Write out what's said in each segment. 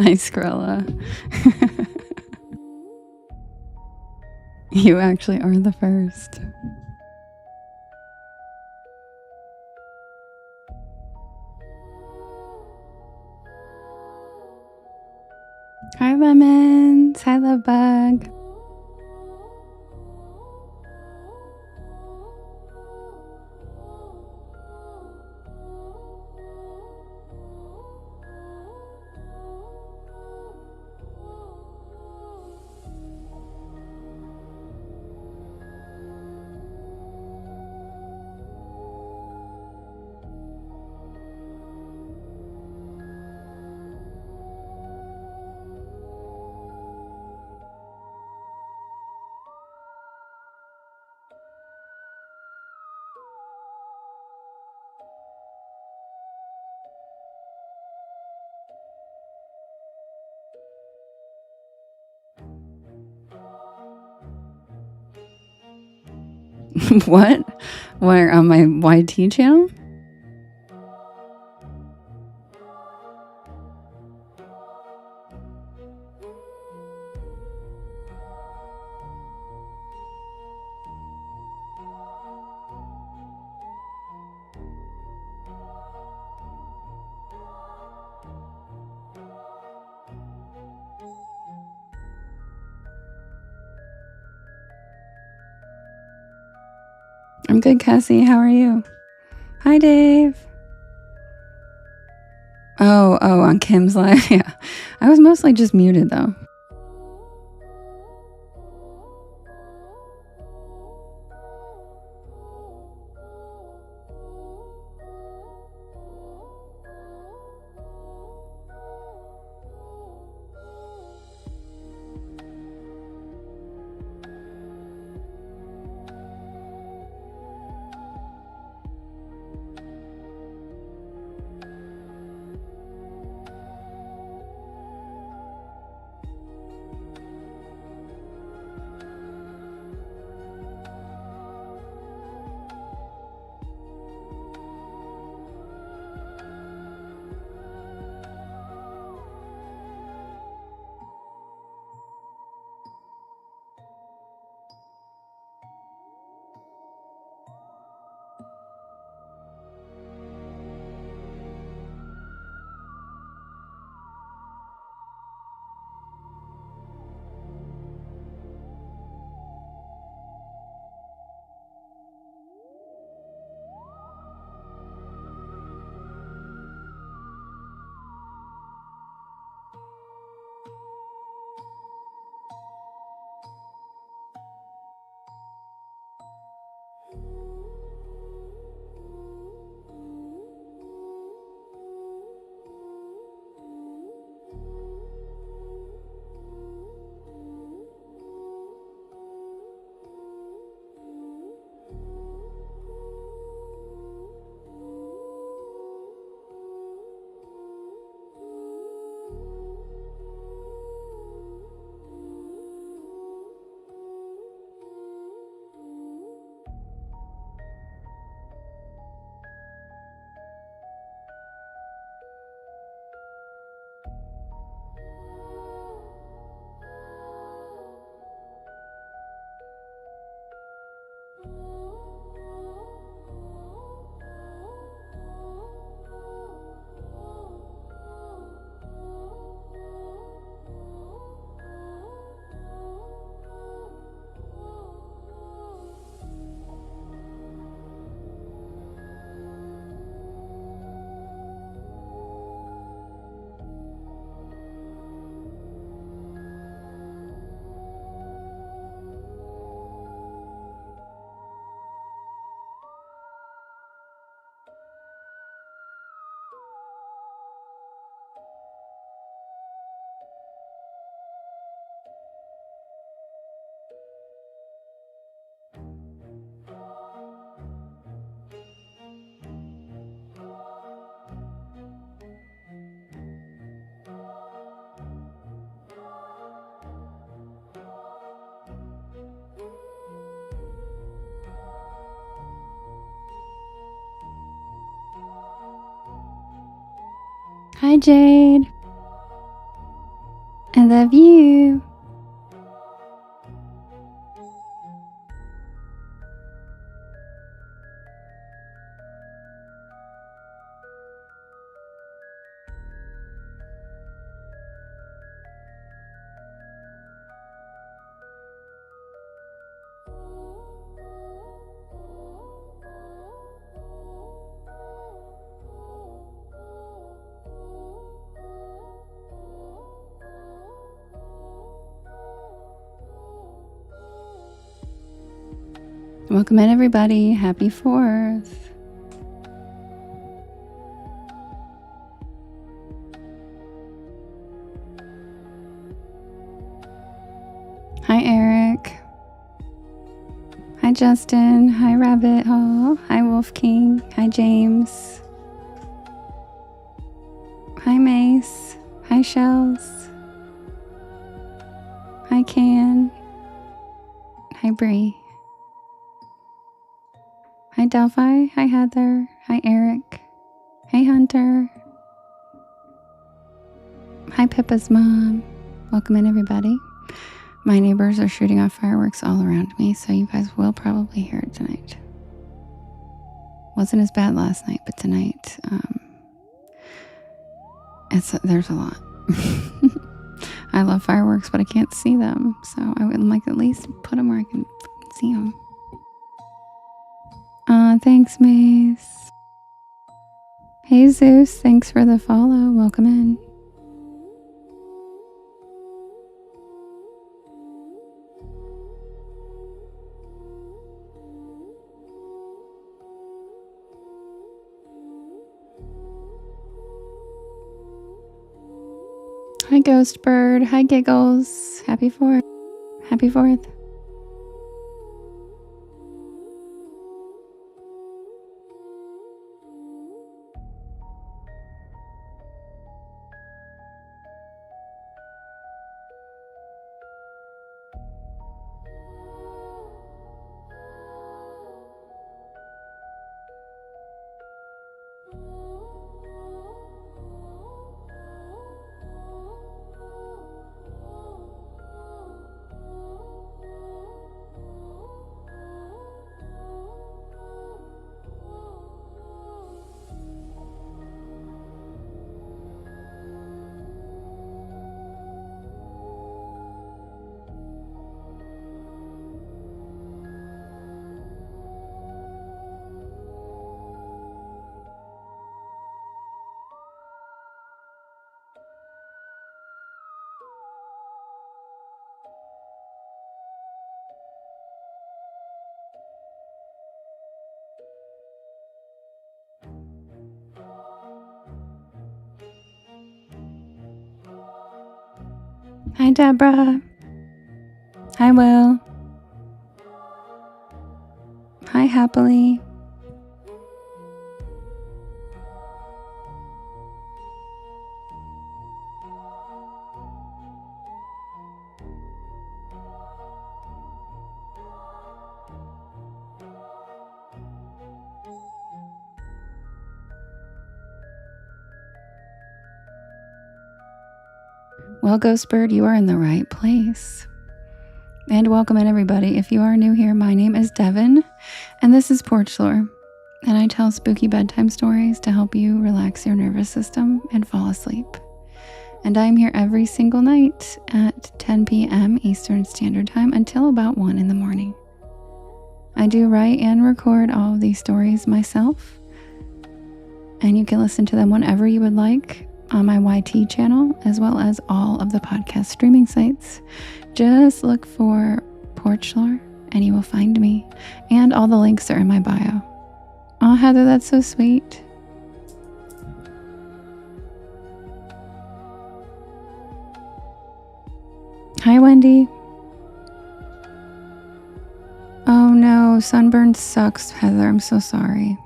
Hi, Skrilla. You actually are the first. Hi, Lemons. Hi, Love Bug. What? Where, on my YT channel? I'm good, Cassie. How are you? Hi, Dave. Oh, on Kim's live. Yeah. I was mostly just muted, though. Hi, Jade. love you. Welcome in, everybody. Happy 4th. Hi, Eric. Hi, Justin. Hi, Rabbit Hole. Hi, Wolf King. Hi, James. Hi, Mace. Hi, Shells. Hi, Can. Hi, Bree. Hi, Delphi. Hi, Heather. Hi, Eric. Hey, Hunter. Hi, Pippa's mom. Welcome in, everybody. My neighbors are shooting off fireworks all around me, so you guys will probably hear it tonight. Wasn't as bad last night, but tonight, there's a lot. I love fireworks, but I can't see them, so I would like at least put them where I can see them. Thanks, Mace. Hey, Zeus. Thanks for the follow. Welcome in. Hi, Ghost Bird. Hi, Giggles. Happy 4th. Happy 4th. Hi, Deborah. Hi, Will. Hi, Happily. Well, Ghost Bird, you are in the right place. And welcome in, everybody. If you are new here, my name is Devin, and this is Porch Lore. And I tell spooky bedtime stories to help you relax your nervous system and fall asleep. And I'm here every single night at 10 p.m. Eastern Standard Time until about 1 in the morning. I do write and record all of these stories myself, and you can listen to them whenever you would like on my YT channel, as well as all of the podcast streaming sites. Just look for Porch Lore and you will find me, and all the links are in my bio. Oh, Heather, that's so sweet. Hi, Wendy. Oh no, sunburn sucks, Heather. I'm so sorry.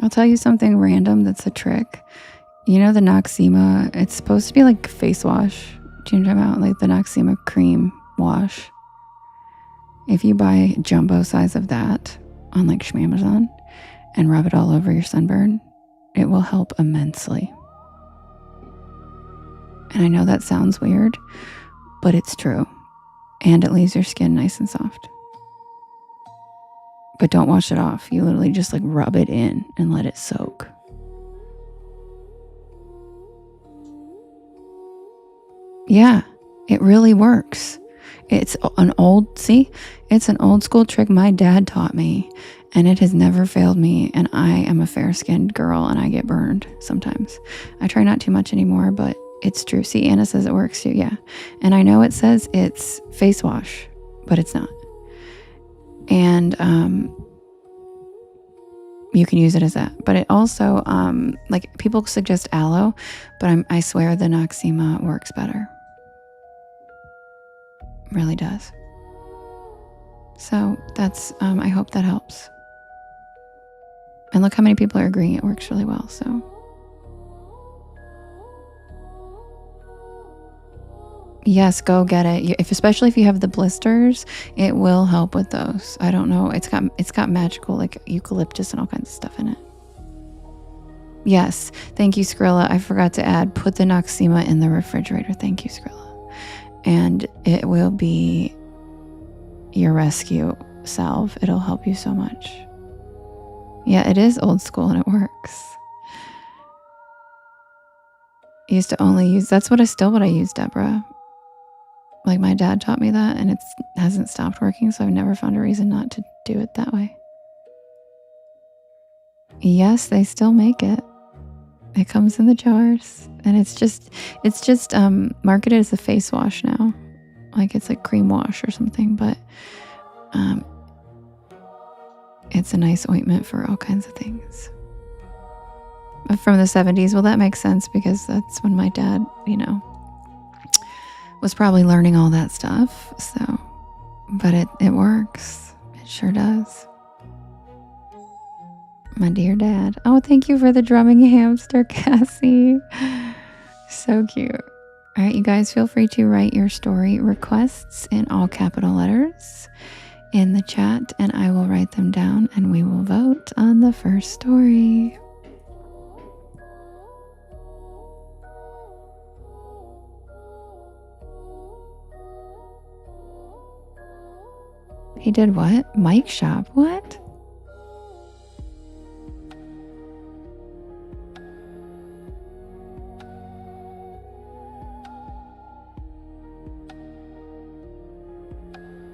I'll tell you something random that's a trick. You know the Noxzema, it's supposed to be like face wash. Do you know what I'm talking about? Like the Noxzema cream wash. If you buy jumbo size of that on like Shmamazon and rub it all over your sunburn, It will help immensely. And I know that sounds weird, but it's true. And it leaves your skin nice and soft. But don't wash it off. You literally just like rub it in and let it soak. Yeah, it really works. It's an old school trick my dad taught me, and it has never failed me. And I am a fair-skinned girl and I get burned sometimes. I try not too much anymore, but it's true. See, Anna says it works too. Yeah. And I know it says it's face wash, but it's not. And you can use it as that. But it also, like people suggest aloe, but I swear the Noxema works better. Really does. So that's, I hope that helps. And look how many people are agreeing it works really well. So yes, go get it. Especially if you have the blisters, it will help with those. I don't know. It's got magical like eucalyptus and all kinds of stuff in it. Yes. Thank you, Skrilla. I forgot to add, put the Noxema in the refrigerator. Thank you, Skrilla. And it will be your rescue salve. It'll help you so much. Yeah, it is old school and it works. I used to only use, that's what I use, Deborah. Like my dad taught me that, and it hasn't stopped working, so I've never found a reason not to do it that way. Yes, they still make it. It comes in the jars, and it's just marketed as a face wash now. Like it's like cream wash or something, but it's a nice ointment for all kinds of things. From the 70s, well, that makes sense because that's when my dad, was probably learning all that stuff. So, but it works. It sure does. My dear dad. Oh, thank you for the drumming hamster, Cassie. So cute. All right, you guys, feel free to write your story requests in all capital letters in the chat, and I will write them down and we will vote on the first story. He did what? Mike shop? What?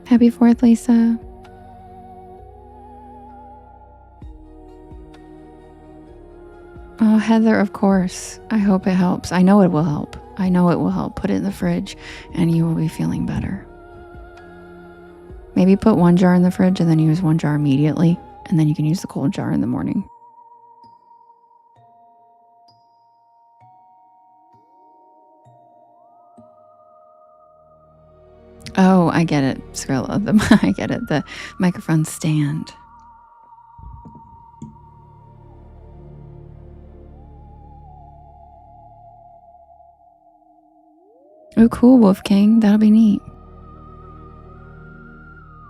Happy 4th, Lisa. Oh, Heather, of course. I hope it helps. I know it will help. Put it in the fridge and you will be feeling better. Maybe put one jar in the fridge and then use one jar immediately, and then you can use the cold jar in the morning. Oh, I get it, Skrilla. I get it. The microphone stand. Oh, cool, Wolf King. That'll be neat.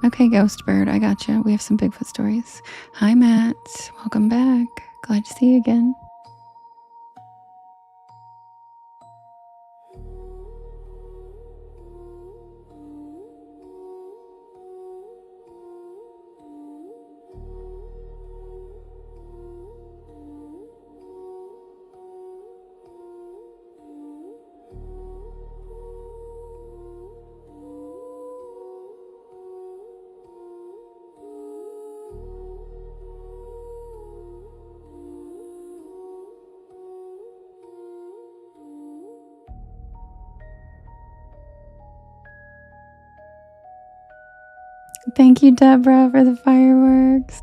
Okay, Ghost Bird, I gotcha. We have some Bigfoot stories. Hi, Matt. Welcome back. Glad to see you again. Thank you, Deborah, for the fireworks.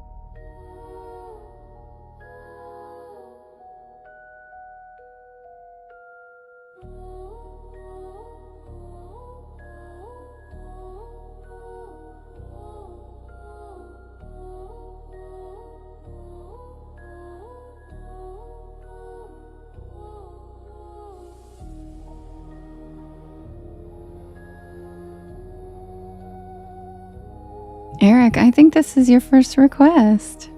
Eric, I think this is your first request.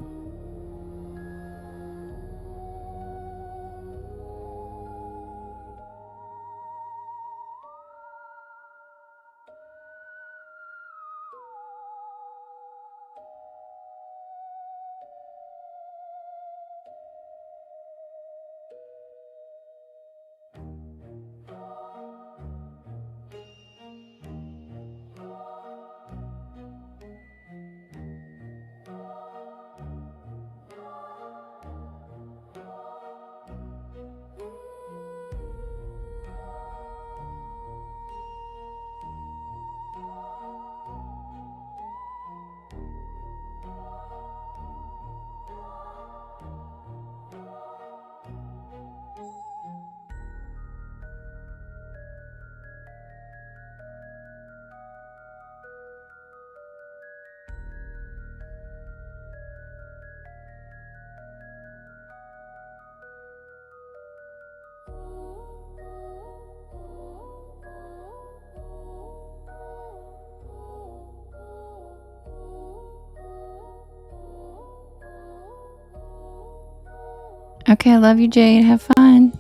Okay, I love you, Jade. Have fun.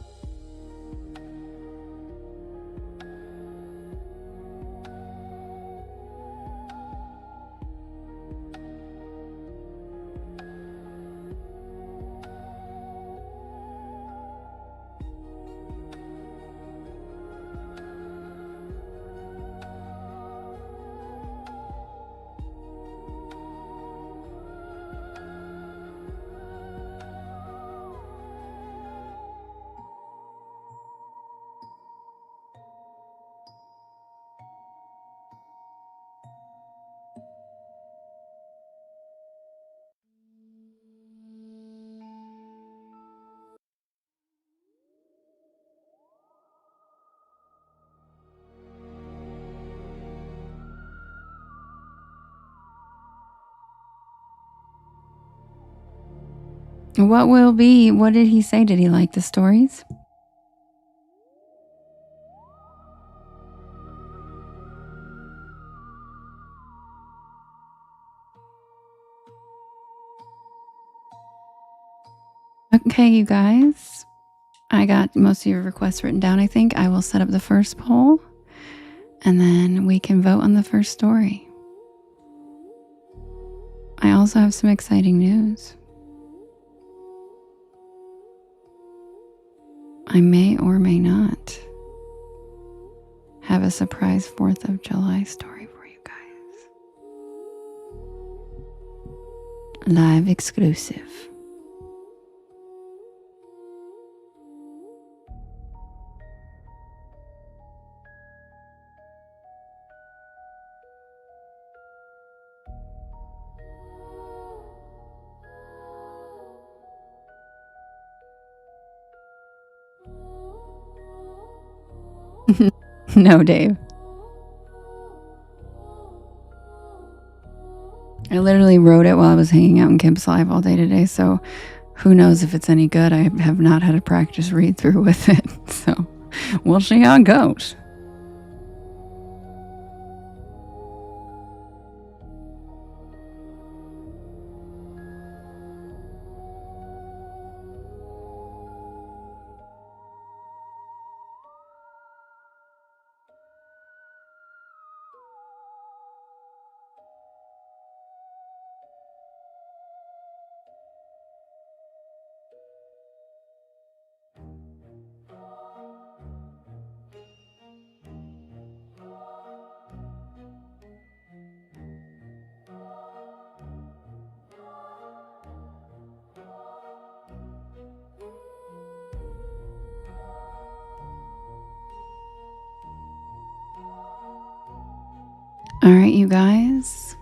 What did he say? Did he like the stories? Okay, you guys. I got most of your requests written down, I think. I will set up the first poll, and then we can vote on the first story. I also have some exciting news. I may or may not have a surprise 4th of July story for you guys. Live exclusive. No, Dave. I literally wrote it while I was hanging out in Campus Live all day today, so who knows if it's any good. I have not had a practice read through with it, so we'll see how it goes. All right, you guys.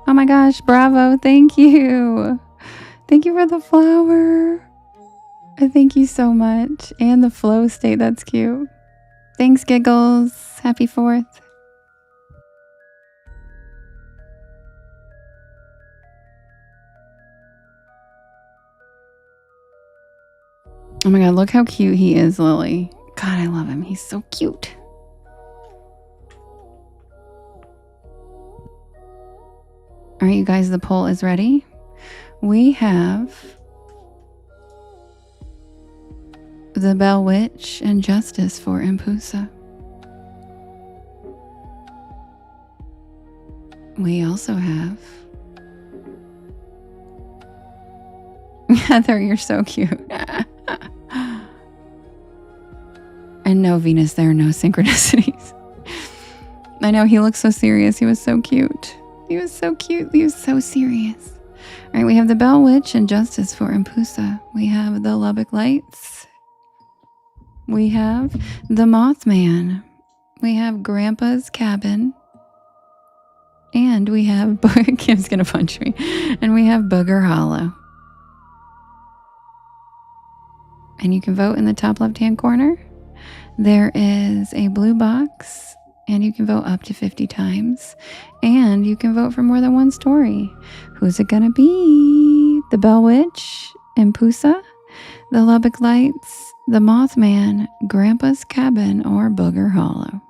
Oh my gosh, bravo. Thank you. Thank you for the flower. Thank you so much. And the flow state, that's cute. Thanks, Giggles. Happy 4th. Oh my god, look how cute he is, Lily. God, I love him. He's so cute. All right, you guys, the poll is ready. We have the Bell Witch and Justice for Impusa. We also have Heather, you're so cute. And no, Venus, there are no synchronicities. I know, he looks so serious. He was so cute. He was so cute. He was so serious. All right, we have the Bell Witch and Justice for Impusa. We have the Lubbock Lights. We have the Mothman. We have Grandpa's Cabin. And we have, Kim's gonna punch me. And we have Booger Hollow. And you can vote in the top left-hand corner. There is a blue box, and you can vote up to 50 times. And you can vote for more than one story. Who's it gonna be? The Bell Witch, Impusa, the Lubbock Lights, the Mothman, Grandpa's Cabin, or Booger Hollow?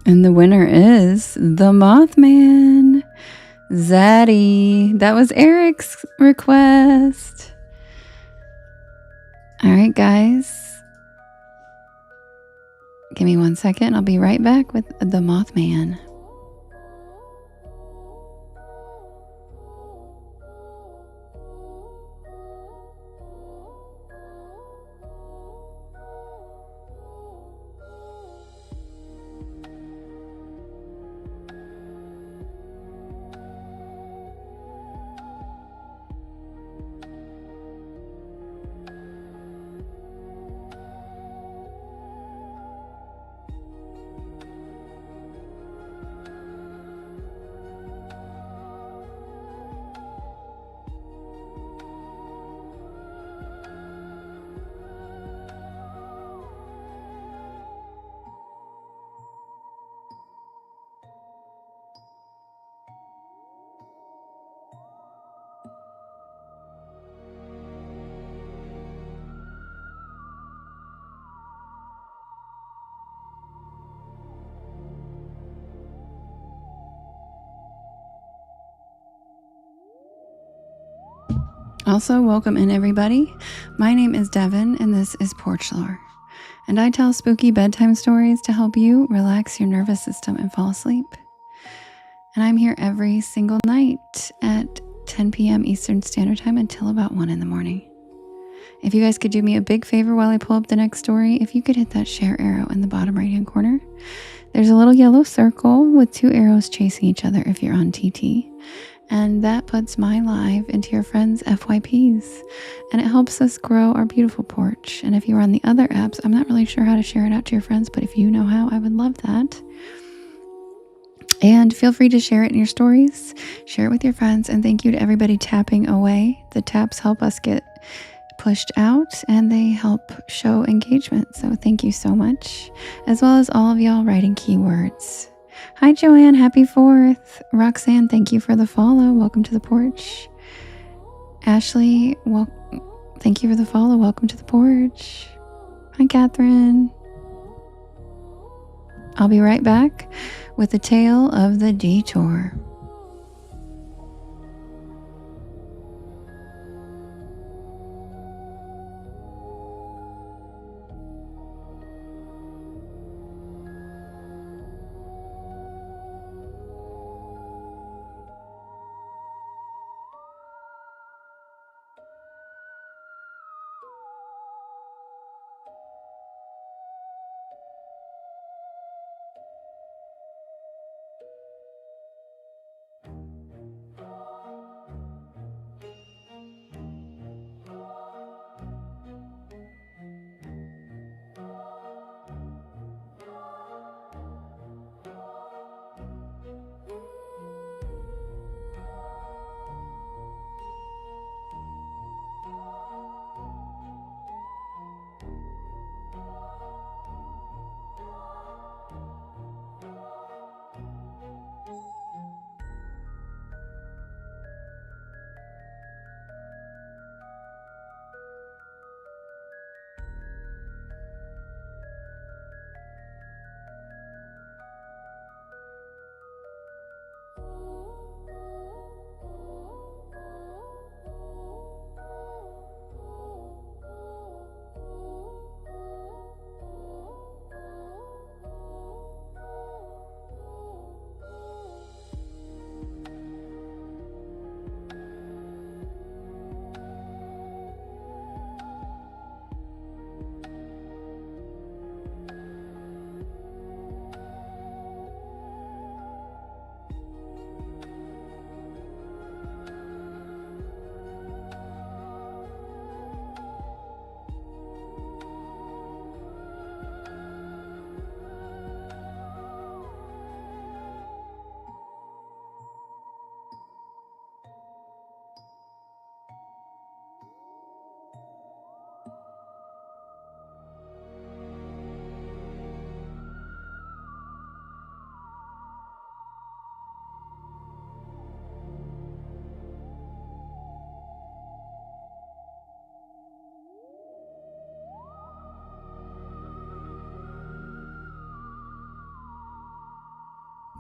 And the winner is the Mothman. Zaddy. That was Eric's request. All right, guys. Give me 1 second. I'll be right back with the Mothman. Also, welcome in everybody. My name is Devin and this is Porch Lore. And I tell spooky bedtime stories to help you relax your nervous system and fall asleep. And I'm here every single night at 10 p.m. Eastern Standard Time until about 1 in the morning. If you guys could do me a big favor while I pull up the next story, if you could hit that share arrow in the bottom right hand corner. There's a little yellow circle with 2 arrows chasing each other if you're on TT. And that puts my live into your friends' FYPs. And it helps us grow our beautiful porch. And if you're on the other apps, I'm not really sure how to share it out to your friends, but if you know how, I would love that. And feel free to share it in your stories, share it with your friends, and thank you to everybody tapping away. The taps help us get pushed out and they help show engagement. So thank you so much, as well as all of y'all writing keywords. Hi, Joanne. Happy 4th. Roxanne, thank you for the follow. Welcome to the porch. Ashley, thank you for the follow. Welcome to the porch. Hi, Catherine. I'll be right back with the tale of the detour.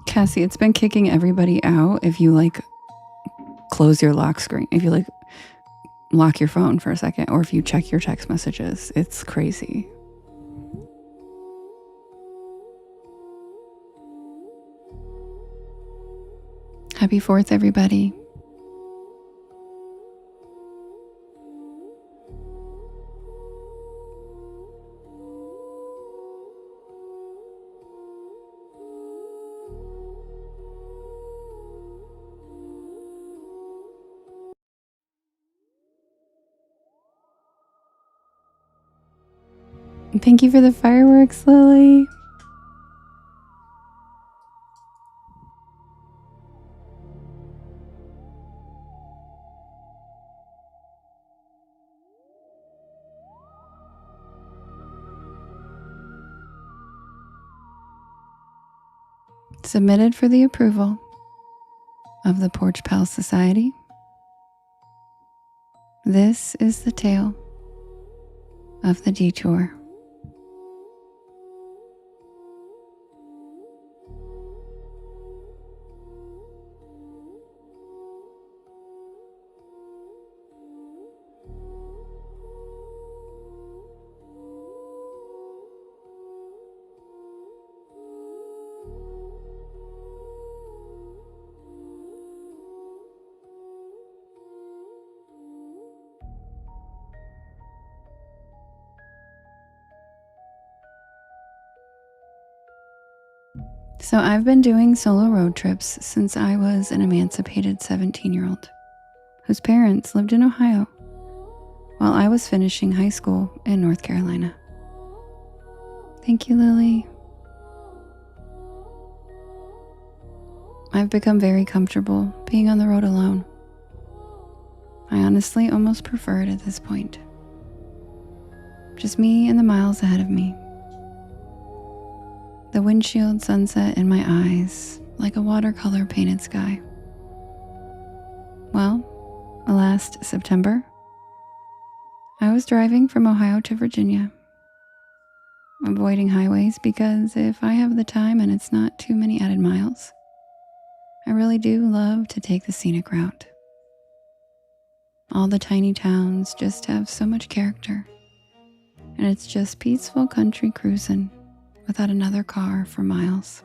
Cassie, it's been kicking everybody out if you like close your lock screen, if you like lock your phone for a second, or if you check your text messages. It's crazy. Happy 4th, everybody. Thank you for the fireworks, Lily. Submitted for the approval of the Porch Pal Society. This is the tale of the detour. So I've been doing solo road trips since I was an emancipated 17-year-old whose parents lived in Ohio while I was finishing high school in North Carolina. Thank you, Lily. I've become very comfortable being on the road alone. I honestly almost prefer it at this point. Just me and the miles ahead of me. The windshield sunset in my eyes like a watercolor painted sky. Well, last September, I was driving from Ohio to Virginia, avoiding highways because if I have the time and it's not too many added miles, I really do love to take the scenic route. All the tiny towns just have so much character, and it's just peaceful country cruising without another car for miles.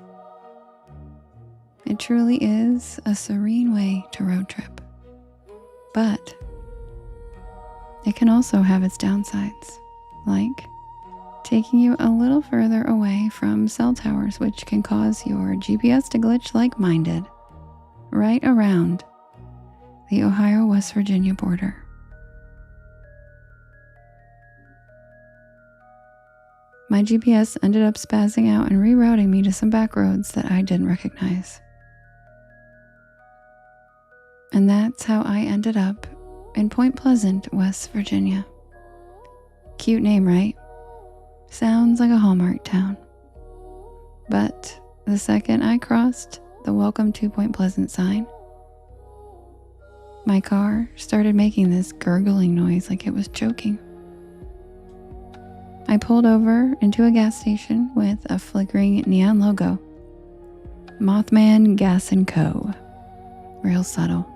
It truly is a serene way to road trip, but it can also have its downsides, like taking you a little further away from cell towers, which can cause your GPS to glitch like mine did, right around the Ohio-West Virginia border. My GPS ended up spazzing out and rerouting me to some back roads that I didn't recognize. And that's how I ended up in Point Pleasant, West Virginia. Cute name, right? Sounds like a Hallmark town. But the second I crossed the Welcome to Point Pleasant sign, my car started making this gurgling noise like it was choking. I pulled over into a gas station with a flickering neon logo. Mothman Gas & Co. Real subtle.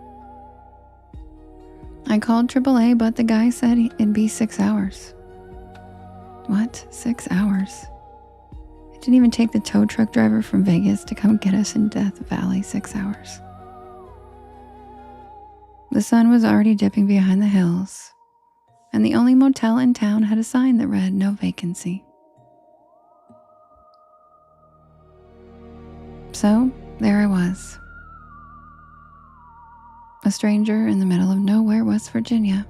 I called AAA, but the guy said it'd be 6 hours. What? 6 hours? It didn't even take the tow truck driver from Vegas to come get us in Death Valley 6 hours. The sun was already dipping behind the hills, and the only motel in town had a sign that read no vacancy. So there I was, a stranger in the middle of nowhere, West Virginia,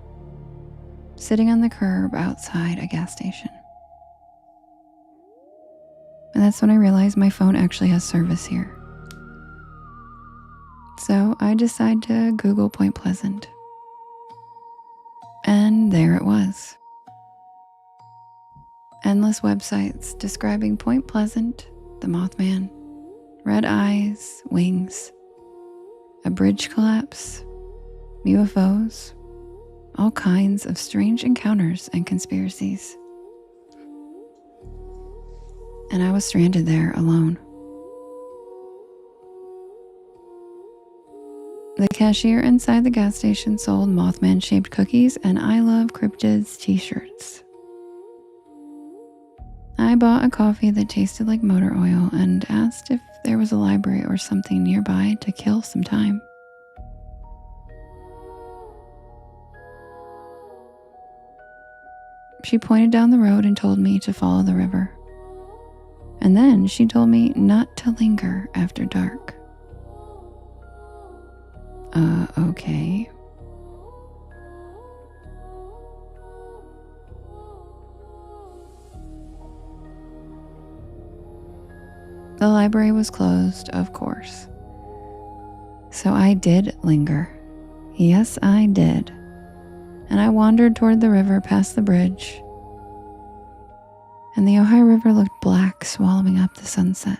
sitting on the curb outside a gas station. And that's when I realized my phone actually has service here. So I decided to Google Point Pleasant. And there it was. Endless websites describing Point Pleasant, the Mothman, red eyes, wings, a bridge collapse, UFOs, all kinds of strange encounters and conspiracies. And I was stranded there alone. The cashier inside the gas station sold Mothman-shaped cookies and I Love Cryptids t-shirts. I bought a coffee that tasted like motor oil and asked if there was a library or something nearby to kill some time. She pointed down the road and told me to follow the river. And then she told me not to linger after dark. Okay. The library was closed, of course. So I did linger. Yes, I did. And I wandered toward the river past the bridge. And the Ohio River looked black, swallowing up the sunset.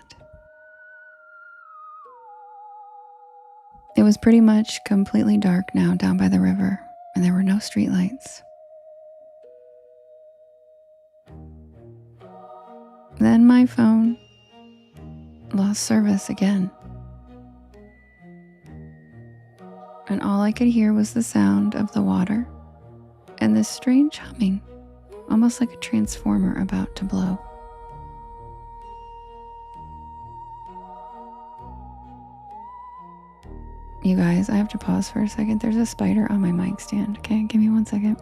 It was pretty much completely dark now down by the river, and there were no streetlights. Then my phone lost service again. And all I could hear was the sound of the water and this strange humming, almost like a transformer about to blow. You guys, I have to pause for a second. There's a spider on my mic stand. Okay, give me 1 second.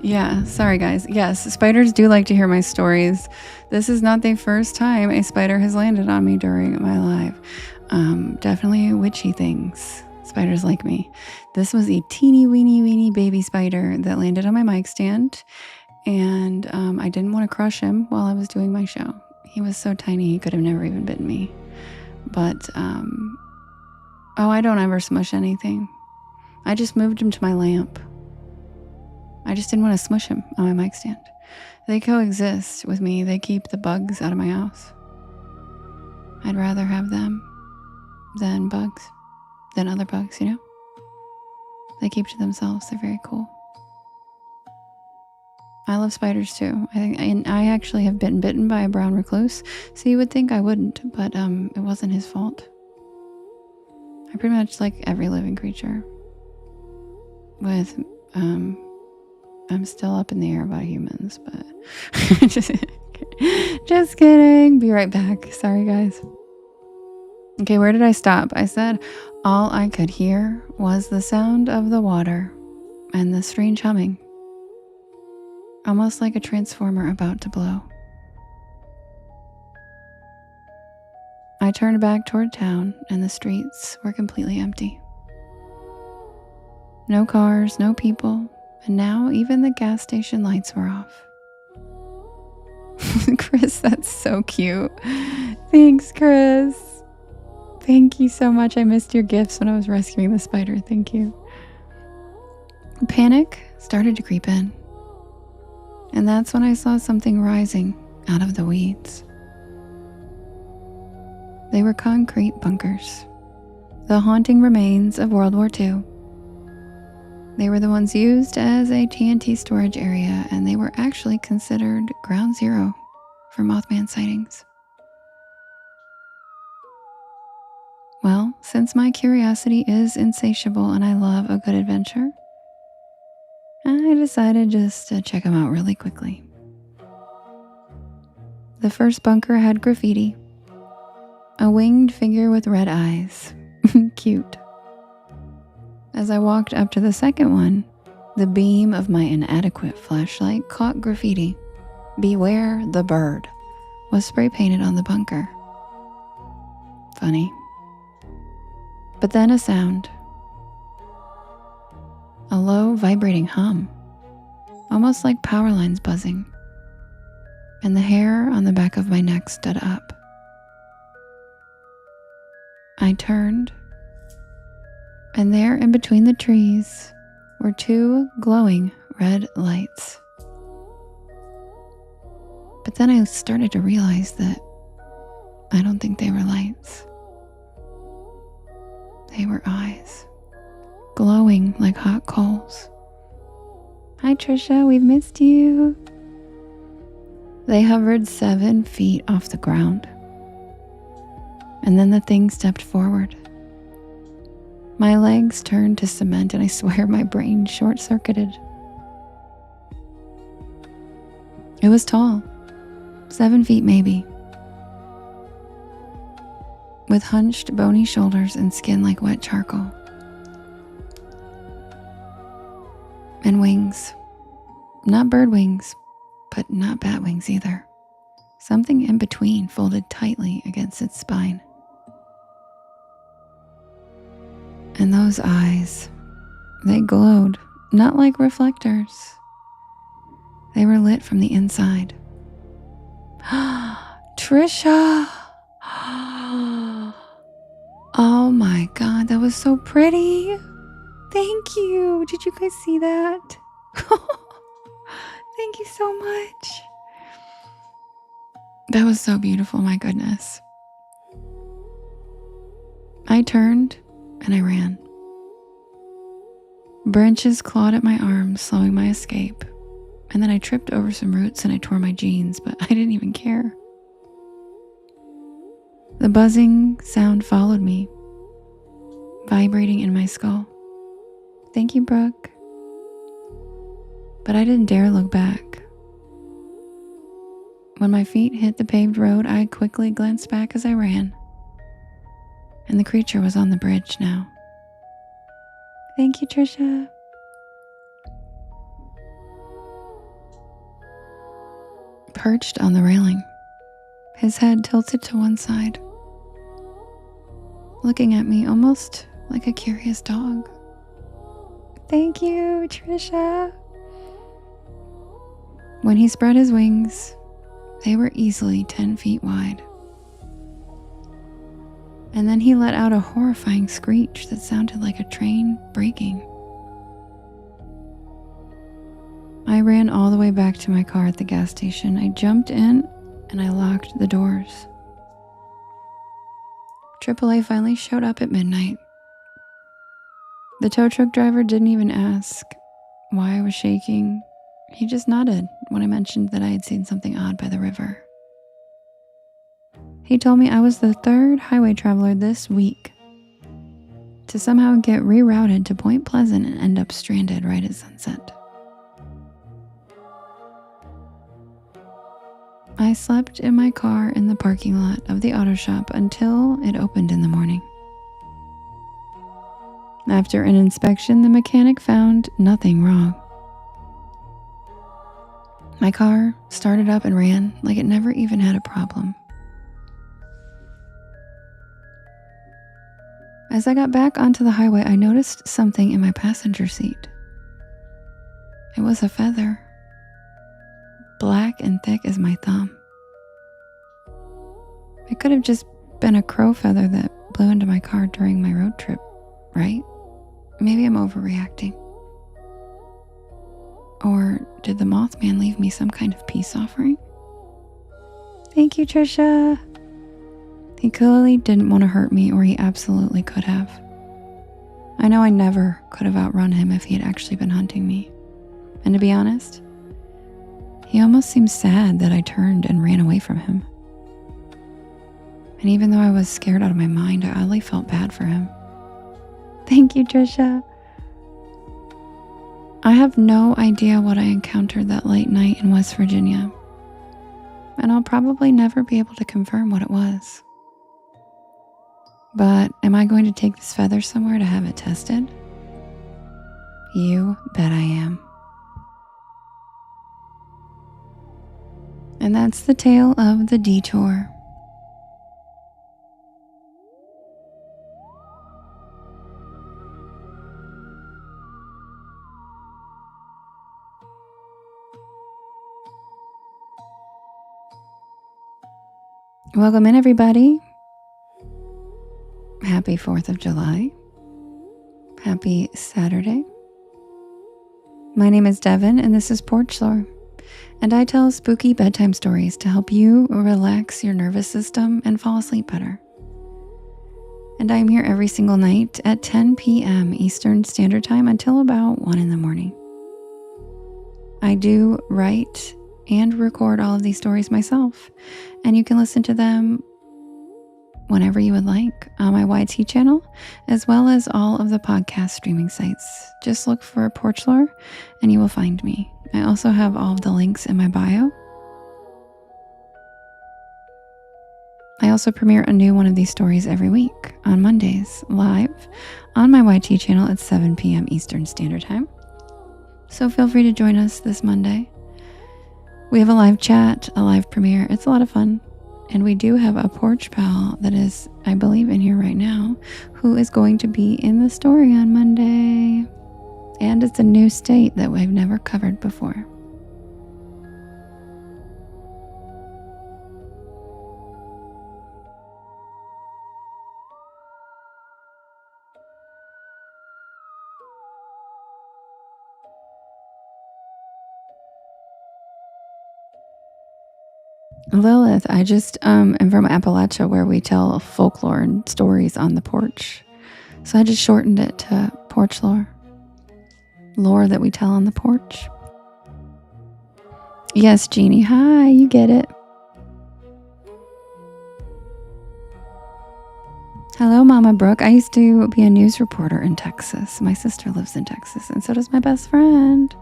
Yeah, sorry guys. Yes, spiders do like to hear my stories. This is not the first time a spider has landed on me during my live. Definitely witchy things. Spiders like me. This was a teeny weeny baby spider that landed on my mic stand, and I didn't want to crush him while I was doing my show. He was so tiny he could have never even bitten me. But, I don't ever smush anything. I just moved him to my lamp. I just didn't want to smush him on my mic stand. They coexist with me. They keep the bugs out of my house. I'd rather have them than bugs, than other bugs, you know? They keep to themselves. They're very cool. I love spiders too. I actually have been bitten by a brown recluse, so you would think I wouldn't, but it wasn't his fault. I pretty much like every living creature. With I'm still up in the air about humans, but just kidding. Be right back. Sorry, guys. Okay, where did I stop? I said all I could hear was the sound of the water and the strange humming, almost like a transformer about to blow. I turned back toward town, and the streets were completely empty. No cars, no people. And now even the gas station lights were off. Chris, that's so cute. Thanks, Chris. Thank you so much. I missed your gifts when I was rescuing the spider. Thank you. Panic started to creep in. And that's when I saw something rising out of the weeds. They were concrete bunkers. The haunting remains of World War II. They were the ones used as a TNT storage area, and they were actually considered ground zero for Mothman sightings. Well, since my curiosity is insatiable and I love a good adventure, I decided just to check them out really quickly. The first bunker had graffiti. A winged figure with red eyes. Cute. As I walked up to the second one, the beam of my inadequate flashlight caught graffiti. "Beware the bird" was spray painted on the bunker. funny. But then a sound. A low, vibrating hum. Almost like power lines buzzing. And the hair on the back of my neck stood up. I turned, and there in between the trees were two glowing red lights. But then I started to realize that I don't think they were lights. They were eyes, glowing like hot coals. Hi Trisha, we've missed you. They hovered 7 feet off the ground. And then the thing stepped forward. My legs turned to cement and I swear my brain short-circuited. It was tall, 7 feet maybe, with hunched bony shoulders and skin like wet charcoal. And wings, not bird wings, but not bat wings either. Something in between folded tightly against its spine. And those eyes, they glowed, not like reflectors. They were lit from the inside. Trisha! Oh my God, that was so pretty. Thank you. Did you guys see that? Thank you so much. That was so beautiful, my goodness. I turned and I ran. Branches clawed at my arms, slowing my escape. And then I tripped over some roots and I tore my jeans, but I didn't even care. The buzzing sound followed me, vibrating in my skull. Thank you, Brooke. But I didn't dare look back. When my feet hit the paved road, I quickly glanced back as I ran. And the creature was on the bridge now. Thank you, Trisha. Perched on the railing, his head tilted to one side, looking at me almost like a curious dog. Thank you, Trisha. When he spread his wings, they were easily 10 feet wide. And then he let out a horrifying screech that sounded like a train braking. I ran all the way back to my car at the gas station. I jumped in and I locked the doors. AAA finally showed up at midnight. The tow truck driver didn't even ask why I was shaking. He just nodded when I mentioned that I had seen something odd by the river. He told me I was the third highway traveler this week to somehow get rerouted to Point Pleasant and end up stranded right at sunset. I slept in my car in the parking lot of the auto shop until it opened in the morning. After an inspection, the mechanic found nothing wrong. My car started up and ran like it never even had a problem. As I got back onto the highway, I noticed something in my passenger seat. It was a feather, black and thick as my thumb. It could have just been a crow feather that blew into my car during my road trip, right? Maybe I'm overreacting. Or did the Mothman leave me some kind of peace offering? Thank you, Trisha. He clearly didn't want to hurt me, or he absolutely could have. I know I never could have outrun him if he had actually been hunting me. And to be honest, he almost seemed sad that I turned and ran away from him. And even though I was scared out of my mind, I oddly felt bad for him. Thank you, Trisha. I have no idea what I encountered that late night in West Virginia, and I'll probably never be able to confirm what it was. But am I going to take this feather somewhere to have it tested? You bet I am. And that's the tale of the detour. Welcome in, everybody. Happy 4th of July. Happy Saturday. My name is Devin, and this is Porch Lore. And I tell spooky bedtime stories to help you relax your nervous system and fall asleep better. And I'm here every single night at 10 p.m. Eastern Standard Time until about 1 in the morning. I do write and record all of these stories myself, and you can listen to them whenever you would like on my YT channel, as well as all of the podcast streaming sites. Just look for Porch Lore and you will find me. I also have all of the links in my bio. I also premiere a new one of these stories every week on Mondays, live on my YT channel at 7 p.m. Eastern Standard Time. So feel free to join us this Monday. We have a live chat, a live premiere. It's a lot of fun. And we do have a porch pal that is, I believe, in here right now, who is going to be in the story on Monday. And it's a new state that we've never covered before. Lilith, I just am from Appalachia, where we tell folklore and stories on the porch. So I just shortened it to Porch Lore. Lore that we tell on the porch. Yes, Jeannie. Hi, you get it. Hello, Mama Brooke. I used to be a news reporter in Texas. My sister lives in Texas, and so does my best friend.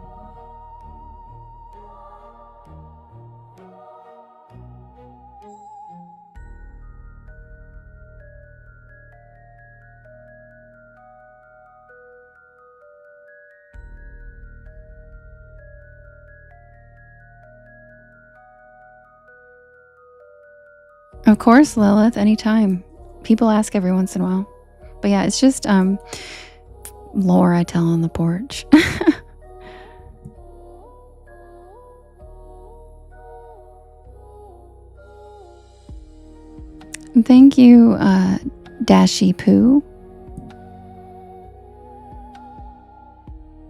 Of course, Lilith, anytime. People ask every once in a while. But yeah, it's just lore I tell on the porch. Thank you, Dashy Poo.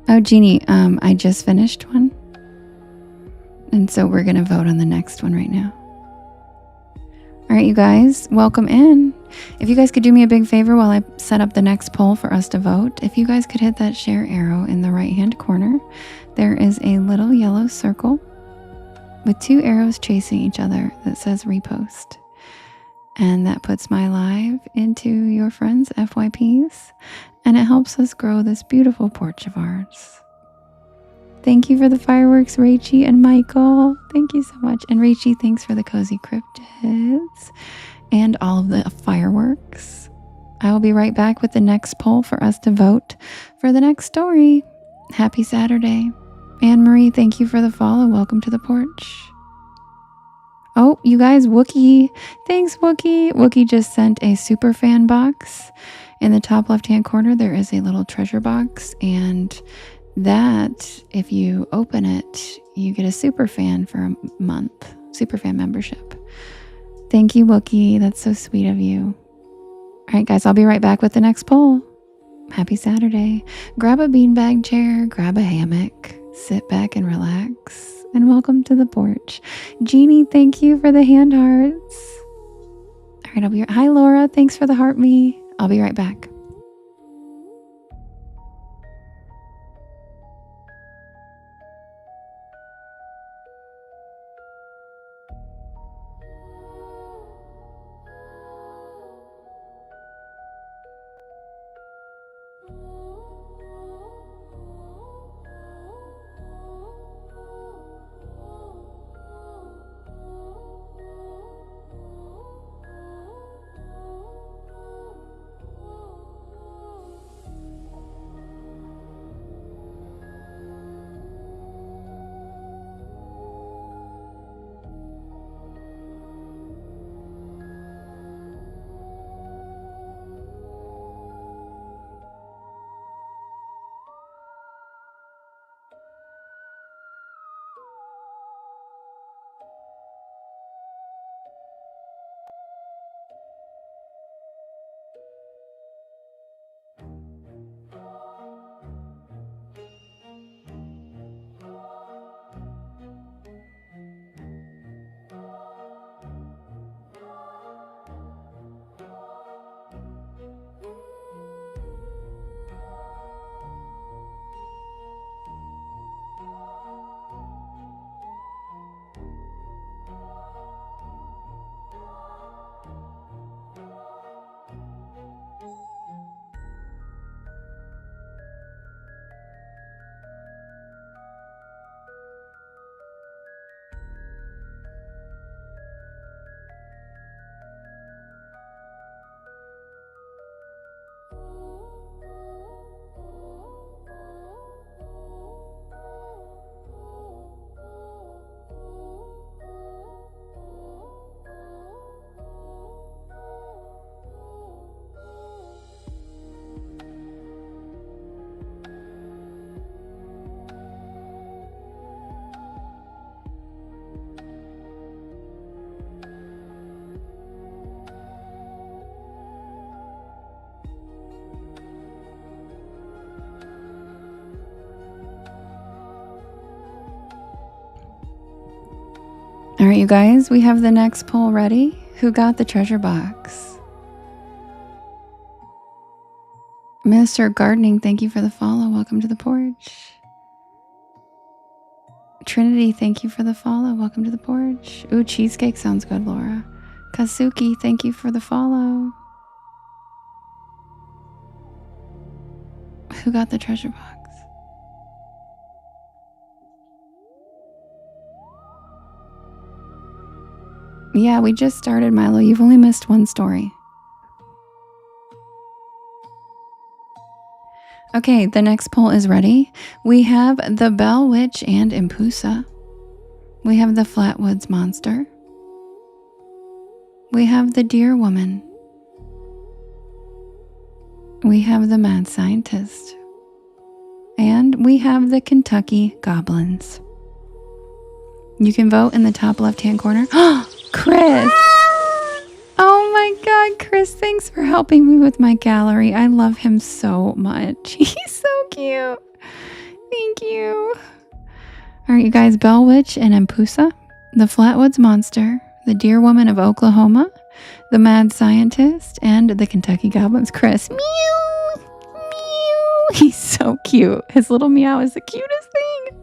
Oh, Jeannie, I just finished one. And so we're going to vote on the next one right now. All right, you guys, welcome in. If you guys could do me a big favor while I set up the next poll for us to vote, if you guys could hit that share arrow in the right-hand corner, there is a little yellow circle with 2 arrows chasing each other that says repost. And that puts my live into your friends' FYPs, and it helps us grow this beautiful porch of ours. Thank you for the fireworks, Rachie and Michael. Thank you so much. And Rachie, thanks for the cozy cryptids and all of the fireworks. I will be right back with the next poll for us to vote for the next story. Happy Saturday. Anne-Marie, thank you for the follow. Welcome to the porch. Oh, you guys, Wookie. Thanks, Wookie. Wookie just sent a super fan box. In the top left-hand corner, there is a little treasure box, and that, if you open it, you get a super fan for a month. Super fan membership. Thank you, Wookie. That's so sweet of you. All right, guys, I'll be right back with the next poll. Happy Saturday. Grab a beanbag chair, grab a hammock, sit back and relax, and welcome to the porch. Jeannie, thank you for the hand hearts. All right, I'll be right. Hi, Laura. Thanks for the heart me. I'll be right back. All right, you guys, we have the next poll ready. Who got the treasure box? Mr. Gardening, thank you for the follow. Welcome to the porch. Trinity, thank you for the follow. Welcome to the porch. Ooh, cheesecake sounds good, Laura. Kazuki, thank you for the follow. Who got the treasure box? Yeah, we just started, Milo. You've only missed one story. Okay, the next poll is ready. We have the Bell Witch and Impusa. We have the Flatwoods Monster. We have the Deer Woman. We have the Mad Scientist. And we have the Kentucky Goblins. You can vote in the top left-hand corner. Oh, Chris! Oh my God, Chris, thanks for helping me with my gallery. I love him so much. He's so cute. Thank you. All right, you guys, Bell Witch and Impusa, the Flatwoods Monster, the Deer Woman of Oklahoma, the Mad Scientist, and the Kentucky Goblins. Chris, meow, meow. He's so cute. His little meow is the cutest thing.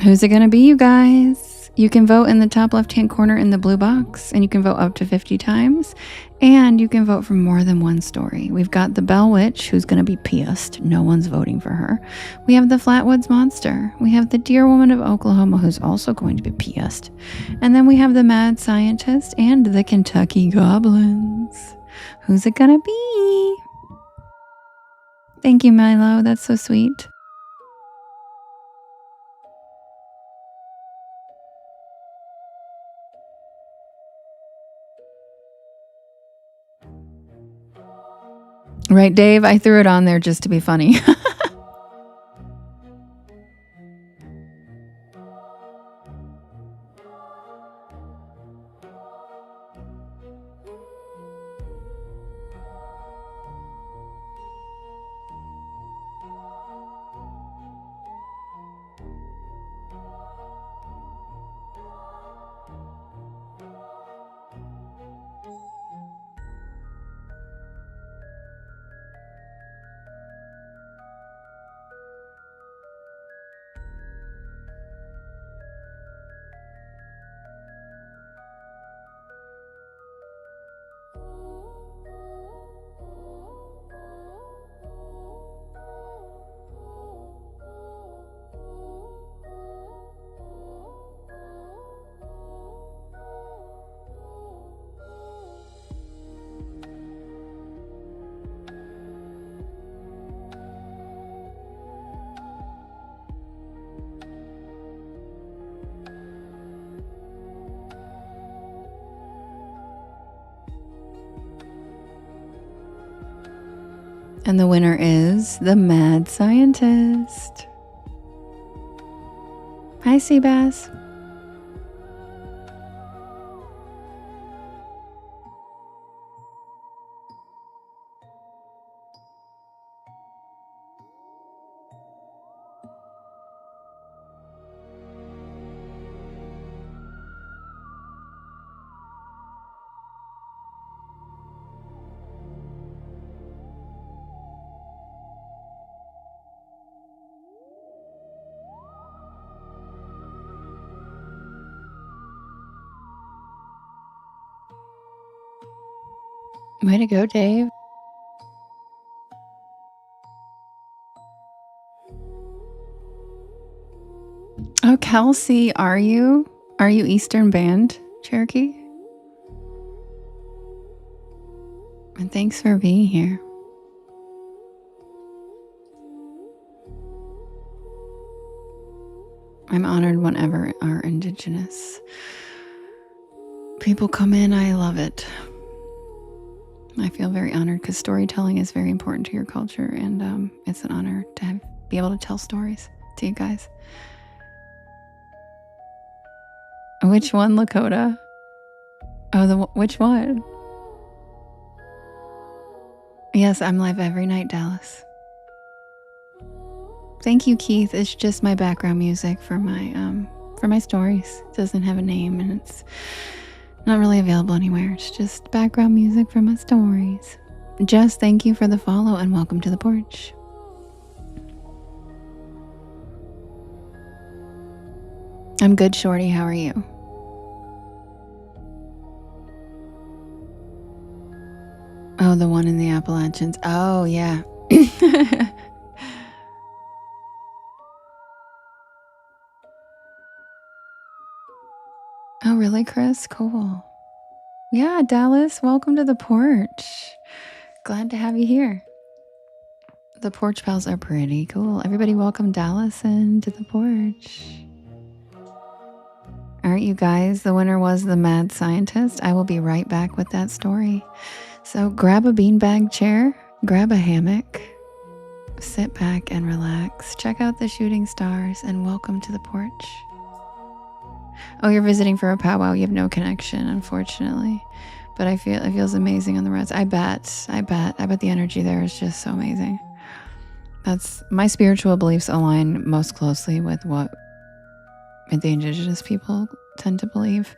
Who's it going to be, you guys? You can vote in the top left-hand corner in the blue box, and you can vote up to 50 times, and you can vote for more than one story. We've got the Bell Witch, who's going to be pissed. No one's voting for her. We have the Flatwoods Monster. We have the Deer Woman of Oklahoma, who's also going to be pissed. And then we have the Mad Scientist and the Kentucky Goblins. Who's it going to be? Thank you, Milo. That's so sweet. Right, Dave? I threw it on there just to be funny. And the winner is the Mad Scientist. Hi, Seabass. Way to go, Dave. Oh, Kelsey, are you Eastern Band, Cherokee? And thanks for being here. I'm honored whenever our Indigenous people come in. I love it. I feel very honored because storytelling is very important to your culture, and it's an honor to be able to tell stories to you guys. Which one, Lakota? Oh, which one? Yes, I'm live every night, Dallas. Thank you, Keith. It's just my background music for my stories. It doesn't have a name and it's not really available anywhere. It's just background music for my stories. Just thank you for the follow and welcome to the porch. I'm good, Shorty. How are you? Oh, the one in the Appalachians. Oh, yeah. Oh, really, Chris? Cool. Yeah, Dallas, welcome to the porch. Glad to have you here. The porch pals are pretty cool. Everybody welcome Dallas into the porch. All right, you guys, the winner was the mad scientist. I will be right back with that story. So grab a beanbag chair, grab a hammock, sit back and relax. Check out the shooting stars and welcome to the porch. Oh, you're visiting for a powwow. You have no connection, unfortunately. But it feels amazing on the roads. I bet the energy there is just so amazing. That's my spiritual beliefs align most closely with what the indigenous people tend to believe.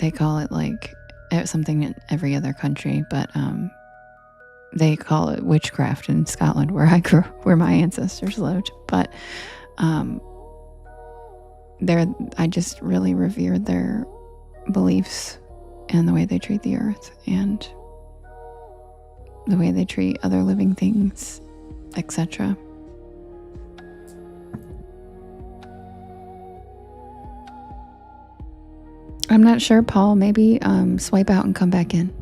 They call it like something in every other country, but they call it witchcraft in Scotland, where I grew, where my ancestors lived. But I just really revered their beliefs and the way they treat the earth and the way they treat other living things, etc. I'm not sure, Paul. Maybe swipe out and come back in.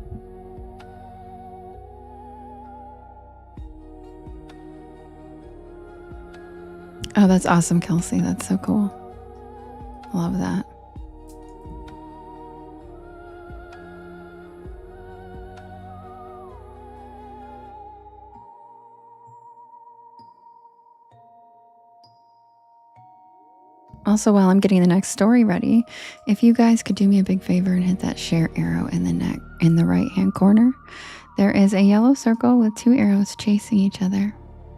Oh, that's awesome, Kelsey. That's so cool. Love that. Also, while I'm getting the next story ready, if you guys could do me a big favor and hit that share arrow in the right hand corner, there is a yellow circle with 2 arrows chasing each other.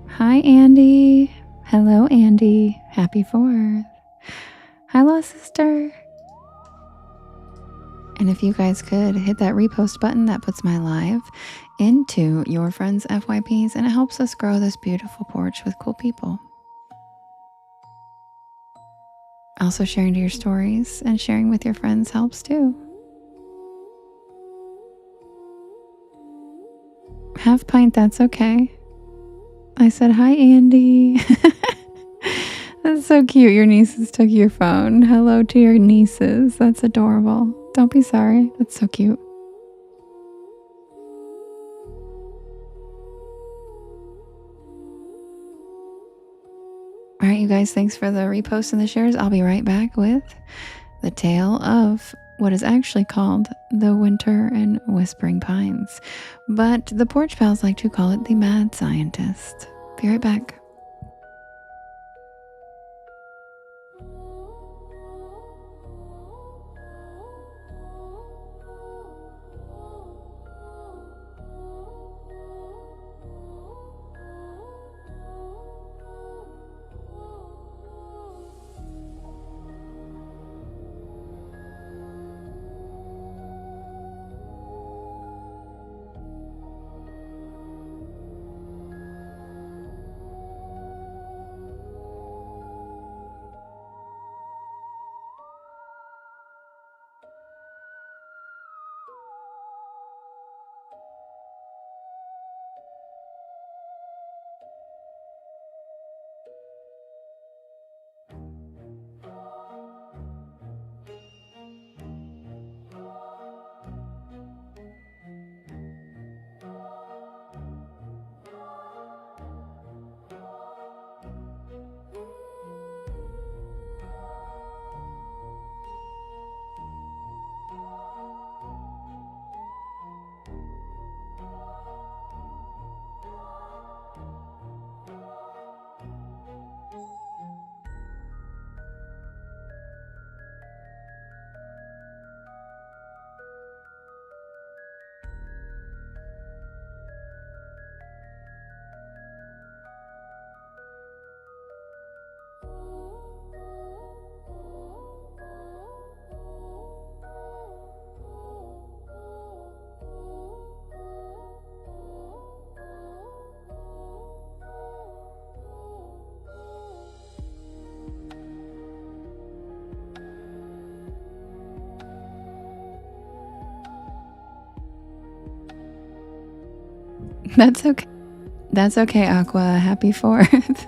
Hi, Andy. Hello, Andy. Happy 4th. Hi, Lost Sister. And if you guys could hit that repost button, that puts my live into your friends' FYPs, and it helps us grow this beautiful porch with cool people. Also, sharing to your stories and sharing with your friends helps too. Half pint, that's okay. I said, hi, Andy. That's so cute. Your nieces took your phone. Hello to your nieces. That's adorable. Don't be sorry. That's so cute. All right, you guys, thanks for the reposts and the shares. I'll be right back with the tale of what is actually called the Winter and Whispering Pines. But the Porch Pals like to call it the Mad Scientist. Be right back. That's okay. That's okay, Aqua. Happy 4th.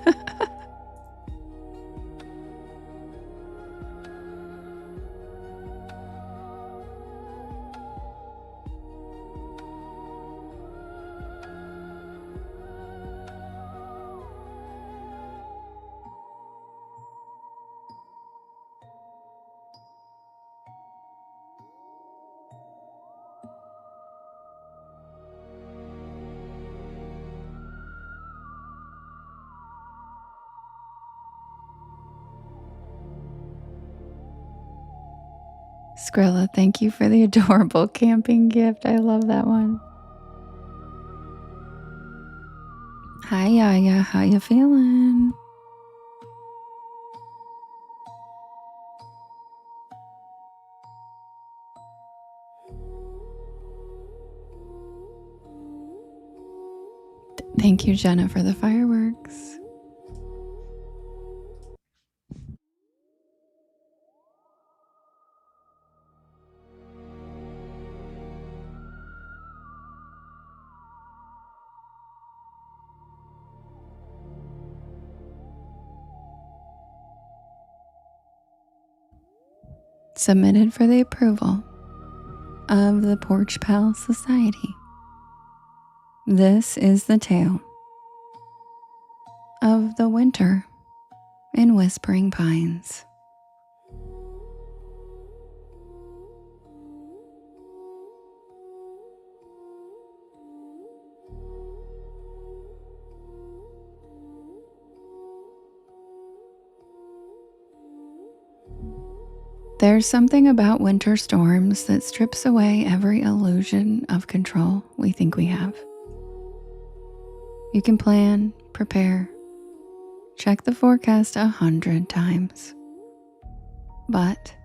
Skrilla, thank you for the adorable camping gift. I love that one. Hi, Yaya. How you feeling? Thank you, Jenna, for the fireworks. Submitted for the approval of the Porch Pal Society. This is the tale of the winter in Whispering Pines. There's something about winter storms that strips away every illusion of control we think we have. You can plan, prepare, check the forecast 100 times. But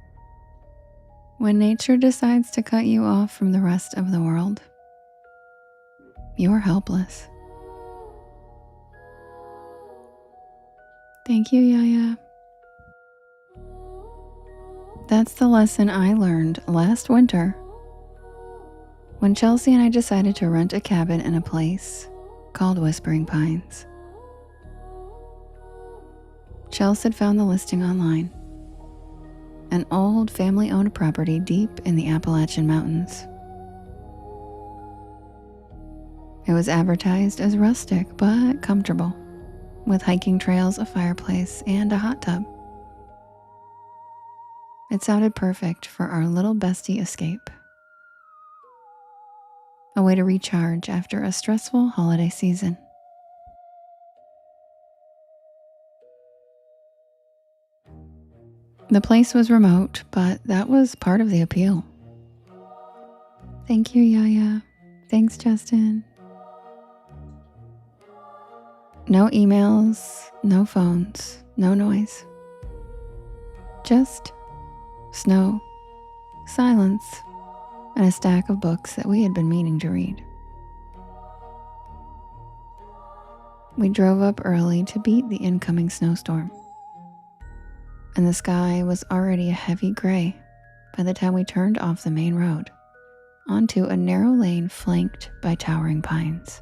when nature decides to cut you off from the rest of the world, you're helpless. Thank you, Yaya. That's the lesson I learned last winter when Chelsea and I decided to rent a cabin in a place called Whispering Pines. Chelsea had found the listing online, an old family-owned property deep in the Appalachian Mountains. It was advertised as rustic but comfortable, with hiking trails, a fireplace, and a hot tub. It sounded perfect for our little bestie escape. A way to recharge after a stressful holiday season. The place was remote, but that was part of the appeal. Thank you, Yaya. Thanks, Justin. No emails, no phones, no noise. Just snow, silence, and a stack of books that we had been meaning to read. We drove up early to beat the incoming snowstorm, and the sky was already a heavy gray by the time we turned off the main road onto a narrow lane flanked by towering pines.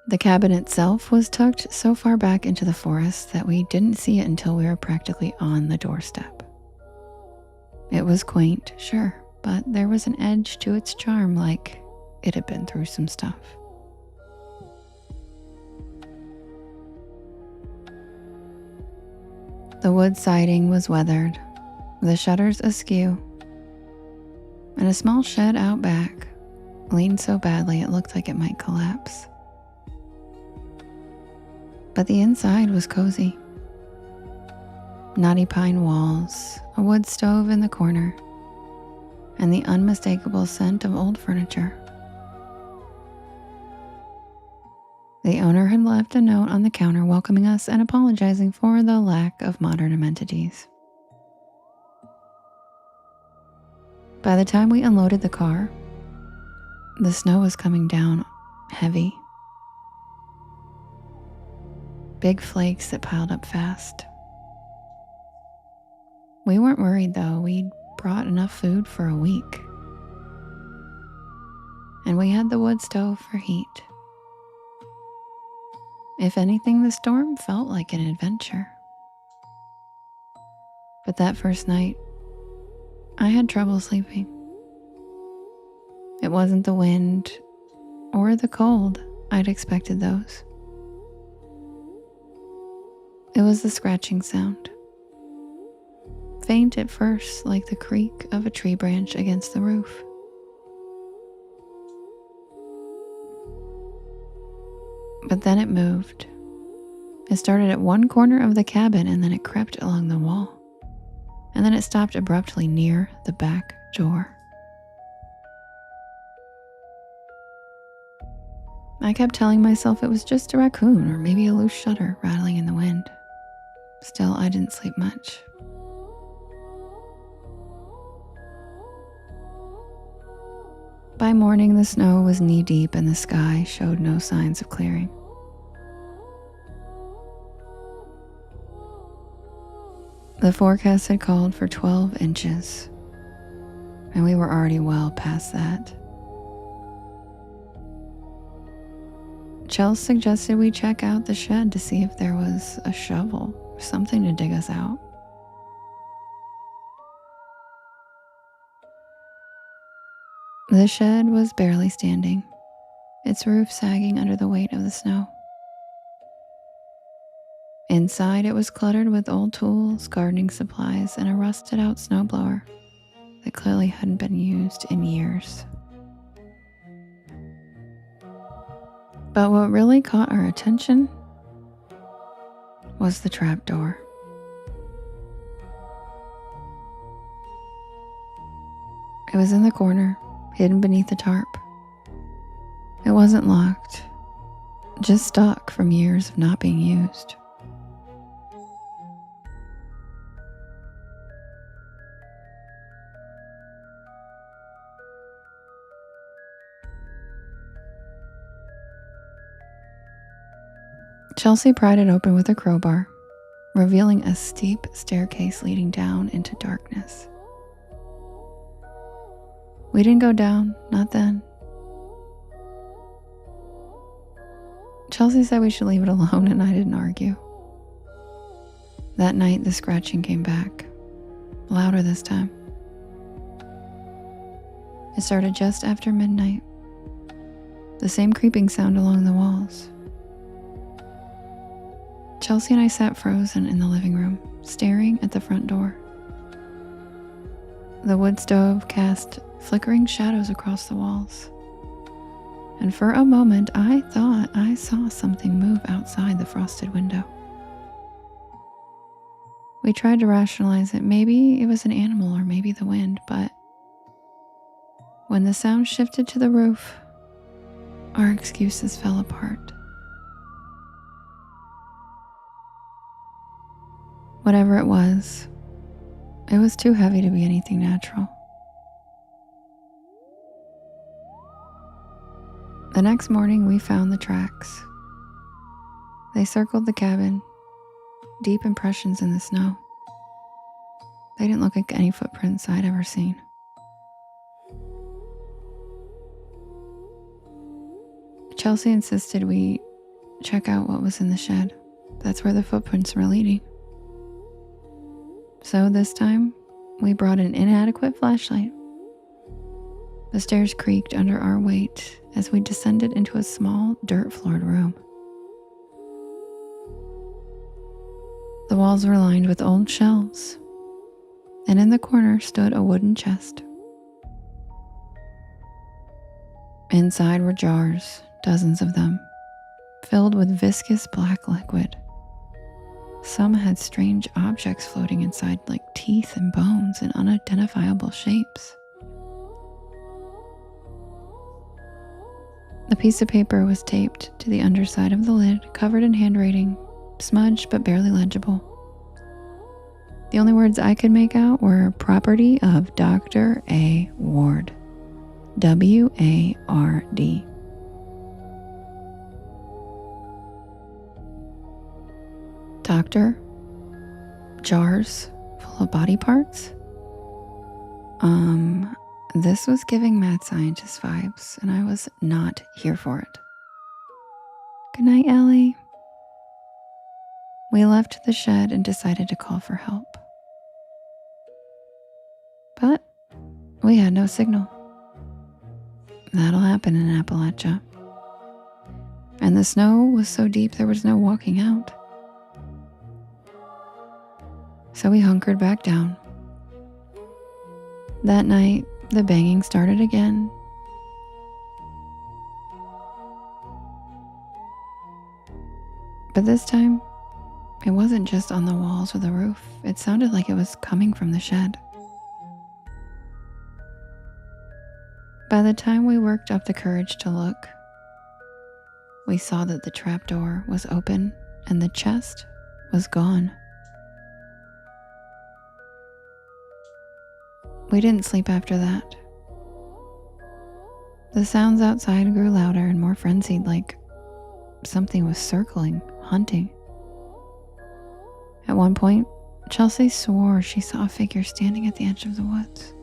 The cabin itself was tucked so far back into the forest that we didn't see it until we were practically on the doorstep. It was quaint, sure, but there was an edge to its charm, like it had been through some stuff. The wood siding was weathered, the shutters askew, and a small shed out back leaned so badly it looked like it might collapse. But the inside was cozy. Knotty pine walls, a wood stove in the corner, and the unmistakable scent of old furniture. The owner had left a note on the counter welcoming us and apologizing for the lack of modern amenities. By the time we unloaded the car, the snow was coming down heavy. Big flakes that piled up fast. We weren't worried though, we'd brought enough food for a week. and we had the wood stove for heat. If anything, the storm felt like an adventure. But that first night, I had trouble sleeping. It wasn't the wind or the cold. I'd expected those. It was the scratching sound. Faint at first, like the creak of a tree branch against the roof. But then it moved. It started at one corner of the cabin and then it crept along the wall. And then it stopped abruptly near the back door. I kept telling myself it was just a raccoon or maybe a loose shutter rattling in the wind. Still, I didn't sleep much. By morning, the snow was knee-deep and the sky showed no signs of clearing. The forecast had called for 12 inches, and we were already well past that. Chelsea suggested we check out the shed to see if there was a shovel or something to dig us out. The shed was barely standing, its roof sagging under the weight of the snow. Inside, it was cluttered with old tools, gardening supplies, and a rusted-out snowblower that clearly hadn't been used in years. But what really caught our attention was the trapdoor. It was in the corner, hidden beneath the tarp. It wasn't locked, just stuck from years of not being used. Chelsea pried it open with a crowbar, revealing a steep staircase leading down into darkness. We didn't go down, not then. Chelsea said we should leave it alone, and I didn't argue. That night, the scratching came back, louder this time. It started just after midnight, the same creeping sound along the walls. Chelsea and I sat frozen in the living room, staring at the front door. The wood stove cast flickering shadows across the walls. And for a moment, I thought I saw something move outside the frosted window. We tried to rationalize it. Maybe it was an animal or maybe the wind, but when the sound shifted to the roof, our excuses fell apart. Whatever it was too heavy to be anything natural. The next morning, we found the tracks. They circled the cabin, deep impressions in the snow. They didn't look like any footprints I'd ever seen. Chelsea insisted we check out what was in the shed. That's where the footprints were leading. So this time, we brought an inadequate flashlight. The stairs creaked under our weight as we descended into a small, dirt-floored room. The walls were lined with old shelves, and in the corner stood a wooden chest. Inside were jars, dozens of them, filled with viscous black liquid. Some had strange objects floating inside, like teeth and bones in unidentifiable shapes. The piece of paper was taped to the underside of the lid, covered in handwriting, smudged but barely legible. The only words I could make out were property of Dr. A. Ward. W-A-R-D. Doctor? Jars full of body parts? This was giving mad scientist vibes, and I was not here for it. Good night, Ellie. We left the shed and decided to call for help. But we had no signal. That'll happen in Appalachia. And the snow was so deep there was no walking out. So we hunkered back down. That night, the banging started again. But this time, it wasn't just on the walls or the roof. It sounded like it was coming from the shed. By the time we worked up the courage to look, we saw that the trapdoor was open and the chest was gone. We didn't sleep after that. The sounds outside grew louder and more frenzied, like something was circling, hunting. At one point, Chelsea swore she saw a figure standing at the edge of the woods.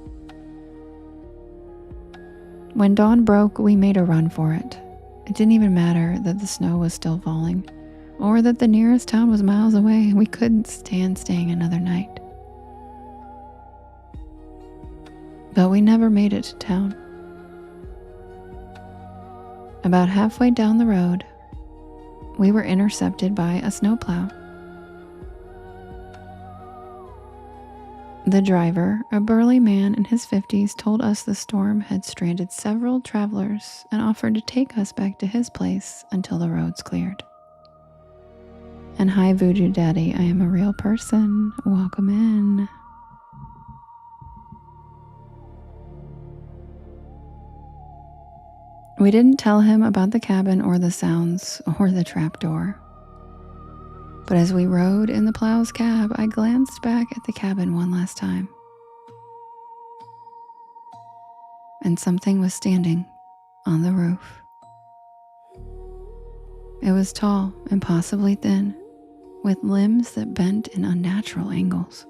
When dawn broke, we made a run for it. It didn't even matter that the snow was still falling, or that the nearest town was miles away. We couldn't stand staying another night. But we never made it to town. About halfway down the road, we were intercepted by a snowplow. The driver, a burly man in his 50s, told us the storm had stranded several travelers and offered to take us back to his place until the roads cleared. And hi, Voodoo Daddy, I am a real person. Welcome in. We didn't tell him about the cabin or the sounds or the trapdoor. But as we rode in the plow's cab, I glanced back at the cabin one last time. And something was standing on the roof. It was tall and possibly thin, with limbs that bent in unnatural angles.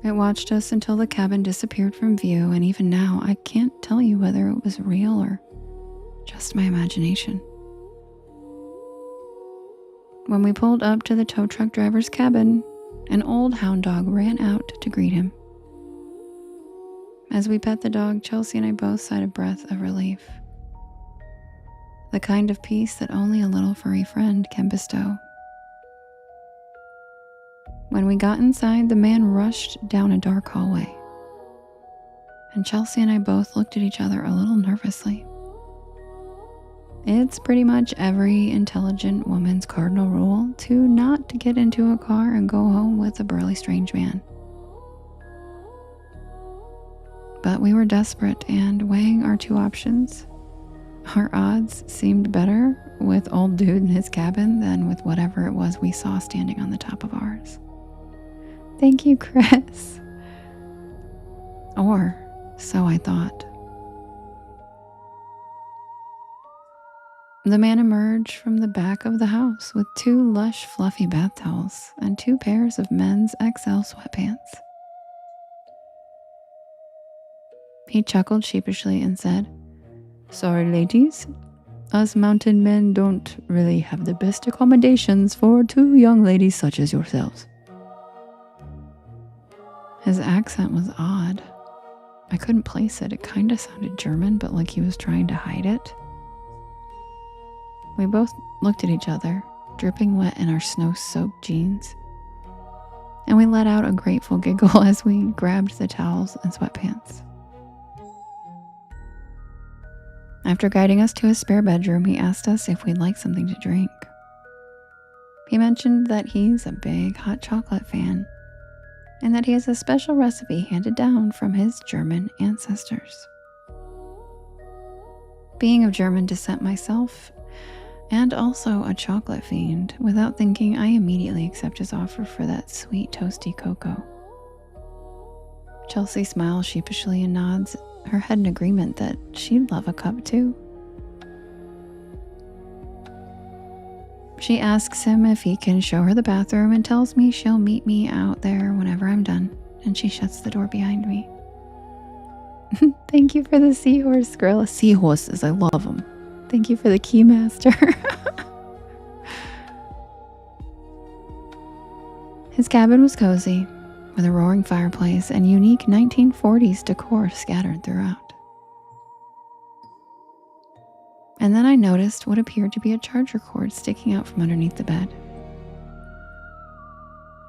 It watched us until the cabin disappeared from view, and even now, I can't tell you whether it was real or just my imagination. When we pulled up to the tow truck driver's cabin, an old hound dog ran out to greet him. As we pet the dog, Chelsea and I both sighed a breath of relief. The kind of peace that only a little furry friend can bestow. When we got inside, the man rushed down a dark hallway, and Chelsea and I both looked at each other a little nervously. It's pretty much every intelligent woman's cardinal rule to not to get into a car and go home with a burly strange man. But we were desperate, and weighing our two options, our odds seemed better with old dude in his cabin than with whatever it was we saw standing on the top of ours. Thank you, Chris. Or so I thought. The man emerged from the back of the house with 2 lush, fluffy bath towels and 2 pairs of men's XL sweatpants. He chuckled sheepishly and said, "Sorry, ladies. Us mountain men don't really have the best accommodations for 2 young ladies such as yourselves." His accent was odd. I couldn't place it. It kind of sounded German, but like he was trying to hide it. We both looked at each other, dripping wet in our snow-soaked jeans, and we let out a grateful giggle as we grabbed the towels and sweatpants. After guiding us to his spare bedroom, he asked us if we'd like something to drink. He mentioned that he's a big hot chocolate fan, and that he has a special recipe handed down from his German ancestors. Being of German descent myself, and also a chocolate fiend, without thinking, I immediately accept his offer for that sweet toasty cocoa. Chelsea smiles sheepishly and nods her head in agreement that she'd love a cup too. She asks him if he can show her the bathroom and tells me she'll meet me out there whenever I'm done, and she shuts the door behind me. Thank you for the seahorse, Skrilla. Seahorses, I love them. Thank you for the keymaster. His cabin was cozy, with a roaring fireplace and unique 1940s decor scattered throughout. And then I noticed what appeared to be a charger cord sticking out from underneath the bed.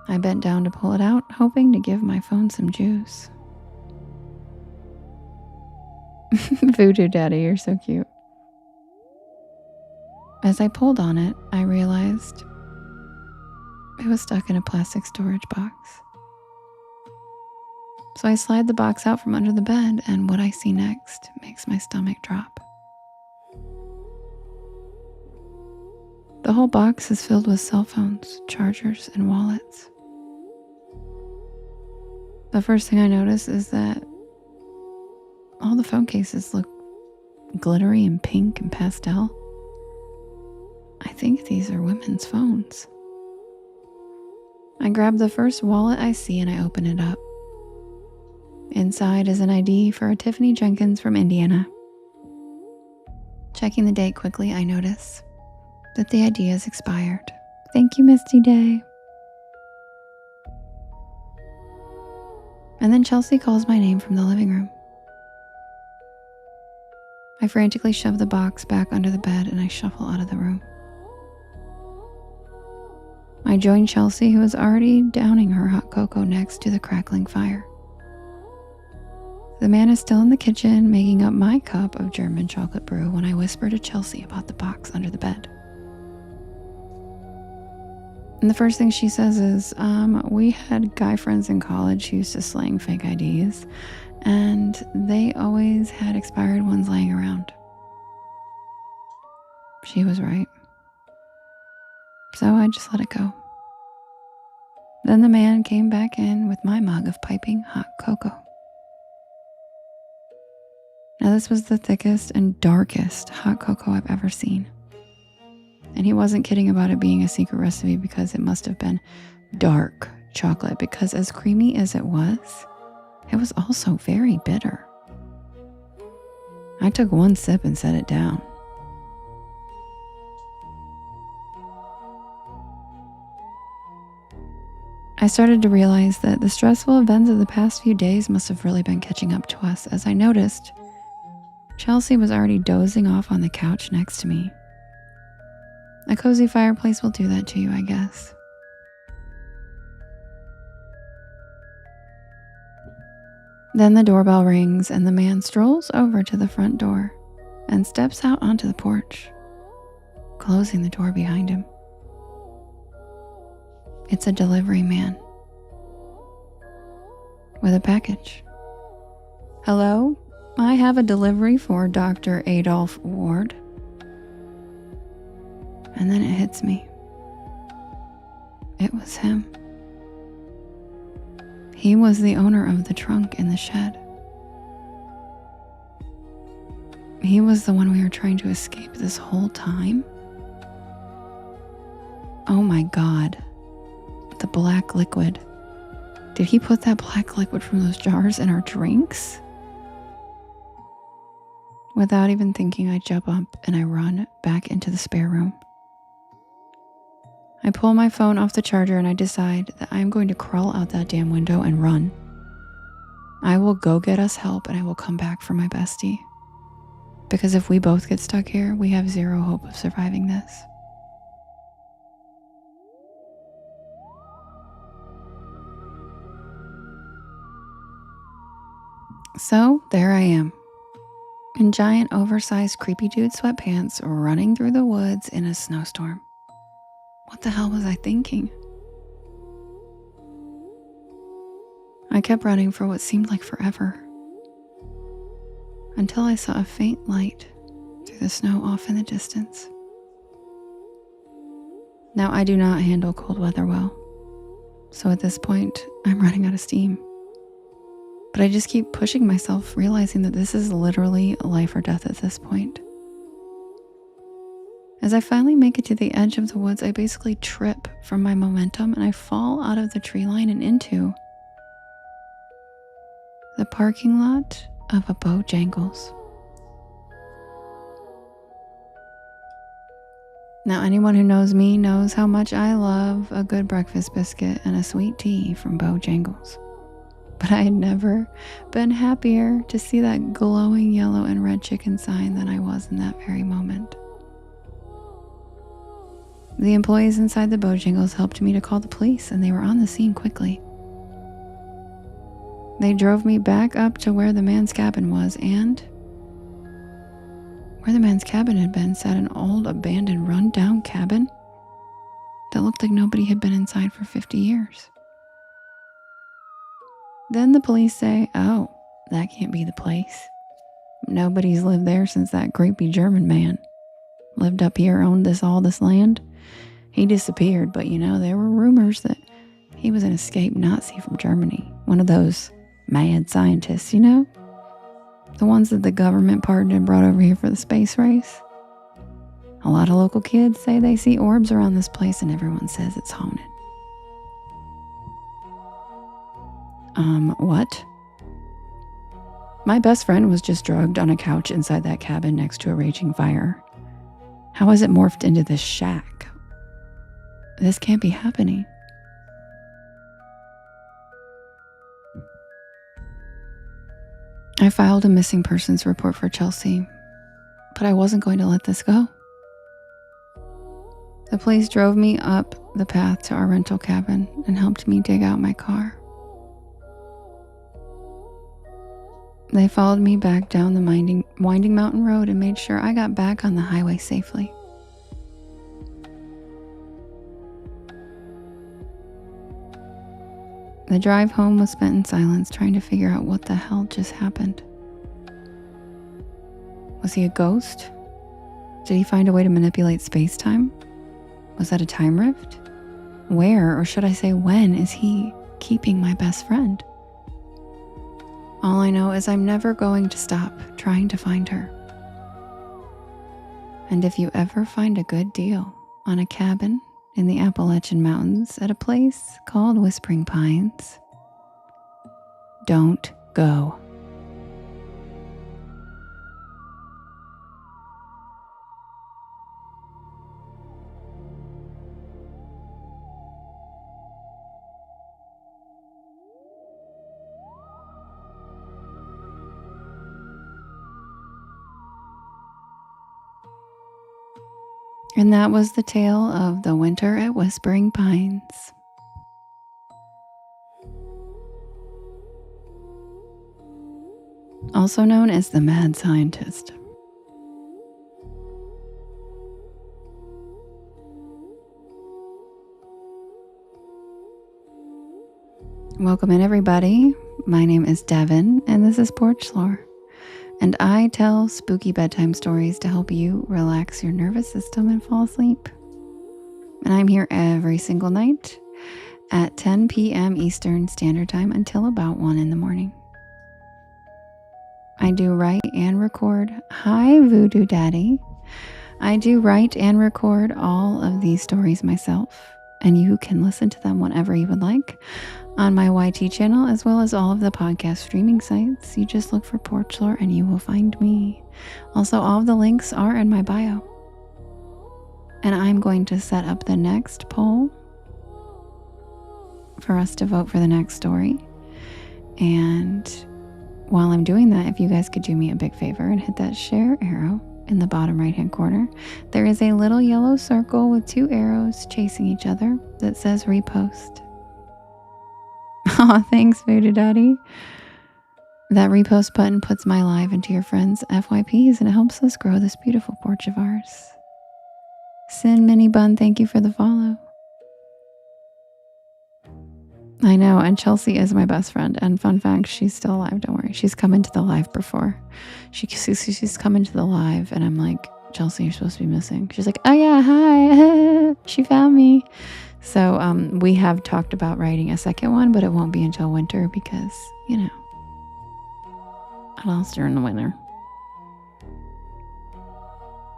I bent down to pull it out, hoping to give my phone some juice. Voodoo Daddy, you're so cute. As I pulled on it, I realized it was stuck in a plastic storage box. So I slide the box out from under the bed, and what I see next makes my stomach drop. The whole box is filled with cell phones, chargers, and wallets. The first thing I notice is that all the phone cases look glittery and pink and pastel. I think these are women's phones. I grab the first wallet I see and I open it up. Inside is an ID for a Tiffany Jenkins from Indiana. Checking the date quickly, I notice that the ID is expired. Thank you, Misty Day. And then Chelsea calls my name from the living room. I frantically shove the box back under the bed and I shuffle out of the room. I join Chelsea, who is already downing her hot cocoa next to the crackling fire. The man is still in the kitchen making up my cup of German chocolate brew when I whisper to Chelsea about the box under the bed. And the first thing she says is, we had guy friends in college who used to slang fake IDs, and they always had expired ones laying around. She was right. So I just let it go. Then the man came back in with my mug of piping hot cocoa. Now this was the thickest and darkest hot cocoa I've ever seen. And he wasn't kidding about it being a secret recipe because it must have been dark chocolate, because as creamy as it was also very bitter. I took one sip and set it down. I started to realize that the stressful events of the past few days must have really been catching up to us, as I noticed Chelsea was already dozing off on the couch next to me. A cozy fireplace will do that to you, I guess. Then the doorbell rings and the man strolls over to the front door and steps out onto the porch, closing the door behind him. It's a delivery man with a package. Hello, I have a delivery for Dr. Adolf Ward. And then it hits me. It was him. He was the owner of the trunk in the shed. He was the one we were trying to escape this whole time. Oh my God. The black liquid. Did he put that black liquid from those jars in our drinks? Without even thinking, I jump up and I run back into the spare room. I pull my phone off the charger and I decide that I'm going to crawl out that damn window and run. I will go get us help and I will come back for my bestie. Because if we both get stuck here, we have zero hope of surviving this. So there I am, in giant oversized creepy dude sweatpants running through the woods in a snowstorm. What the hell was I thinking? I kept running for what seemed like forever, until I saw a faint light through the snow off in the distance. Now, I do not handle cold weather well, so at this point, I'm running out of steam. But I just keep pushing myself, realizing that this is literally life or death at this point. As I finally make it to the edge of the woods, I basically trip from my momentum and I fall out of the tree line and into the parking lot of a Bojangles. Now, anyone who knows me knows how much I love a good breakfast biscuit and a sweet tea from Bojangles. But I had never been happier to see that glowing yellow and red chicken sign than I was in that very moment. The employees inside the Bojangles helped me to call the police, and they were on the scene quickly. They drove me back up to where the man's cabin was, and where the man's cabin had been sat an old, abandoned, run-down cabin that looked like nobody had been inside for 50 years. Then the police say, "Oh, that can't be the place. Nobody's lived there since that creepy German man lived up here, owned all this land. He disappeared, but there were rumors that he was an escaped Nazi from Germany. One of those mad scientists, the ones that the government pardoned and brought over here for the space race. A lot of local kids say they see orbs around this place, and everyone says it's haunted." What? My best friend was just drugged on a couch inside that cabin next to a raging fire. How has it morphed into this shack? This can't be happening. I filed a missing persons report for Chelsea, but I wasn't going to let this go. The police drove me up the path to our rental cabin and helped me dig out my car. They followed me back down the winding mountain road and made sure I got back on the highway safely. The drive home was spent in silence, trying to figure out what the hell just happened. Was he a ghost? Did he find a way to manipulate space-time? Was that a time rift? Where, or should I say when, is he keeping my best friend? All I know is I'm never going to stop trying to find her. And if you ever find a good deal on a cabin in the Appalachian Mountains at a place called Whispering Pines, don't go. And that was the tale of the winter at Whispering Pines. Also known as the Mad Scientist. Welcome in, everybody. My name is Devin, and this is Porch Lore. And I tell spooky bedtime stories to help you relax your nervous system and fall asleep. And I'm here every single night at 10 p.m. Eastern Standard Time until about 1 in the morning. I do write and record. Hi, Voodoo Daddy. I do write and record all of these stories myself, and you can listen to them whenever you would like on my YT channel, as well as all of the podcast streaming sites. You just look for Porch Lore and you will find me. Also, all of the links are in my bio. And I'm going to set up the next poll for us to vote for the next story. And while I'm doing that, if you guys could do me a big favor and hit that share arrow in the bottom right hand corner, there is a little yellow circle with 2 arrows chasing each other that says repost. Aw, thanks, Voodoo Daddy. That repost button puts my live into your friends' FYPs, and it helps us grow this beautiful porch of ours. Sin Mini Bun, thank you for the follow. I know, and Chelsea is my best friend. And fun fact, she's still alive, don't worry. She's come into the live before. She's come into the live, and I'm like, Chelsea, you're supposed to be missing. She's like, oh yeah, hi. She found me. So we have talked about writing a second one, but it won't be until winter because, I lost her in the winter.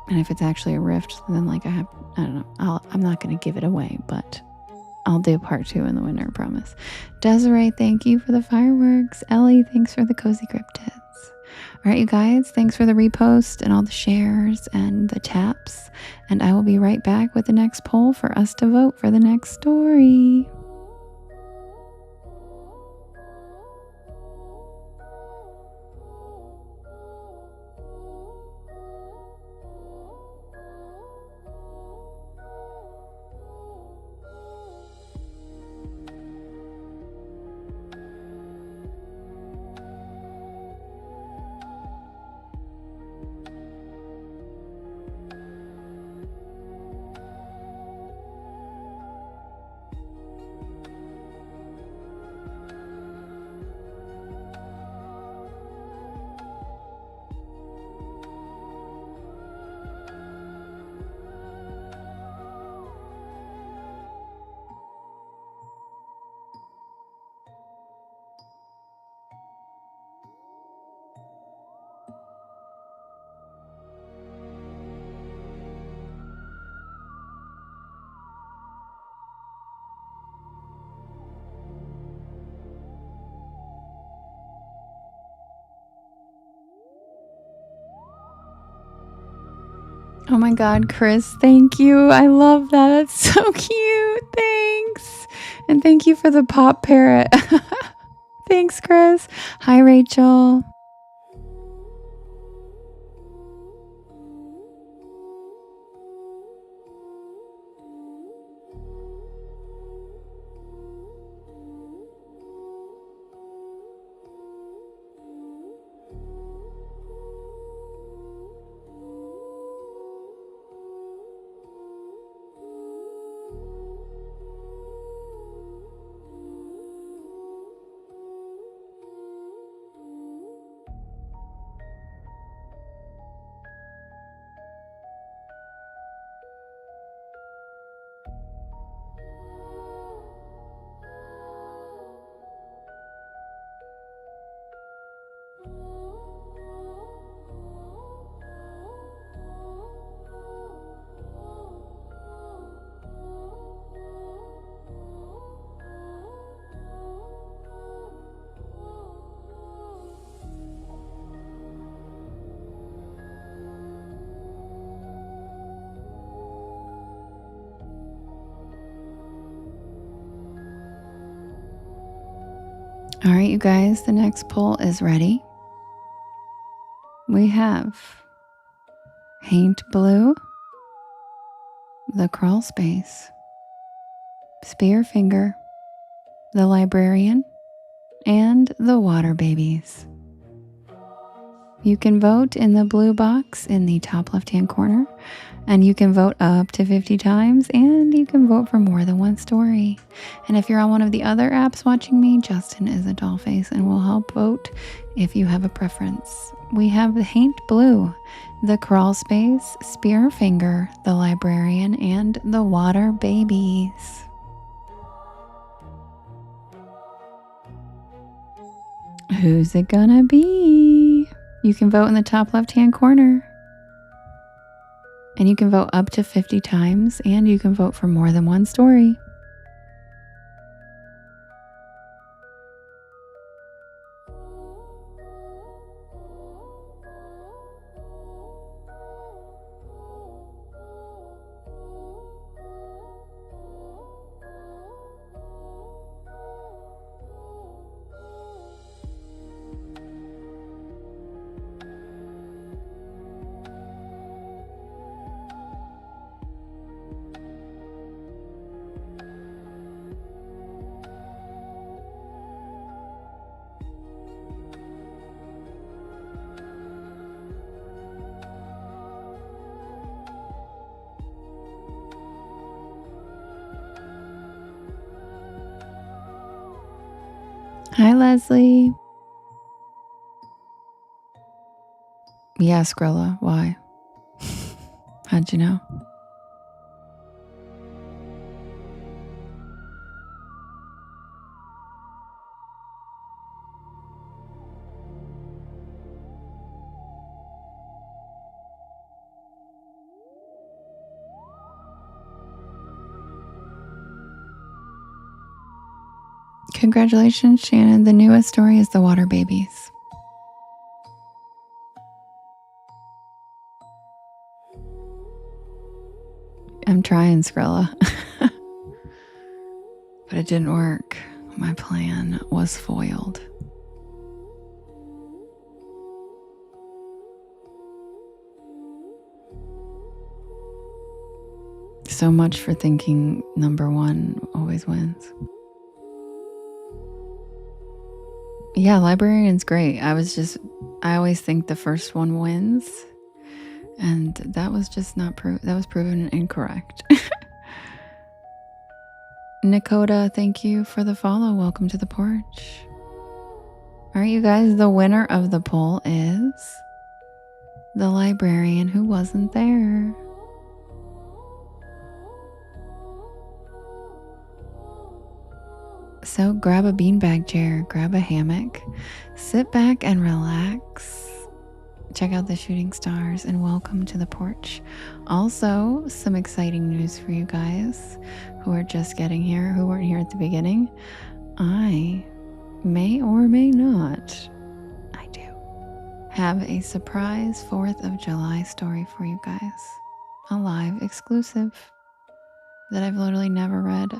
And if it's actually a rift, then I don't know, I'm not going to give it away, but I'll do part 2 in the winter, I promise. Desiree, thank you for the fireworks. Ellie, thanks for the cozy cryptids. All right, you guys, thanks for the repost and all the shares and the taps. And I will be right back with the next poll for us to vote for the next story. Oh my God, Chris, thank you. I love that. That's so cute. Thanks. And thank you for the pop parrot. Thanks, Chris. Hi, Rachel. All right, you guys, the next poll is ready. We have Paint Blue, The Crawl Space, Spear Finger, The Librarian, and The Water Babies. You can vote in the blue box in the top left-hand corner, and you can vote up to 50 times, and you can vote for more than one story. And if you're on one of the other apps watching me, Justin is a dollface and will help vote if you have a preference. We have the Paint Blue, The Crawl Space, Spear Finger, The Librarian, and The Water Babies. Who's it gonna be? You can vote in the top left-hand corner. And you can vote up to 50 times, and you can vote for more than one story. Hi, Leslie. Yeah, Skrilla, why? How'd you know? Congratulations, Shannon. The newest story is The Water Babies. trying, Skrilla. But it didn't work. My plan was foiled. So much for thinking number one always wins. Yeah, librarian's great. I always think the first one wins. And that was just not that was proven incorrect. Nakota, thank you for the follow. Welcome to the porch. All right, you guys, the winner of the poll is the librarian who wasn't there. So grab a beanbag chair, grab a hammock, sit back and relax. Check out the shooting stars and welcome to the porch. Also, some exciting news for you guys who are just getting here, who weren't here at the beginning. I may or may not, I do, have a surprise 4th of July story for you guys. A live exclusive that I've literally never read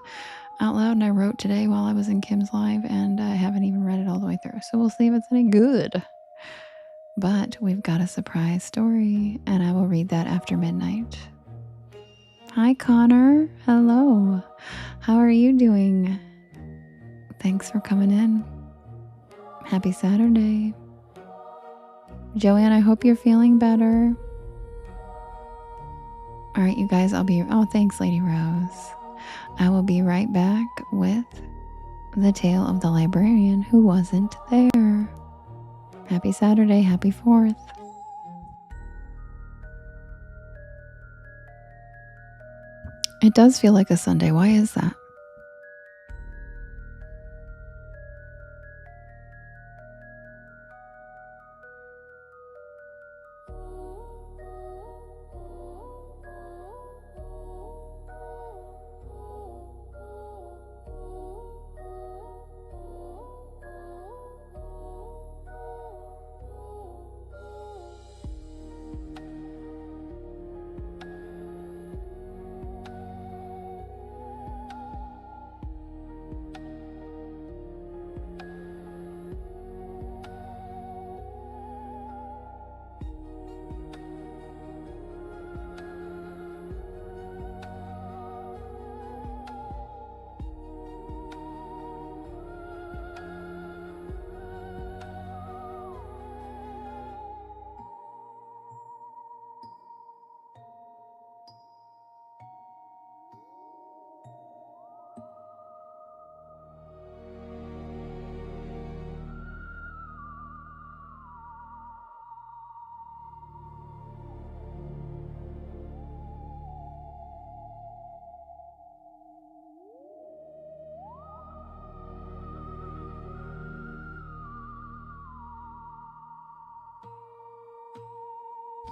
out loud, and I wrote today while I was in Kim's live, and I haven't even read it all the way through. So we'll see if it's any good. But we've got a surprise story, and I will read that after midnight. Hi, Connor. Hello. How are you doing? Thanks for coming in. Happy Saturday. Joanne, I hope you're feeling better. All right, you guys, oh, thanks, Lady Rose. I will be right back with the tale of the librarian who wasn't there. Happy Saturday, happy 4th. It does feel like a Sunday. Why is that?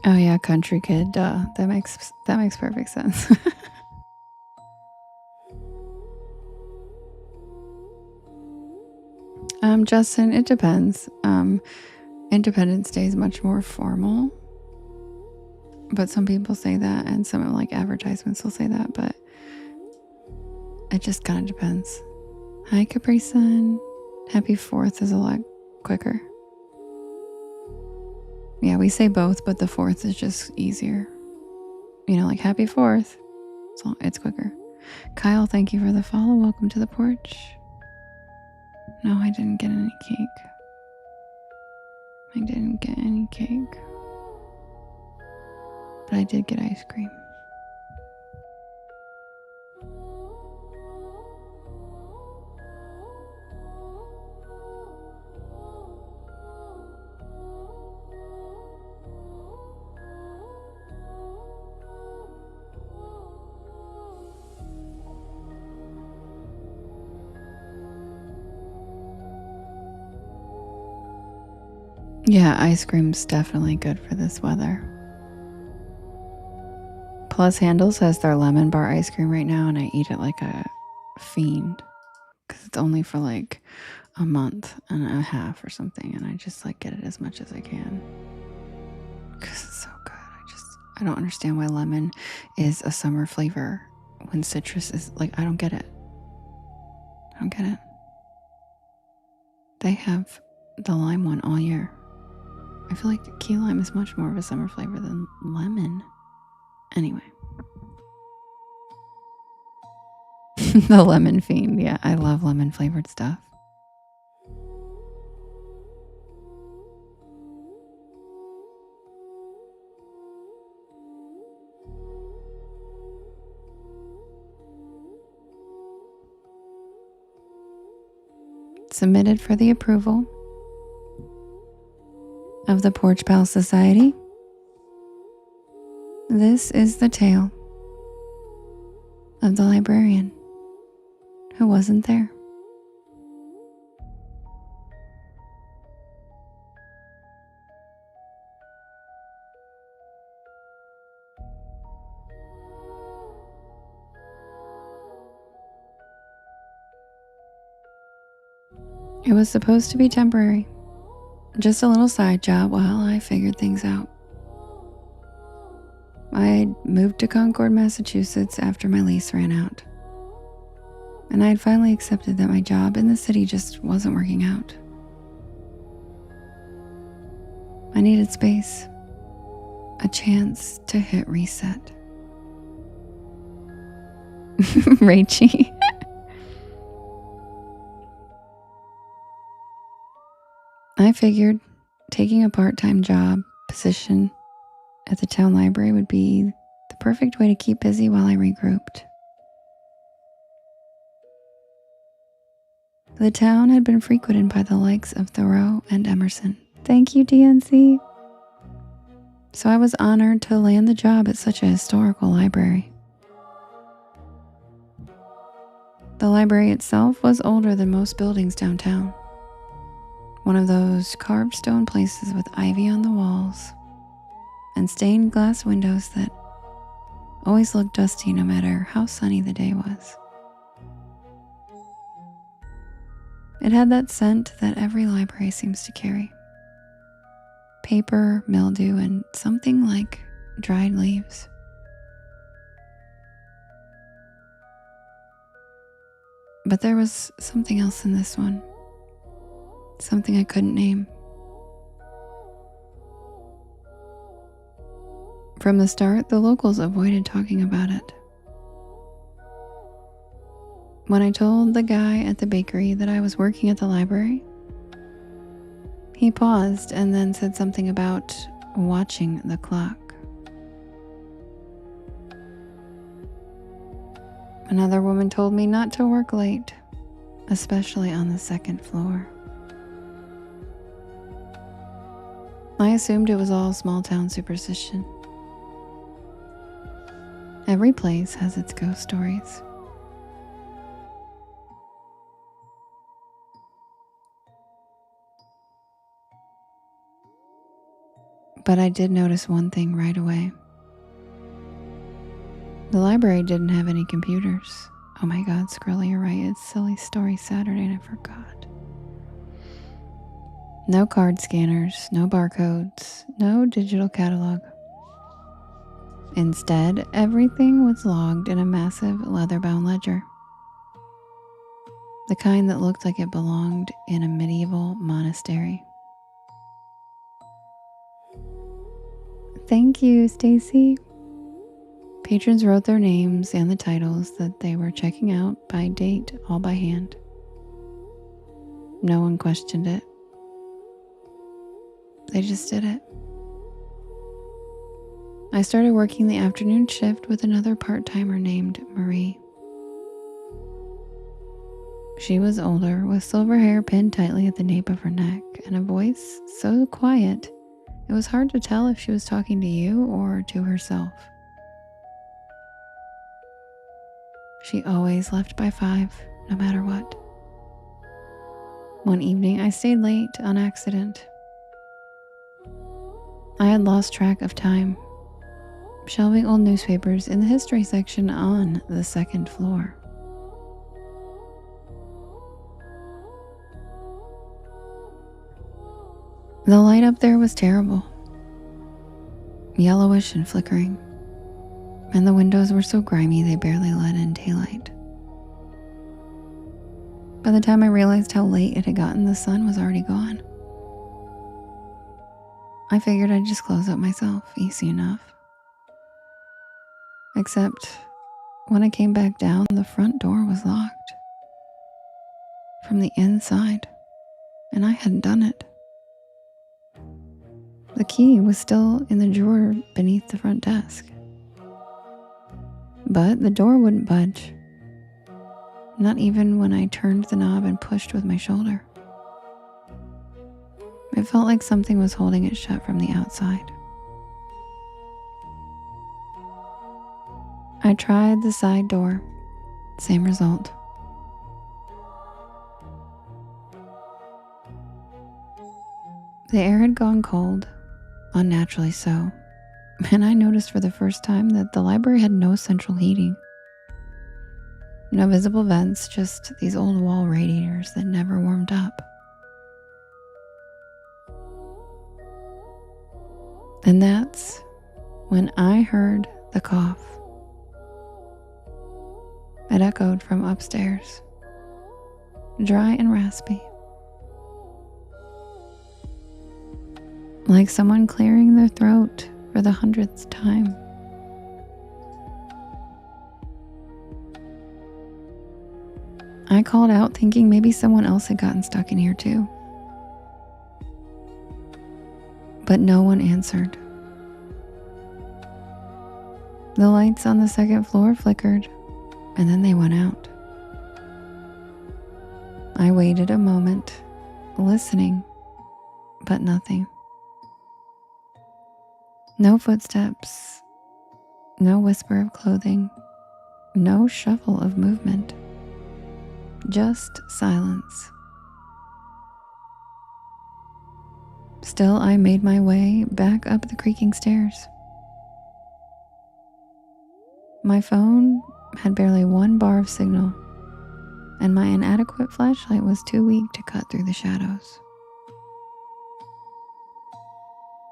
Oh yeah, country kid. Duh. That makes perfect sense. Justin, it depends. Independence Day is much more formal, but some people say that, and some like advertisements will say that, but it just kind of depends. Hi, Capri Sun. Happy 4th is a lot quicker. Yeah, we say both, but the 4th is just easier. You know, like happy 4th. So it's quicker. Kyle, thank you for the follow. Welcome to the porch. No, I didn't get any cake. I didn't get any cake. But I did get ice cream. Yeah, ice cream's definitely good for this weather. Plus, Handles has their lemon bar ice cream right now, and I eat it like a fiend because it's only for like a month and a half or something, and I just like get it as much as I can because it's so good. I don't understand why lemon is a summer flavor when citrus is like, I don't get it. I don't get it. They have the lime one all year. I feel like key lime is much more of a summer flavor than lemon. Anyway. The lemon fiend. Yeah, I love lemon flavored stuff. Submitted for the approval of the Porch Pal Society. This is the tale of the librarian who wasn't there. It was supposed to be temporary, just a little side job while I figured things out. I moved to Concord, Massachusetts after my lease ran out, and I had finally accepted that my job in the city just wasn't working out. I needed space, a chance to hit reset. Rachie. I figured taking a part-time job position at the town library would be the perfect way to keep busy while I regrouped. The town had been frequented by the likes of Thoreau and Emerson. Thank you, DNC. So I was honored to land the job at such a historical library. The library itself was older than most buildings downtown. One of those carved stone places with ivy on the walls and stained glass windows that always looked dusty no matter how sunny the day was. It had that scent that every library seems to carry. Paper, mildew, and something like dried leaves. But there was something else in this one. Something I couldn't name. From the start, the locals avoided talking about it. When I told the guy at the bakery that I was working at the library, he paused and then said something about watching the clock. Another woman told me not to work late, especially on the second floor. I assumed it was all small town superstition. Every place has its ghost stories. But I did notice one thing right away. The library didn't have any computers. Oh my God, Skrully, you're right. It's Silly Story Saturday and I forgot. No card scanners, no barcodes, no digital catalog. Instead, everything was logged in a massive leather-bound ledger. The kind that looked like it belonged in a medieval monastery. Thank you, Stacy. Patrons wrote their names and the titles that they were checking out by date, all by hand. No one questioned it. They just did it. I started working the afternoon shift with another part-timer named Marie. She was older, with silver hair pinned tightly at the nape of her neck, and a voice so quiet it was hard to tell if she was talking to you or to herself. She always left by 5, no matter what. One evening, I stayed late on accident. I had lost track of time, shelving old newspapers in the history section on the second floor. The light up there was terrible, yellowish and flickering. and the windows were so grimy they barely let in daylight. By the time I realized how late it had gotten, the sun was already gone. I figured I'd just close up myself, easy enough. Except when I came back down, the front door was locked from the inside, and I hadn't done it. The key was still in the drawer beneath the front desk. But the door wouldn't budge, not even when I turned the knob and pushed with my shoulder. It felt like something was holding it shut from the outside. I tried the side door, same result. The air had gone cold, unnaturally so, and I noticed for the first time that the library had no central heating. No visible vents, just these old wall radiators that never warmed up. And that's when I heard the cough. It echoed from upstairs, dry and raspy, like someone clearing their throat for the 100th time. I called out thinking maybe someone else had gotten stuck in here too. But no one answered. The lights on the second floor flickered, and then they went out. I waited a moment, listening, but nothing. No footsteps, no whisper of clothing, no shuffle of movement, just silence. Still, I made my way back up the creaking stairs. My phone had barely 1 bar of signal, and my inadequate flashlight was too weak to cut through the shadows.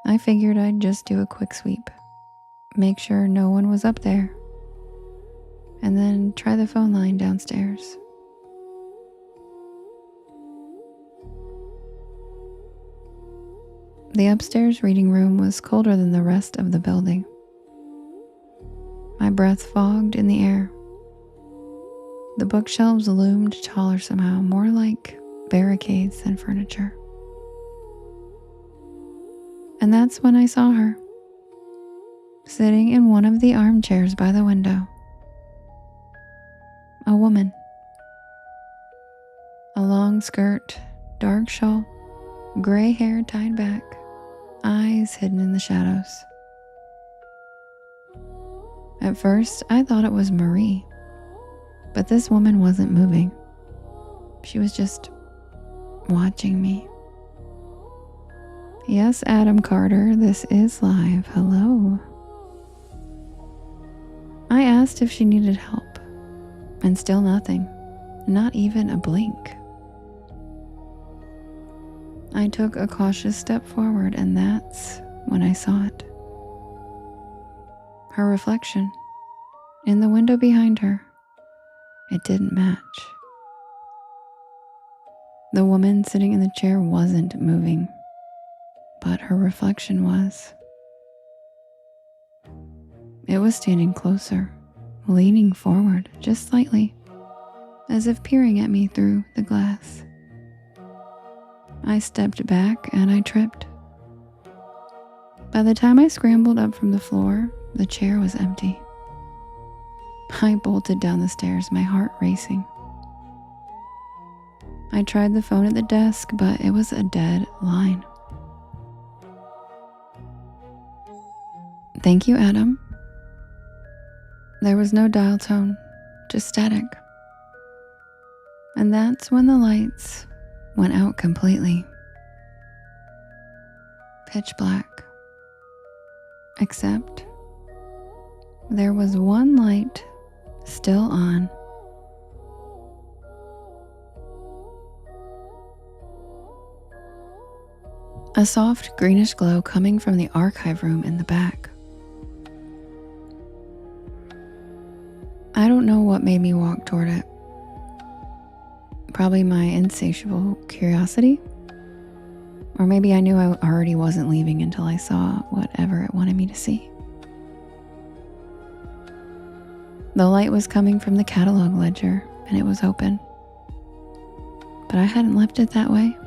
I figured I'd just do a quick sweep, make sure no one was up there, and then try the phone line downstairs. The upstairs reading room was colder than the rest of the building. My breath fogged in the air. The bookshelves loomed taller somehow, more like barricades than furniture. And that's when I saw her, sitting in one of the armchairs by the window. A woman. A long skirt, dark shawl, gray hair tied back, eyes hidden in the shadows. At first, I thought it was Marie, but this woman wasn't moving. She was just watching me. Yes, Adam Carter, this is live. Hello. I asked if she needed help, and still nothing, not even a blink. I took a cautious step forward, and that's when I saw it. Her reflection in the window behind her. It didn't match. The woman sitting in the chair wasn't moving, but her reflection was. It was standing closer, leaning forward just slightly, as if peering at me through the glass. I stepped back and I tripped. By the time I scrambled up from the floor, the chair was empty. I bolted down the stairs, my heart racing. I tried the phone at the desk, but it was a dead line. Thank you, Adam. There was no dial tone, just static. And that's when the lights went out completely. Pitch black. Except there was one light still on. A soft greenish glow coming from the archive room in the back. I don't know what made me walk toward it. Probably my insatiable curiosity. Or maybe I knew I already wasn't leaving until I saw whatever it wanted me to see. The light was coming from the catalog ledger, and it was open. But I hadn't left it that way.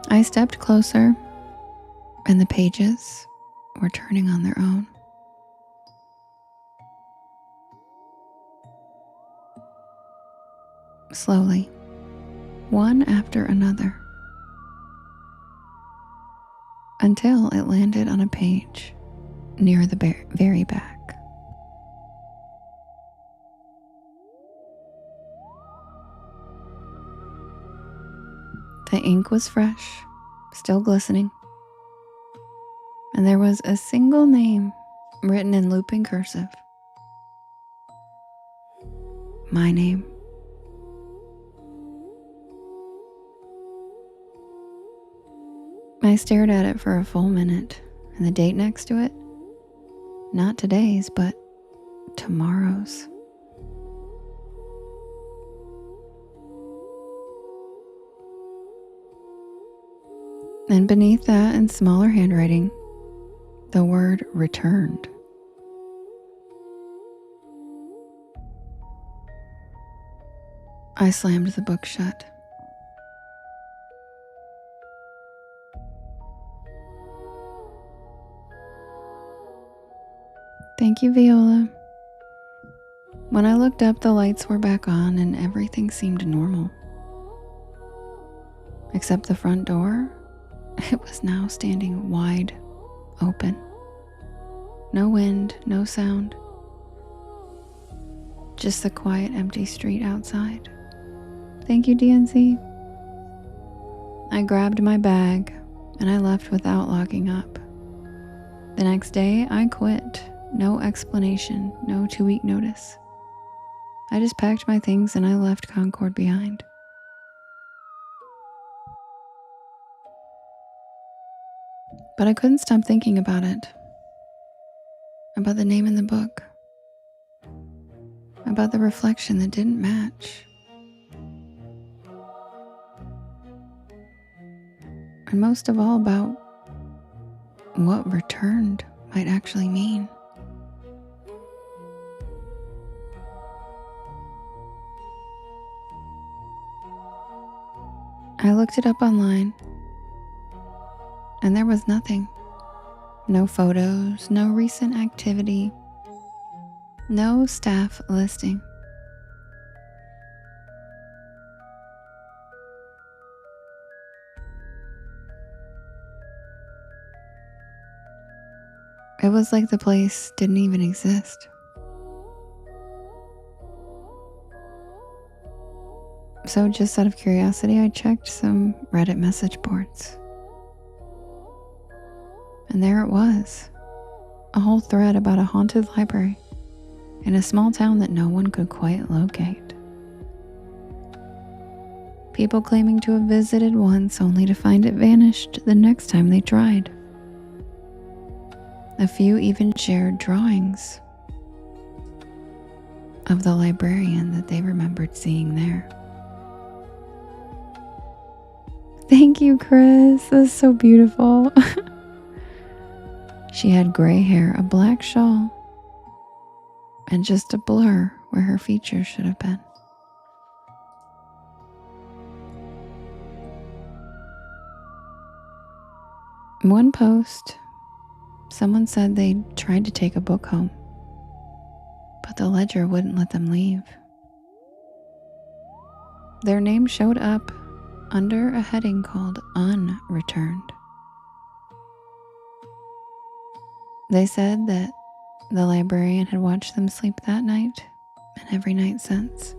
I stepped closer, and the pages were turning on their own. Slowly, one after another, until it landed on a page near the very back. The ink was fresh, still glistening, and there was a single name written in looping cursive. My name. I stared at it for a full minute, and the date next to it, not today's, but tomorrow's. And beneath that, in smaller handwriting, the word returned. I slammed the book shut. Thank you, Viola. When I looked up, the lights were back on and everything seemed normal. Except the front door, it was now standing wide open. No wind, no sound. Just the quiet, empty street outside. Thank you, DNC. I grabbed my bag and I left without locking up. The next day, I quit. No explanation, no 2-week notice. I just packed my things and I left Concord behind. But I couldn't stop thinking about it. About the name in the book. About the reflection that didn't match. And most of all, about what returned might actually mean. I looked it up online, and there was nothing. No photos, no recent activity, no staff listing. It was like the place didn't even exist. So just out of curiosity, I checked some Reddit message boards. And there it was, a whole thread about a haunted library in a small town that no one could quite locate. People claiming to have visited once only to find it vanished the next time they tried. A few even shared drawings of the librarian that they remembered seeing there. Thank you, Chris. That's so beautiful. She had gray hair, a black shawl, and just a blur where her features should have been. In one post, someone said they tried to take a book home, but the ledger wouldn't let them leave. Their name showed up under a heading called Unreturned. They said that the librarian had watched them sleep that night and every night since.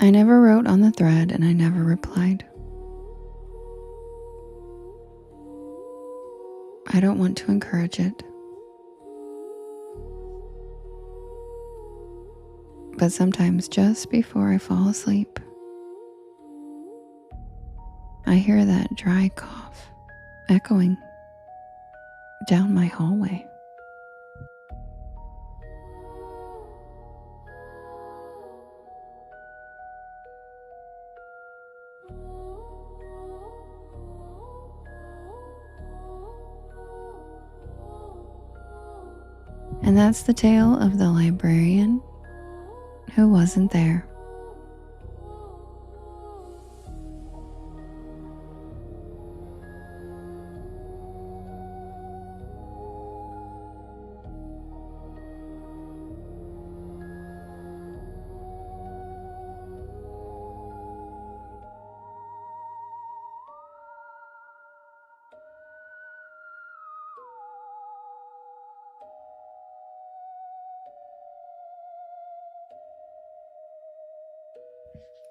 I never wrote on the thread and I never replied. I don't want to encourage it. But sometimes just before I fall asleep, I hear that dry cough echoing down my hallway. And that's the tale of the librarian who wasn't there.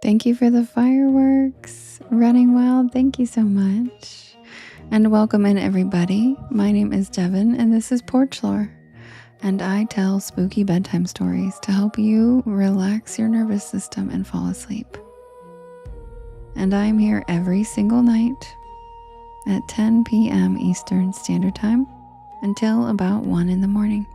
Thank you for the fireworks. Running Wild, thank you so much. And welcome in, everybody. My name is Devin, and this is Porch Lore. And I tell spooky bedtime stories to help you relax your nervous system and fall asleep. And I'm here every single night at 10 p.m. Eastern Standard Time until about 1 in the morning.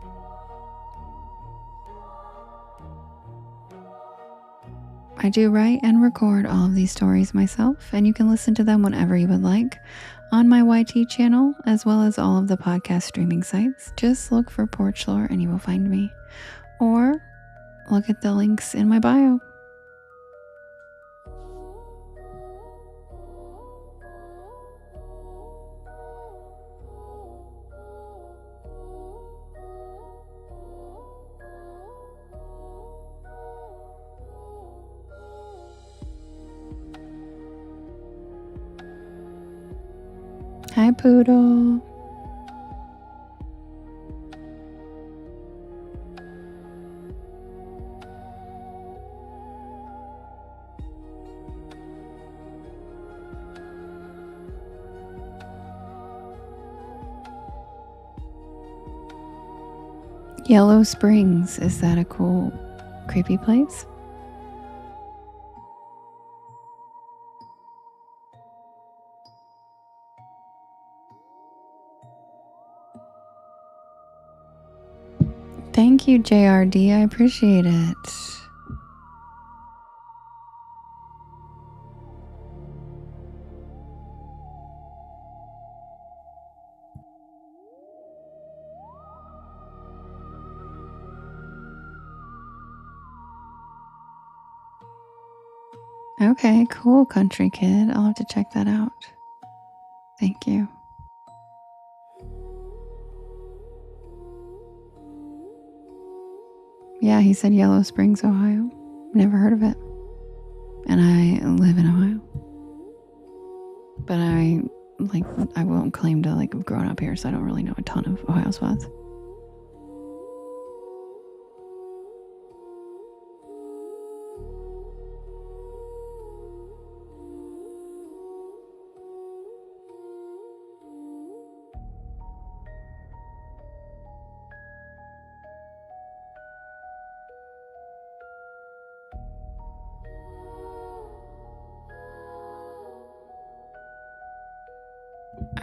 I do write and record all of these stories myself, and you can listen to them whenever you would like on my YT channel, as well as all of the podcast streaming sites. Just look for Porch Lore and you will find me, or look at the links in my bio. Hi, Poodle. Yellow Springs, is that a cool, creepy place? Thank you, JRD. I appreciate it. Okay, cool, country kid. I'll have to check that out. Thank you. Yeah, he said Yellow Springs, Ohio. Never heard of it. And I live in Ohio. But I won't claim to have grown up here, so I don't really know a ton of Ohio spots.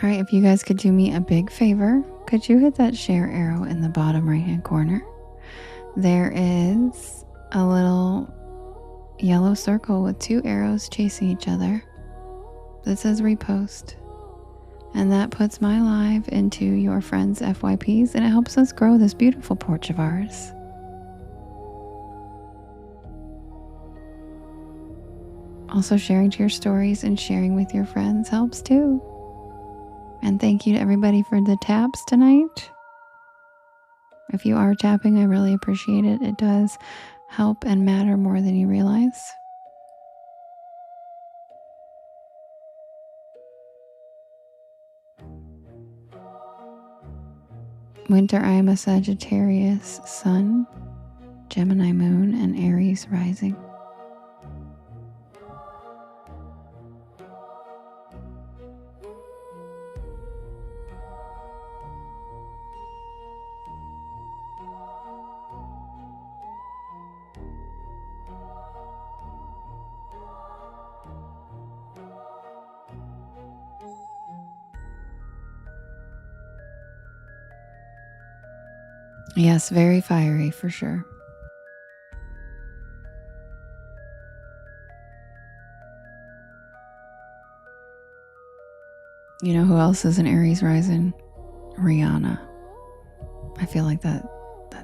All right, if you guys could do me a big favor, could you hit that share arrow in the bottom right-hand corner? There is a little yellow circle with 2 arrows chasing each other that says repost. And that puts my live into your friends' FYPs, and it helps us grow this beautiful porch of ours. Also, sharing to your stories and sharing with your friends helps too. And thank you to everybody for the taps tonight. If you are tapping, I really appreciate it. It does help and matter more than you realize. Winter, I am a Sagittarius sun, Gemini moon, and Aries rising. Yes, very fiery for sure. You know who else is an Aries rising? Rihanna. I feel like that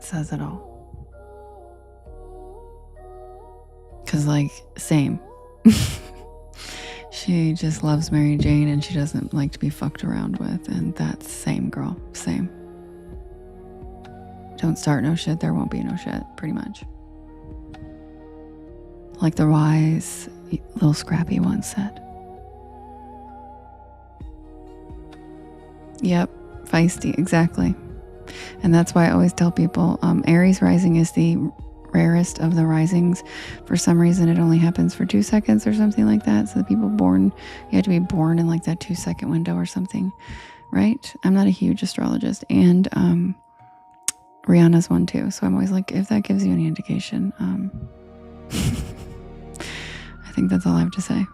says it all. Because, like, same. She just loves Mary Jane and she doesn't like to be fucked around with. And that's same, girl. Same. Don't start no shit, there won't be no shit, pretty much. Like the wise little Scrappy once said. Yep, feisty, exactly. And that's why I always tell people Aries rising is the rarest of the risings. For some reason it only happens for 2 seconds or something like that. So the people born, you have to be born in like that 2-second window or something, right? I'm not a huge astrologist, and Rihanna's one too. So I'm always like, if that gives you any indication, I think that's all I have to say.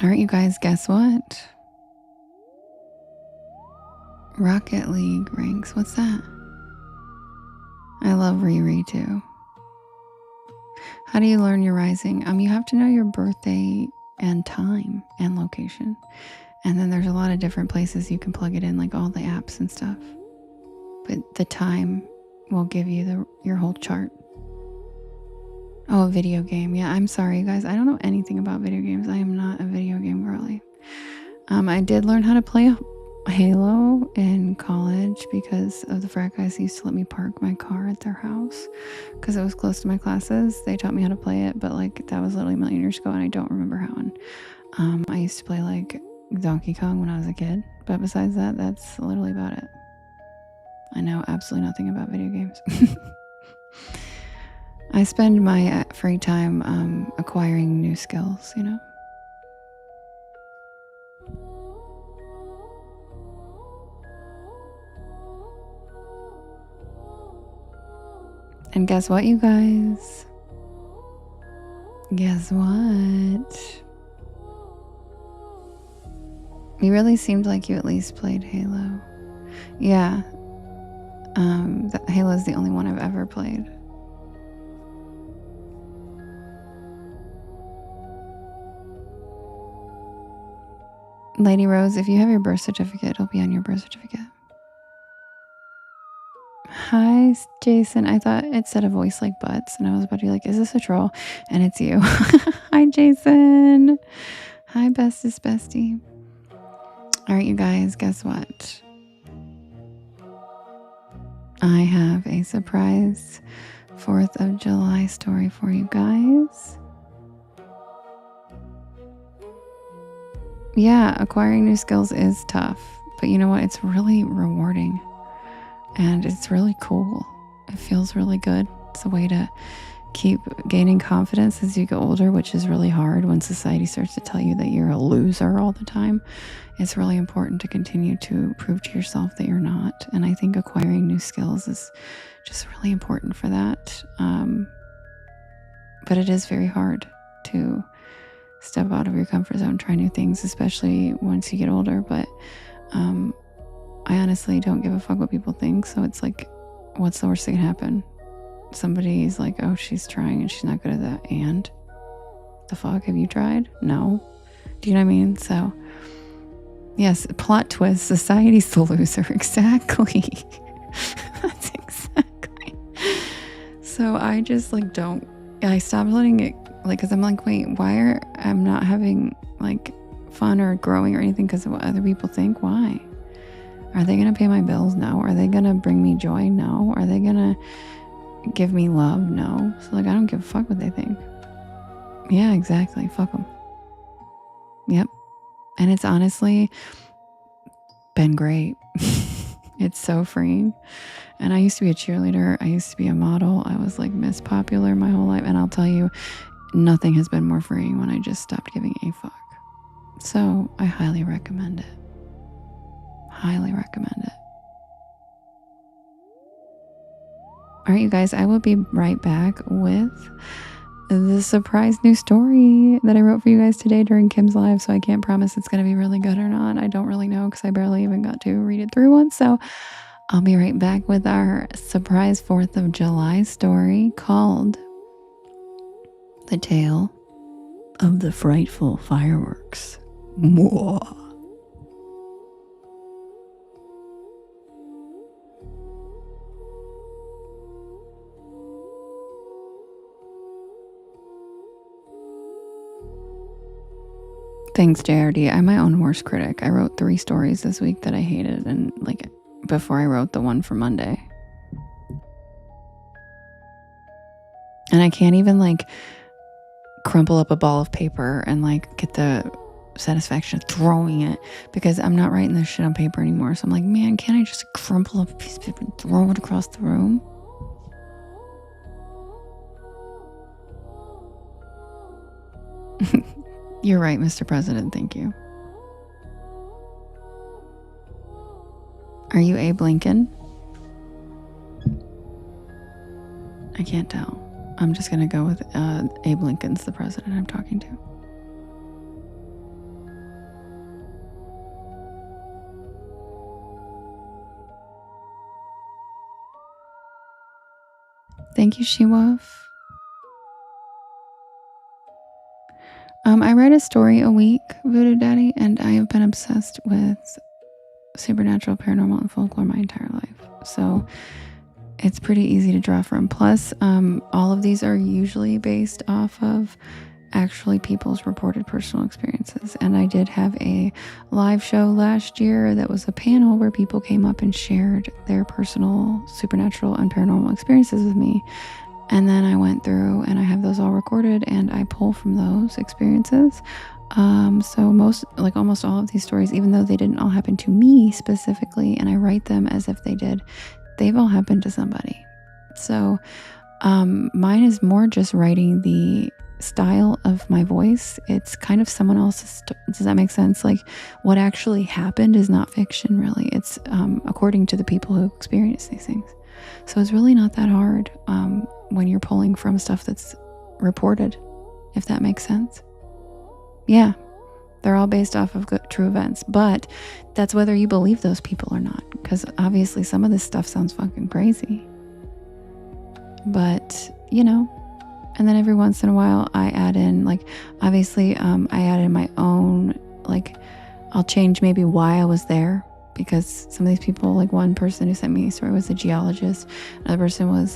All right, you guys, guess what? Rocket League ranks. What's that? I love Riri too. How do you learn your rising? You have to know your birthday and time and location. And then there's a lot of different places you can plug it in, like all the apps and stuff. But the time will give you your whole chart. Oh, a video game. Yeah, I'm sorry, you guys. I don't know anything about video games. I am not a video game girly. I did learn how to play Halo in college because of the frat guys used to let me park my car at their house because it was close to my classes. They taught me how to play it, but like that was literally a million years ago and I don't remember how. And I used to play like Donkey Kong when I was a kid, but besides that, that's literally about it. I know absolutely nothing about video games. I spend my free time acquiring new skills, you know? And guess what, you guys? Guess what? You really seemed like you at least played Halo. Yeah. Halo is the only one I've ever played. Lady Rose, if you have your birth certificate, it'll be on your birth certificate. Hi, Jason. I thought it said a voice like butts, and I was about to be like, is this a troll? And it's you. Hi, Jason. Hi, bestest bestie. All right, you guys, guess what? I have a surprise 4th of July story for you guys. Yeah, acquiring new skills is tough, but you know what? It's really rewarding and it's really cool. It feels really good. It's a way to keep gaining confidence as you get older, which is really hard when society starts to tell you that you're a loser all the time. It's really important to continue to prove to yourself that you're not. And I think acquiring new skills is just really important for that. But it is very hard to step out of your comfort zone, try new things, especially once you get older. But I honestly don't give a fuck what people think. So it's like, what's the worst that can happen? Somebody's like, oh, she's trying and she's not good at that. And the fuck, have you tried? No. Do you know what I mean? So yes, plot twist, society's the loser. Exactly. That's exactly. So I just like I stopped letting it, like, because I'm like, wait, why I'm not having like fun or growing or anything because of what other people think? Why? Are they going to pay my bills? No. Are they going to bring me joy? No. Are they going to give me love? No. So like, I don't give a fuck what they think. Yeah, exactly. Fuck them. Yep. And it's honestly been great. It's so freeing. And I used to be a cheerleader. I used to be a model. I was like Miss Popular my whole life. And I'll tell you, nothing has been more freeing when I just stopped giving a fuck. So I highly recommend it. Highly recommend it. All right, you guys, I will be right back with the surprise new story that I wrote for you guys today during Kim's live. So I can't promise it's going to be really good or not. I don't really know because I barely even got to read it through once. So I'll be right back with our surprise 4th of July story called The Tale of the Frightful Fireworks. Mwah. Thanks, JRD. I'm my own worst critic. I wrote 3 stories this week that I hated, and like before I wrote the one for Monday. And I can't even like crumple up a ball of paper and like get the satisfaction of throwing it because I'm not writing this shit on paper anymore. So I'm like, man, can't I just crumple up a piece of paper and throw it across the room? You're right, Mr. President. Thank you. Are you Abe Lincoln? I can't tell. I'm just going to go with Abe Lincoln's the president I'm talking to. Thank you, She-Wolf. I write a story a week, Voodoo Daddy, and I have been obsessed with supernatural, paranormal, and folklore my entire life. So it's pretty easy to draw from. Plus, all of these are usually based off of actually people's reported personal experiences. And I did have a live show last year that was a panel where people came up and shared their personal supernatural and paranormal experiences with me. And then I went through and I have those all recorded and I pull from those experiences. So almost all of these stories, even though they didn't all happen to me specifically, and I write them as if they did, they've all happened to somebody. So mine is more just writing the style of my voice. It's kind of someone else's. Does that make sense? Like what actually happened is not fiction, really. It's according to the people who experience these things. So it's really not that hard when you're pulling from stuff that's reported, if that makes sense. Yeah, they're all based off of true events, but that's whether you believe those people or not, because obviously some of this stuff sounds fucking crazy. But, and then every once in a while I add in, like, obviously I add in my own, like, I'll change maybe why I was there, because some of these people, like one person who sent me a story was a geologist, another person was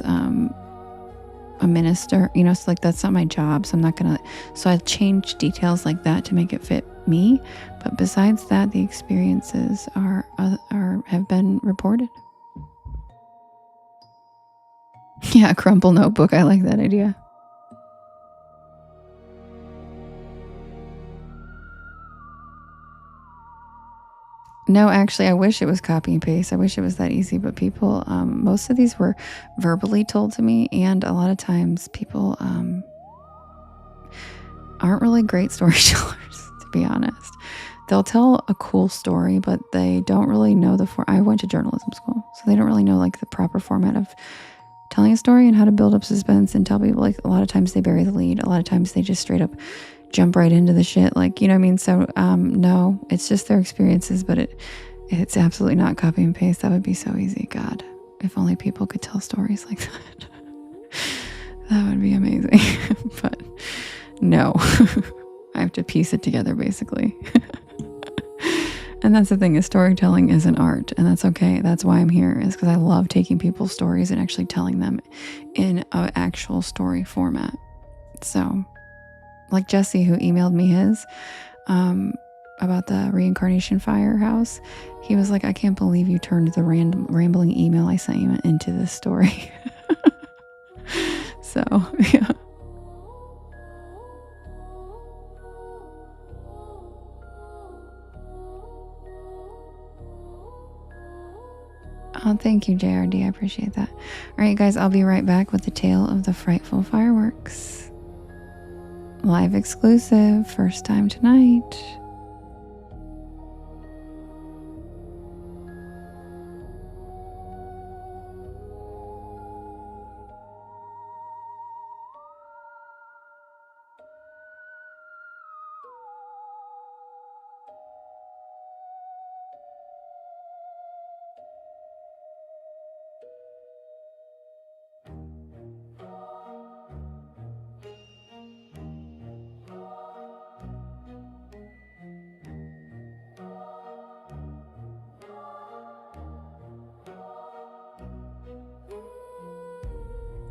a minister, so like that's not my job, so I'm not gonna, so I change details like that to make it fit me. But besides that, the experiences have been reported. Yeah, crumple notebook. I like that idea. No, actually, I wish it was copy and paste. I wish it was that easy, but people, most of these were verbally told to me, and a lot of times people aren't really great storytellers, to be honest. They'll tell a cool story, but they don't really know I went to journalism school, so they don't really know like the proper format of telling a story and how to build up suspense and tell people. Like a lot of times they bury the lead. A lot of times they just straight up jump right into the shit. Like, you know what I mean? So no, it's just their experiences, but it's absolutely not copy and paste. That would be so easy. God, if only people could tell stories like that. That would be amazing. But no, I have to piece it together basically. And that's the thing, is storytelling is an art, and that's okay. That's why I'm here, is because I love taking people's stories and actually telling them in an actual story format. So like Jesse, who emailed me his about the reincarnation firehouse, he was like, I can't believe you turned the rambling email I sent you into this story. So yeah. Oh, thank you, JRD. I appreciate that. All right, guys, I'll be right back with the tale of the frightful fireworks. Live exclusive, first time tonight.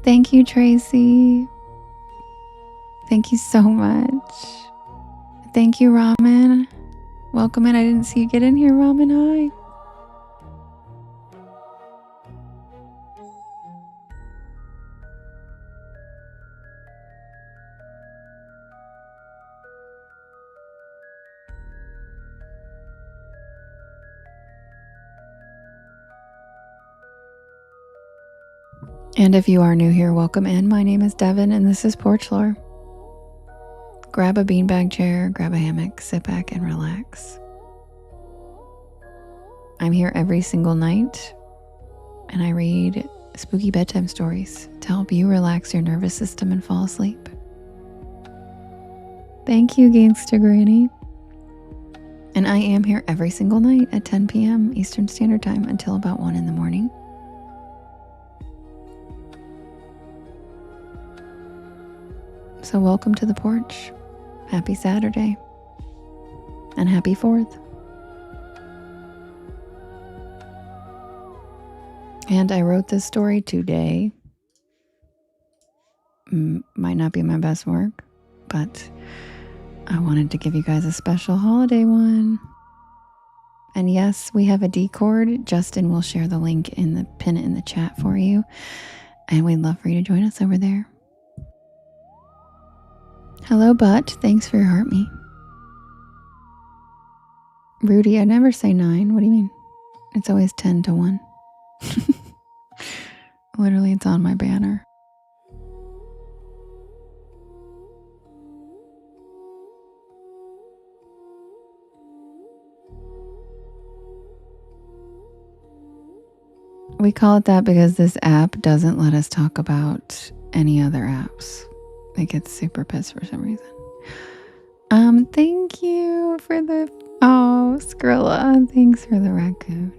Thank you, Tracy. Thank you so much. Thank you, Ramen. Welcome in. I didn't see you get in here, Ramen. Hi. And if you are new here, welcome in. My name is Devin, and this is Porch Lore. Grab a beanbag chair, grab a hammock, sit back and relax. I'm here every single night, and I read spooky bedtime stories to help you relax your nervous system and fall asleep. Thank you, Gangsta Granny. And I am here every single night at 10 p.m. Eastern Standard Time until about 1 in the morning. So welcome to the porch. Happy Saturday. And happy 4th. And I wrote this story today. Might not be my best work, but I wanted to give you guys a special holiday one. And yes, we have a Discord. Justin will share the link pin it in the chat for you. And we'd love for you to join us over there. Hello, Butt. Thanks for your heart me. Rudy, I never say 9. What do you mean? It's always 10 to 1. Literally, it's on my banner. We call it that because this app doesn't let us talk about any other apps. It gets super pissed for some reason. Thank you for the... Oh, Skrilla. Thanks for the raccoon.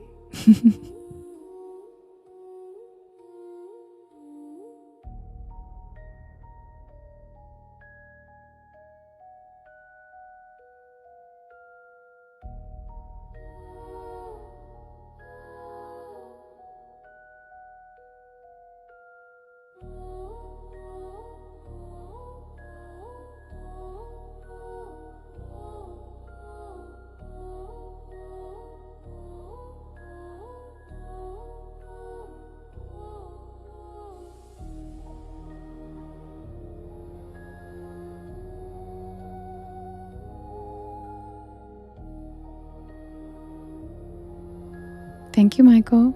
Thank you, Michael.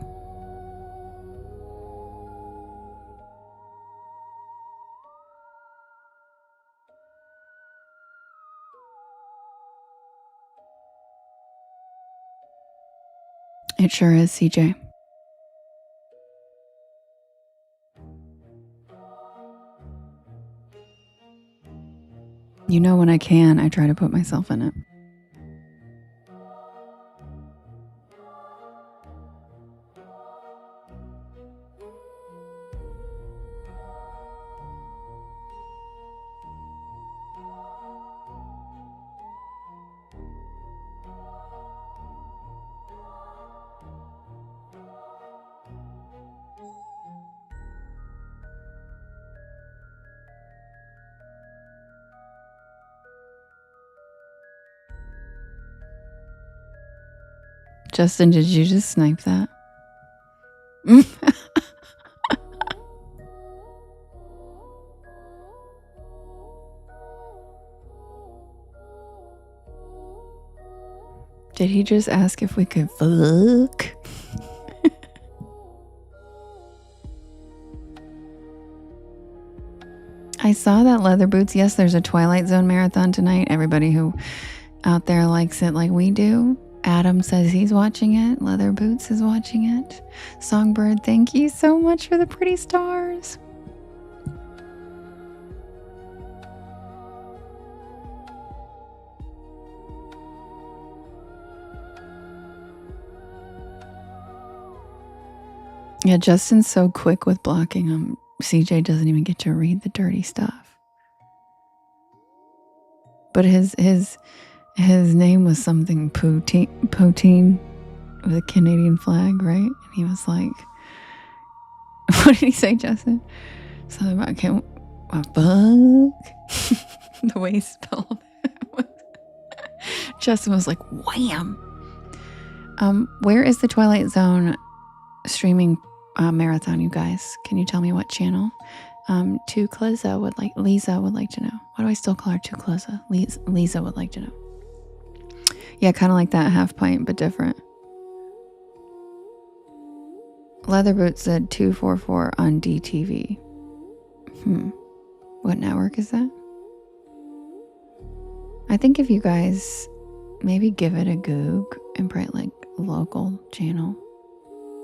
It sure is, CJ. You know, when I can, I try to put myself in it. Justin, did you just snipe that? Did he just ask if we could fuck? I saw that Leather Boots. Yes, there's a Twilight Zone marathon tonight. Everybody who out there likes it like we do. Adam says he's watching it. Leather Boots is watching it. Songbird, thank you so much for the pretty stars. Yeah, Justin's so quick with blocking him. CJ doesn't even get to read the dirty stuff. But his name was something poutine with a Canadian flag, right? And he was like, what did he say, Justin? Something about can't. Fuck. The way he spelled it. Justin was like, wham. Where is the Twilight Zone streaming marathon, you guys? Can you tell me what channel? Lisa would like to know. Why do I still call her Tucleza? Lisa would like to know. Yeah, kind of like that half pint, but different. Leatherboot said 244 on DTV. What network is that? I think if you guys maybe give it a Goog and write like local channel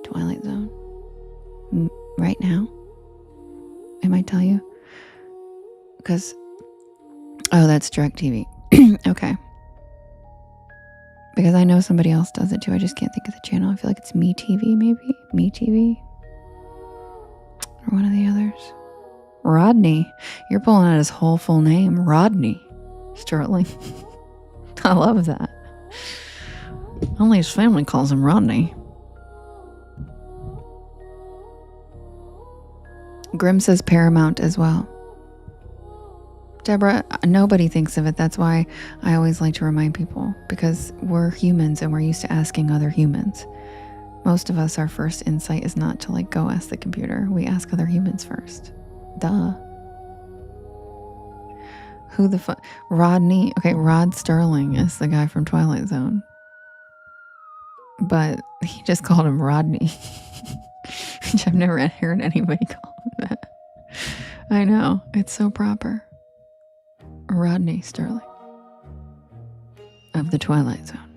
Twilight Zone right now, it might tell you. Because that's DirecTV. Okay. Because I know somebody else does it too. I just can't think of the channel. I feel like it's MeTV, maybe? MeTV? Or one of the others. Rodney. You're pulling out his whole full name. Rodney Sterling. I love that. Only his family calls him Rodney. Grim says Paramount as well. Deborah, nobody thinks of it. That's why I always like to remind people, because we're humans and we're used to asking other humans. Most of us, our first insight is not to like go ask the computer. We ask other humans first. Duh. Who the fuck? Rodney. Okay, Rod Sterling is the guy from Twilight Zone. But he just called him Rodney. Which I've never heard anybody call him that. I know. It's so proper. Rodney Sterling of the Twilight Zone.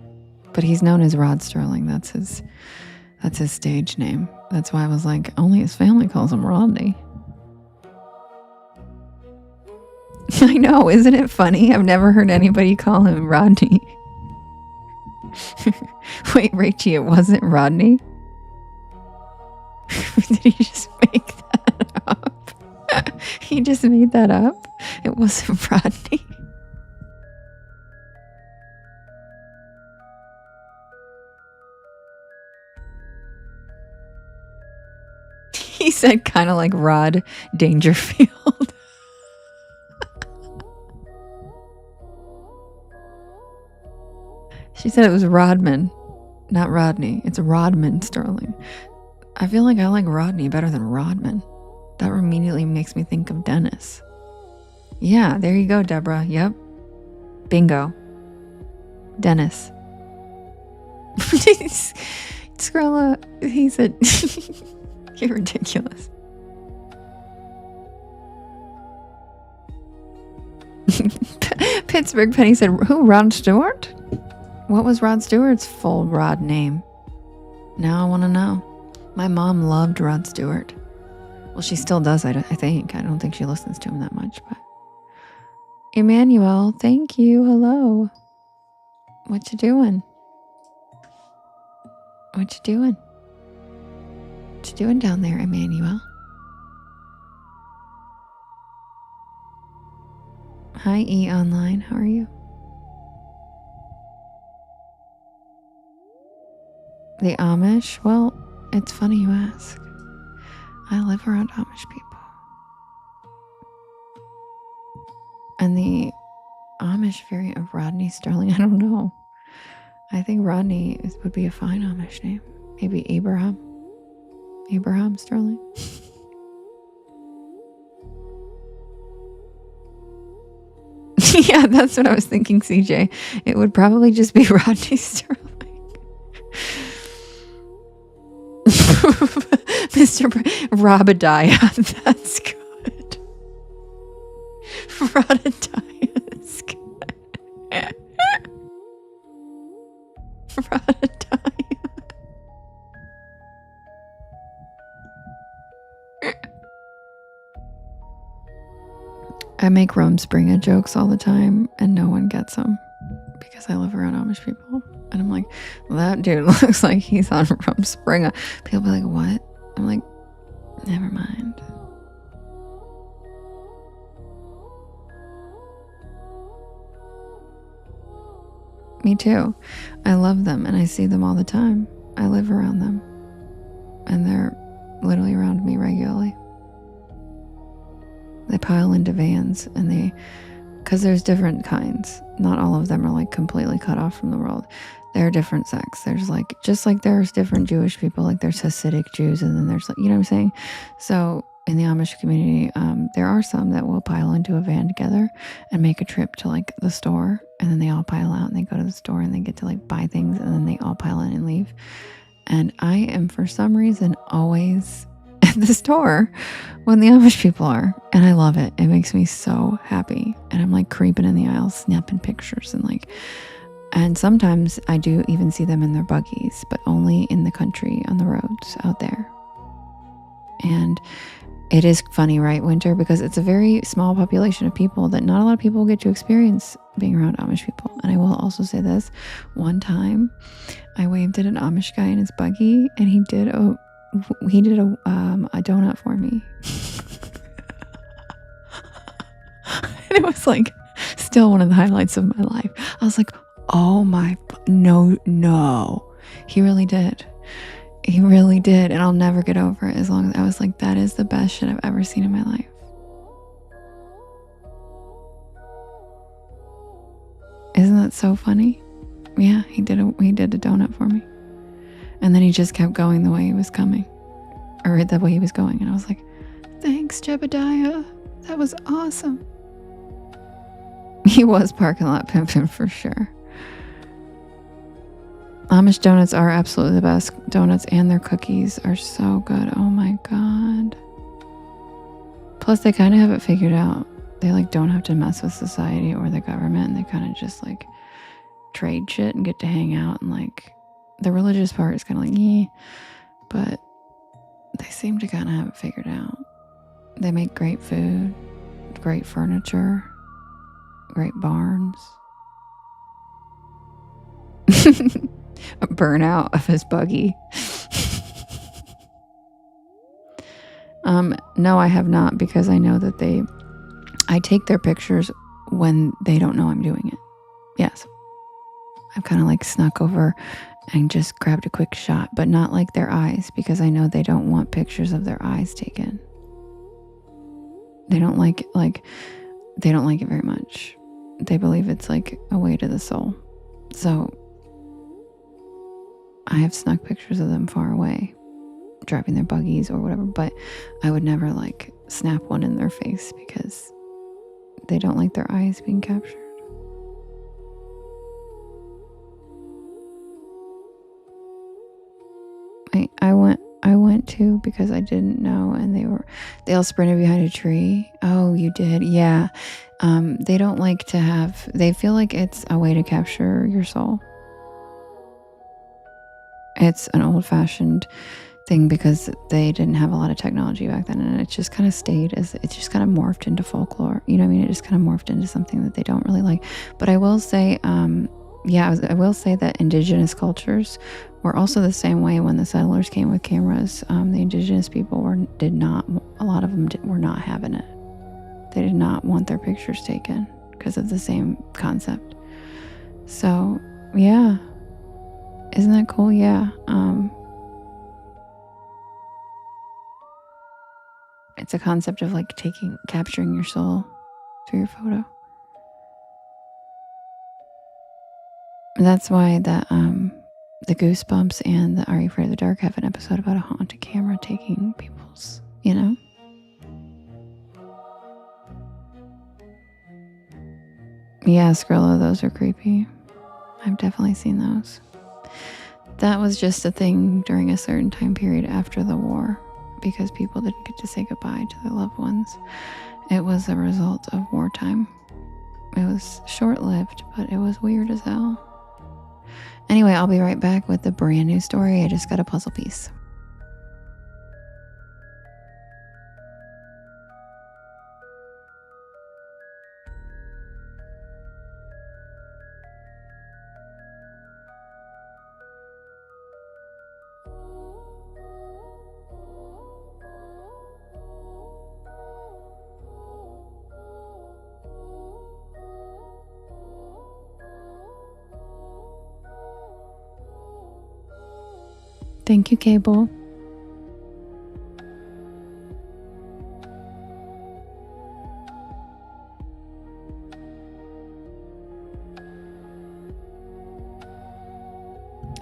But he's known as Rod Sterling. That's his stage name. That's why I was like, only his family calls him Rodney. I know, isn't it funny? I've never heard anybody call him Rodney. Wait, Rachie, it wasn't Rodney? Did he just make that up? He just made that up? It wasn't Rodney. He said kind of like Rod Dangerfield. She said it was Rodman, not Rodney. It's Rodman Sterling. I feel like I like Rodney better than Rodman. That immediately makes me think of Dennis. Yeah, there you go, Deborah. Yep. Bingo. Dennis. Skrilla, he said, you're ridiculous. Pittsburgh Penny said, who, Rod Stewart? What was Rod Stewart's full Rod name? Now I want to know. My mom loved Rod Stewart. Well, she still does, I think. I don't think she listens to him that much, but... Emmanuel, thank you. Hello. What you doing? What you doing? What you doing down there, Emmanuel? Hi, E Online. How are you? The Amish? Well, it's funny you ask. I live around Amish people. And the Amish variant of Rodney Sterling, I don't know. I think Rodney would be a fine Amish name. Maybe Abraham. Abraham Sterling. Yeah, that's what I was thinking, CJ. It would probably just be Rodney Sterling. Mr. Robadiah. That's good. Robadiah is good. Robadiah. I make Rumspringa jokes all the time and no one gets them because I live around Amish people. And I'm like, that dude looks like he's on Rumspringa. People be like, what? I'm like, never mind. Me too. I love them and I see them all the time. I live around them. And they're literally around me regularly. They pile into vans, and because there's different kinds. Not all of them are like completely cut off from the world. There are different sects. There's like, just like there's different Jewish people, like there's Hasidic Jews, and then there's like, you know what I'm saying? So in the Amish community, there are some that will pile into a van together and make a trip to like the store, and then they all pile out and they go to the store and they get to like buy things, and then they all pile in and leave. And I am, for some reason, always at the store when the Amish people are, and I love it. It makes me so happy, and I'm like creeping in the aisles, snapping pictures, and sometimes I do even see them in their buggies, but only in the country on the roads out there. And it is funny, right, Winter, because it's a very small population of people that not a lot of people get to experience being around Amish people. And I will also say this: one time I waved at an Amish guy in his buggy, and he did a donut for me. And it was like still one of the highlights of my life. I was like, oh my, no. He really did. He really did. And I'll never get over it, as long as I was like, that is the best shit I've ever seen in my life. Isn't that so funny? Yeah, he did a donut for me. And then he just kept going the way he was coming, or the way he was going. And I was like, thanks, Jebediah. That was awesome. He was parking lot pimping for sure. Amish donuts are absolutely the best. Donuts and their cookies are so good. Oh my God. Plus, they kind of have it figured out. They like don't have to mess with society or the government. And they kind of just like trade shit and get to hang out. And like the religious part is kind of like, yeah, but they seem to kind of have it figured out. They make great food, great furniture, great barns. A burnout of his buggy. No, I have not, because I know that I take their pictures when they don't know I'm doing it. Yes. I've kind of like snuck over and just grabbed a quick shot, but not like their eyes, because I know they don't want pictures of their eyes taken. They don't like it very much. They believe it's like a way to the soul. So I have snuck pictures of them far away, driving their buggies or whatever, but I would never like snap one in their face, because they don't like their eyes being captured. I went to, because I didn't know, and they all sprinted behind a tree. Oh, you did? Yeah. They don't like to they feel like it's a way to capture your soul. It's an old-fashioned thing, because they didn't have a lot of technology back then, and it just kind of it just kind of morphed into folklore. You know what I mean? It just kind of morphed into something that they don't really like. But I will say, I will say that indigenous cultures were also the same way when the settlers came with cameras. The indigenous people a lot of them were not having it. They did not want their pictures taken because of the same concept. So, yeah. Isn't that cool? Yeah. It's a concept of like capturing your soul through your photo. That's why the Goosebumps and the Are You Afraid of the Dark have an episode about a haunted camera taking people's, you know? Yeah, Skrilla, those are creepy. I've definitely seen those. That was just a thing during a certain time period after the war, because people didn't get to say goodbye to their loved ones. It was a result of wartime. It was short-lived, but it was weird as hell. Anyway, I'll be right back with a brand new story. I just got a puzzle piece. Thank you, Cable.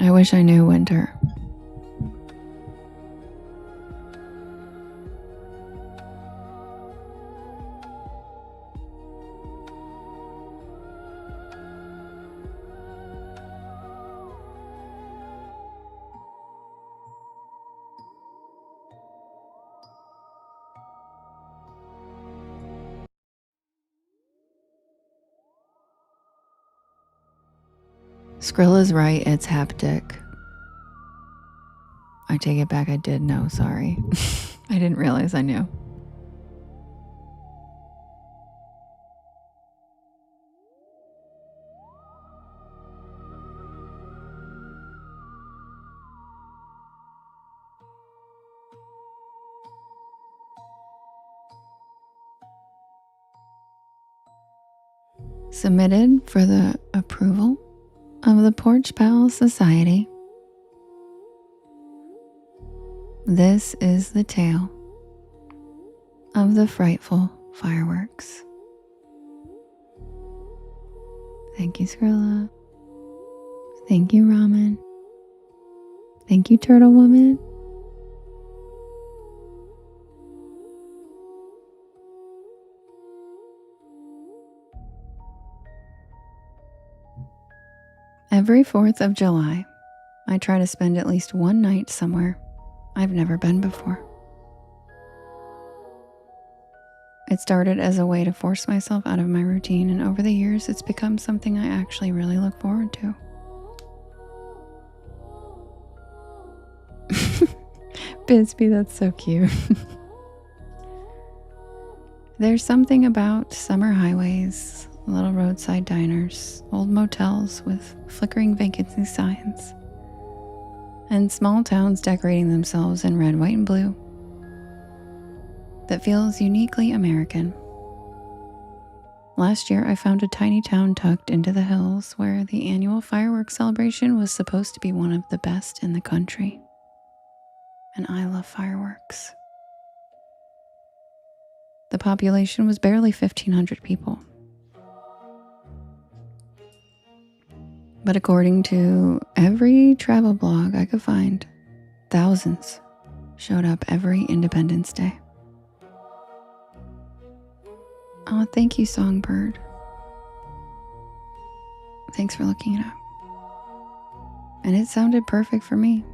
I wish I knew winter. Skrilla's right, it's haptic. I take it back, I did know, sorry. I didn't realize I knew. Submitted for the approval of the Porch Pal Society. This is the tale of the frightful fireworks. Thank you, Skrilla. Thank you, Ramen. Thank you, Turtle Woman. Every 4th of July, I try to spend at least one night somewhere I've never been before. It started as a way to force myself out of my routine, and over the years, it's become something I actually really look forward to. Bisbee, that's so cute. There's something about summer highways, little roadside diners, old motels with flickering vacancy signs, and small towns decorating themselves in red, white, and blue that feels uniquely American. Last year, I found a tiny town tucked into the hills where the annual fireworks celebration was supposed to be one of the best in the country. And I love fireworks. The population was barely 1,500 people. But according to every travel blog I could find, thousands showed up every Independence Day. Oh, thank you, Songbird. Thanks for looking it up. And it sounded perfect for me.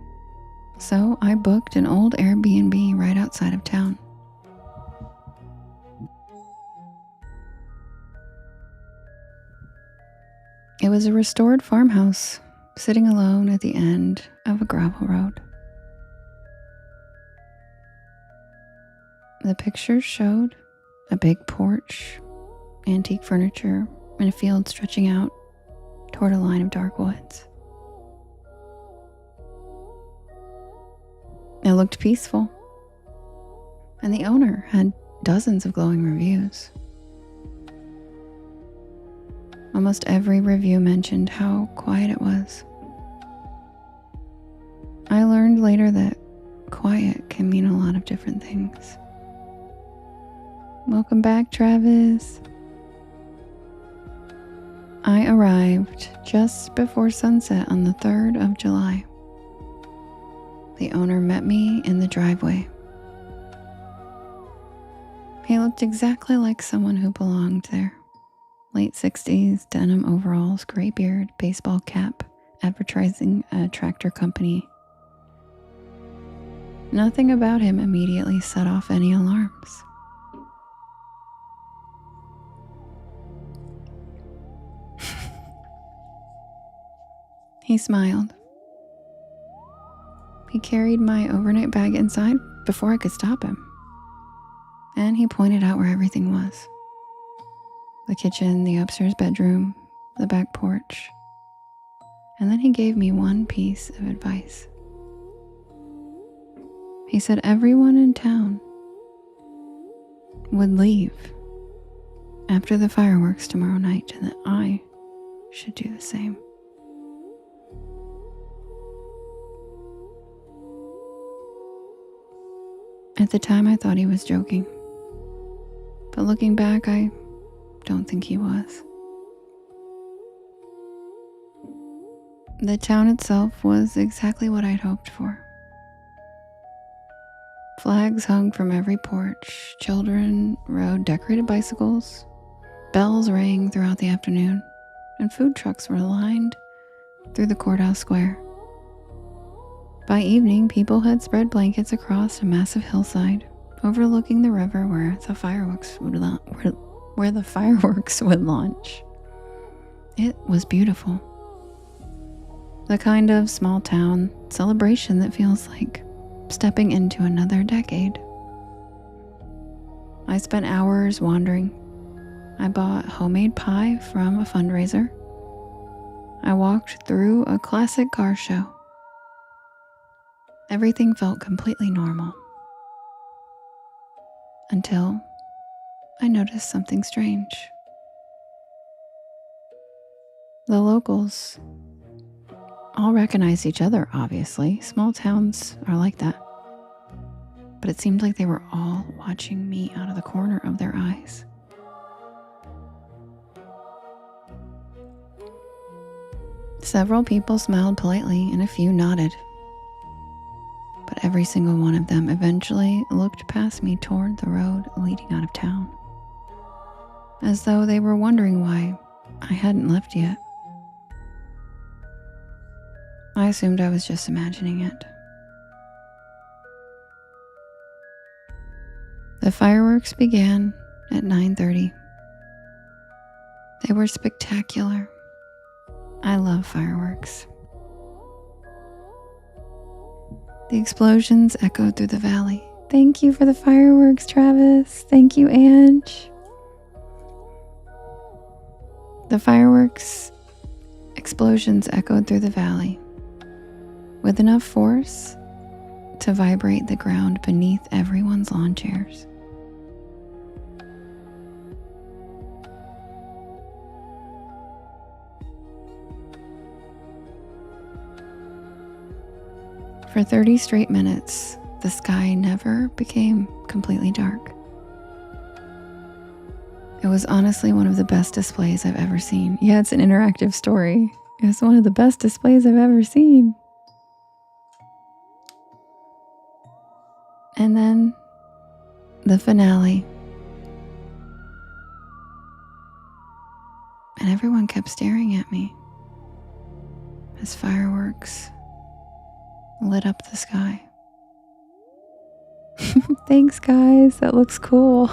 So I booked an old Airbnb right outside of town. It was a restored farmhouse sitting alone at the end of a gravel road. The pictures showed a big porch, antique furniture, and a field stretching out toward a line of dark woods. It looked peaceful, and the owner had dozens of glowing reviews. Almost every review mentioned how quiet it was. I learned later that quiet can mean a lot of different things. Welcome back, Travis. I arrived just before sunset on the 3rd of July. The owner met me in the driveway. He looked exactly like someone who belonged there. Late 60s, denim overalls, gray beard, baseball cap, advertising a tractor company. Nothing about him immediately set off any alarms. He smiled. He carried my overnight bag inside before I could stop him. And he pointed out where everything was. The kitchen, the upstairs bedroom, the back porch. And then he gave me one piece of advice. He said everyone in town would leave after the fireworks tomorrow night, and that I should do the same. At the time, I thought he was joking. But looking back, I don't think he was. The town itself was exactly what I'd hoped for. Flags hung from every porch, children rode decorated bicycles, bells rang throughout the afternoon, and food trucks were lined through the courthouse square. By evening, people had spread blankets across a massive hillside, overlooking the river where the fireworks would launch. It was beautiful. The kind of small town celebration that feels like stepping into another decade. I spent hours wandering. I bought homemade pie from a fundraiser. I walked through a classic car show. Everything felt completely normal. Until I noticed something strange. The locals all recognized each other, obviously. Small towns are like that. But it seemed like they were all watching me out of the corner of their eyes. Several people smiled politely and a few nodded. But every single one of them eventually looked past me toward the road leading out of town, as though they were wondering why I hadn't left yet. I assumed I was just imagining it. The fireworks began at 9:30. They were spectacular. I love fireworks. The explosions echoed through the valley. Thank you for the fireworks, Travis. Thank you, Ange. The fireworks explosions echoed through the valley with enough force to vibrate the ground beneath everyone's lawn chairs. For 30 straight minutes, the sky never became completely dark. It was honestly one of the best displays I've ever seen. Yeah, it's an interactive story. It was one of the best displays I've ever seen. And then the finale. And everyone kept staring at me as fireworks lit up the sky. Thanks, guys. That looks cool.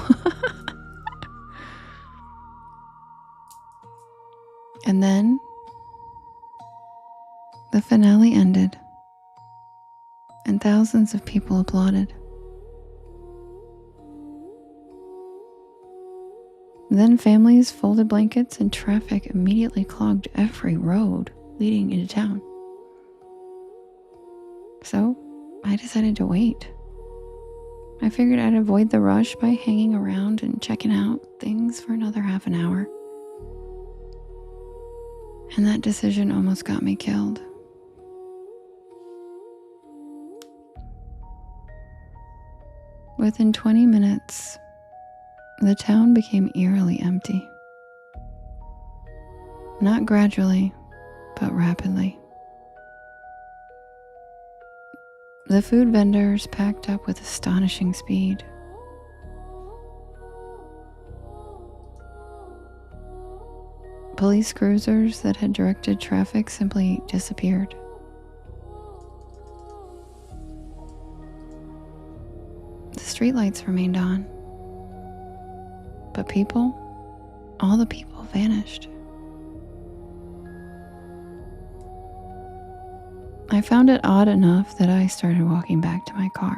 And then the finale ended, and thousands of people applauded. Then families folded blankets and traffic immediately clogged every road leading into town. So I decided to wait. I figured I'd avoid the rush by hanging around and checking out things for another half an hour. And that decision almost got me killed. Within 20 minutes, the town became eerily empty. Not gradually, but rapidly. The food vendors packed up with astonishing speed. Police cruisers that had directed traffic simply disappeared. The streetlights remained on, but all the people vanished. I found it odd enough that I started walking back to my car.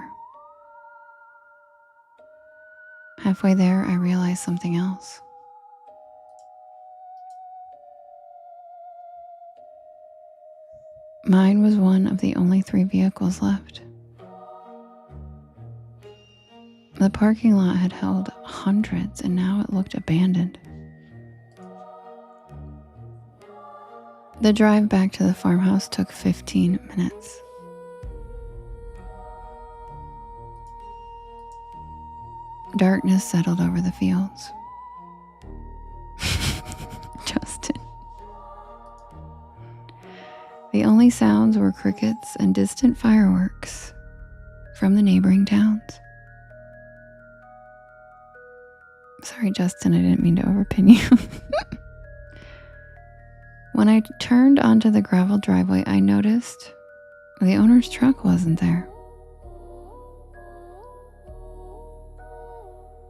Halfway there, I realized something else. Mine was one of the only 3 vehicles left. The parking lot had held hundreds, and now it looked abandoned. The drive back to the farmhouse took 15 minutes. Darkness settled over the fields. Justin. The only sounds were crickets and distant fireworks from the neighboring towns. Sorry, Justin, I didn't mean to overpin you. When I turned onto the gravel driveway, I noticed the owner's truck wasn't there.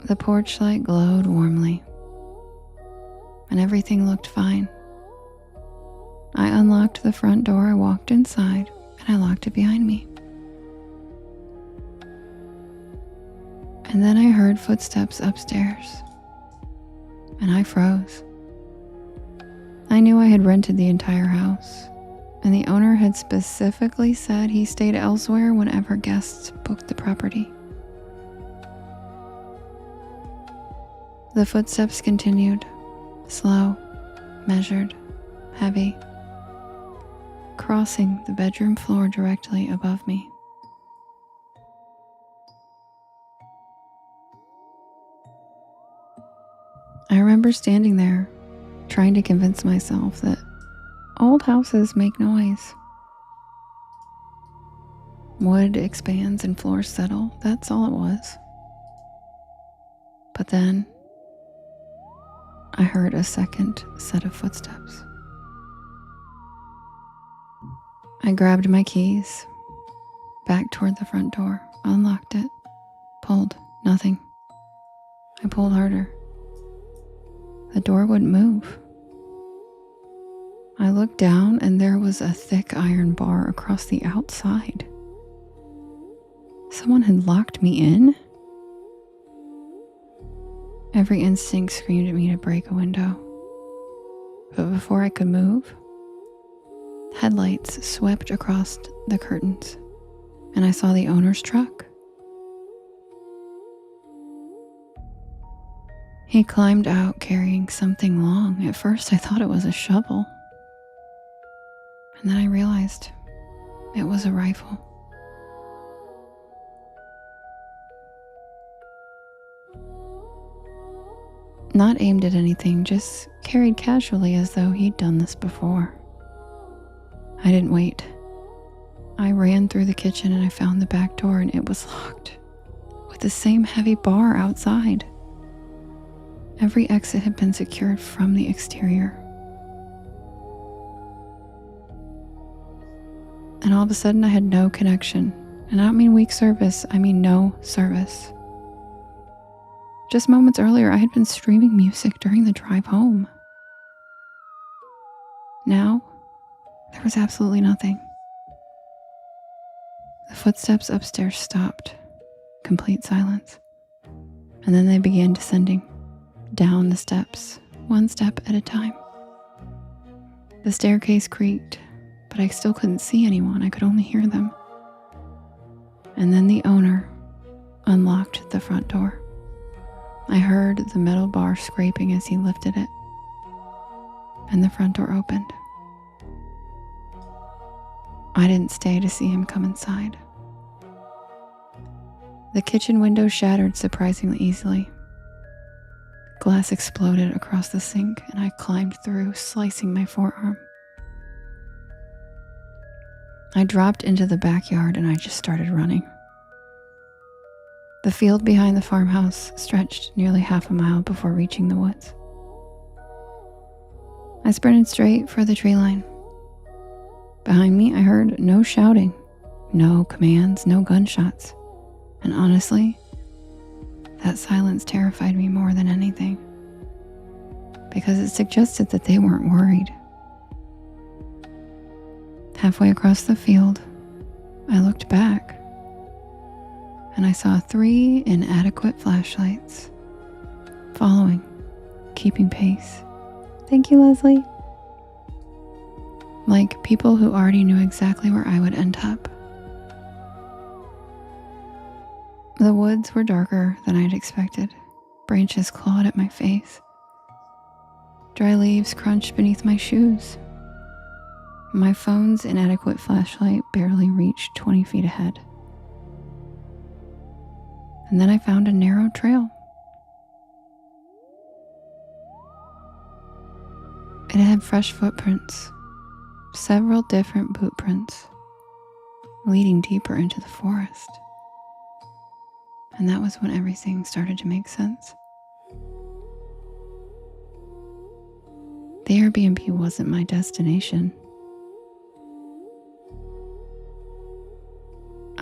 The porch light glowed warmly, and everything looked fine. I unlocked the front door, I walked inside, and I locked it behind me. And then I heard footsteps upstairs, and I froze. I knew I had rented the entire house, and the owner had specifically said he stayed elsewhere whenever guests booked the property. The footsteps continued, slow, measured, heavy, crossing the bedroom floor directly above me. I remember standing there, trying to convince myself that old houses make noise. Wood expands and floors settle, that's all it was. But then, I heard a second set of footsteps. I grabbed my keys, back toward the front door, unlocked it, pulled, nothing. I pulled harder. The door wouldn't move. I looked down and there was a thick iron bar across the outside. Someone had locked me in? Every instinct screamed at me to break a window. But before I could move, headlights swept across the curtains, and I saw the owner's truck. He climbed out carrying something long. At first I thought it was a shovel. And then I realized it was a rifle. Not aimed at anything, just carried casually as though he'd done this before. I didn't wait. I ran through the kitchen and I found the back door, and it was locked with the same heavy bar outside. Every exit had been secured from the exterior. And all of a sudden I had no connection. And I don't mean weak service, I mean no service. Just moments earlier, I had been streaming music during the drive home. Now, there was absolutely nothing. The footsteps upstairs stopped, complete silence. And then they began descending down the steps, one step at a time. The staircase creaked, but I still couldn't see anyone. I could only hear them. And then the owner unlocked the front door. I heard the metal bar scraping as he lifted it, and the front door opened. I didn't stay to see him come inside. The kitchen window shattered surprisingly easily. Glass exploded across the sink, and I climbed through, slicing my forearm. I dropped into the backyard and I just started running. The field behind the farmhouse stretched nearly half a mile before reaching the woods. I sprinted straight for the tree line. Behind me, I heard no shouting, no commands, no gunshots. And honestly, that silence terrified me more than anything, because it suggested that they weren't worried. Halfway across the field, I looked back, and I saw 3 inadequate flashlights following, keeping pace. Thank you, Leslie. Like people who already knew exactly where I would end up. The woods were darker than I'd expected. Branches clawed at my face. Dry leaves crunched beneath my shoes. My phone's inadequate flashlight barely reached 20 feet ahead. And then I found a narrow trail. It had fresh footprints, several different boot prints leading deeper into the forest. And that was when everything started to make sense. The Airbnb wasn't my destination.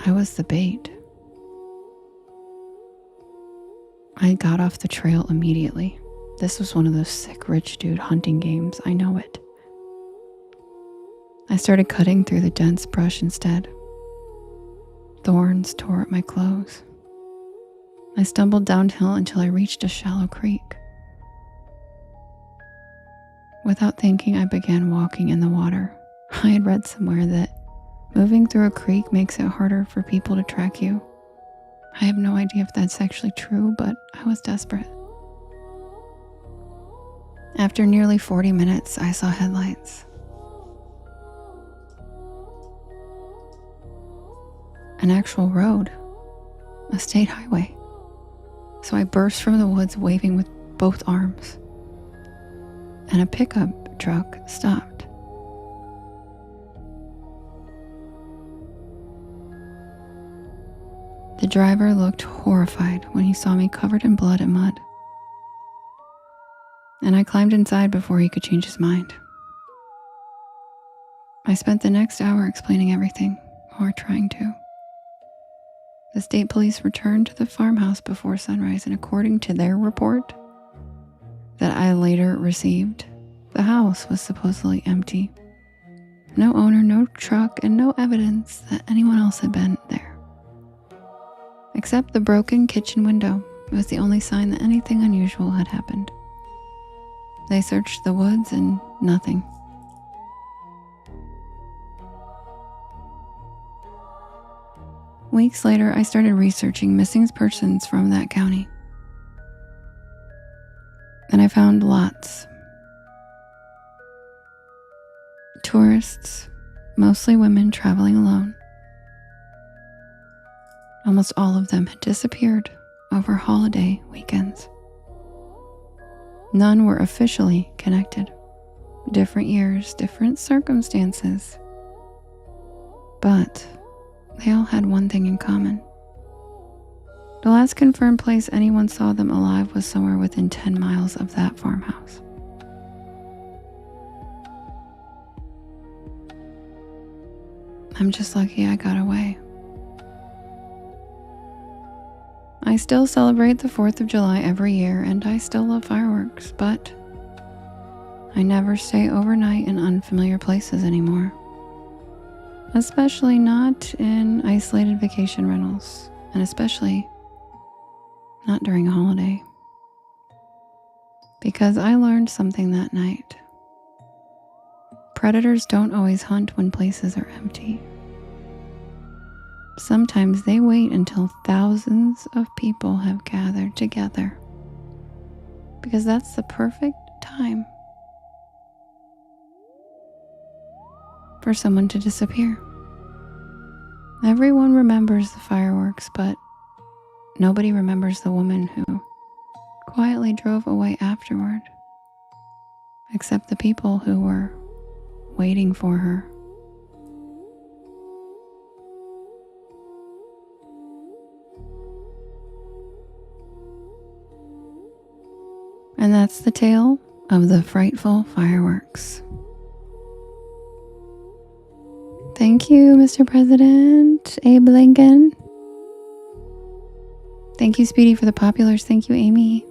I was the bait. I got off the trail immediately. This was one of those sick rich dude hunting games. I know it. I started cutting through the dense brush instead. Thorns tore at my clothes. I stumbled downhill until I reached a shallow creek. Without thinking, I began walking in the water. I had read somewhere that moving through a creek makes it harder for people to track you. I have no idea if that's actually true, but I was desperate. After nearly 40 minutes, I saw headlights. An actual road, a state highway. So I burst from the woods waving with both arms, and a pickup truck stopped. The driver looked horrified when he saw me covered in blood and mud, and I climbed inside before he could change his mind. I spent the next hour explaining everything, or trying to. The state police returned to the farmhouse before sunrise, and according to their report that I later received, the house was supposedly empty. No owner, no truck, and no evidence that anyone else had been there. Except the broken kitchen window. It was the only sign that anything unusual had happened. They searched the woods and nothing. Weeks later, I started researching missing persons from that county. And I found lots. Tourists, mostly women traveling alone. Almost all of them had disappeared over holiday weekends. None were officially connected. Different years, different circumstances. But they all had one thing in common. The last confirmed place anyone saw them alive was somewhere within 10 miles of that farmhouse. I'm just lucky I got away. I still celebrate the 4th of July every year, and I still love fireworks, but I never stay overnight in unfamiliar places anymore. Especially not in isolated vacation rentals, and especially not during a holiday. Because I learned something that night. Predators don't always hunt when places are empty. Sometimes they wait until thousands of people have gathered together, because that's the perfect time for someone to disappear. Everyone remembers the fireworks, but nobody remembers the woman who quietly drove away afterward, except the people who were waiting for her. And that's the tale of the frightful fireworks. Thank you, Mr. President, Abe Lincoln. Thank you, Speedy, for the populars. Thank you, Amy.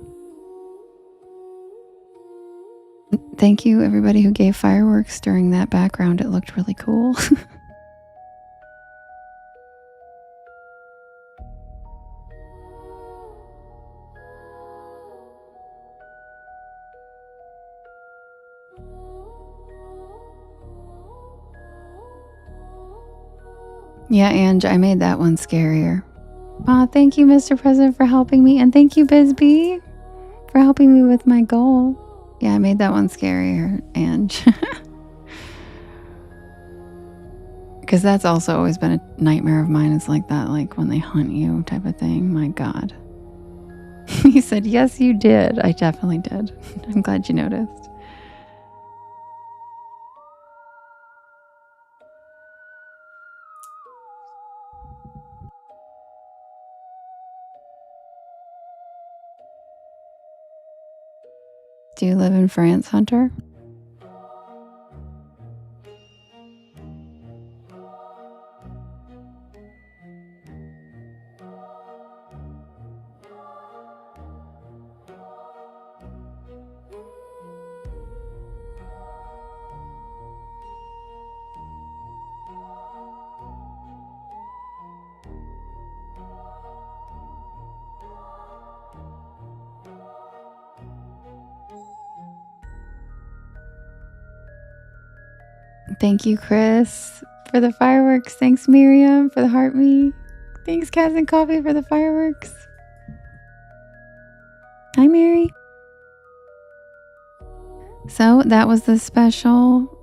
Thank you, everybody who gave fireworks during that background. It looked really cool. Yeah, Ange, I made that one scarier. Aw, thank you, Mr. President, for helping me. And thank you, Bisbee, for helping me with my goal. Yeah, I made that one scarier, Ange. Because that's also always been a nightmare of mine. It's like that, like when they hunt you type of thing. My God. He said, yes, you did. I definitely did. I'm glad you noticed. Do you live in France, Hunter? Thank you, Chris, for the fireworks. Thanks, Miriam, for the heart me. Thanks, Cats and Coffee, for the fireworks. Hi, Mary. So that was the special.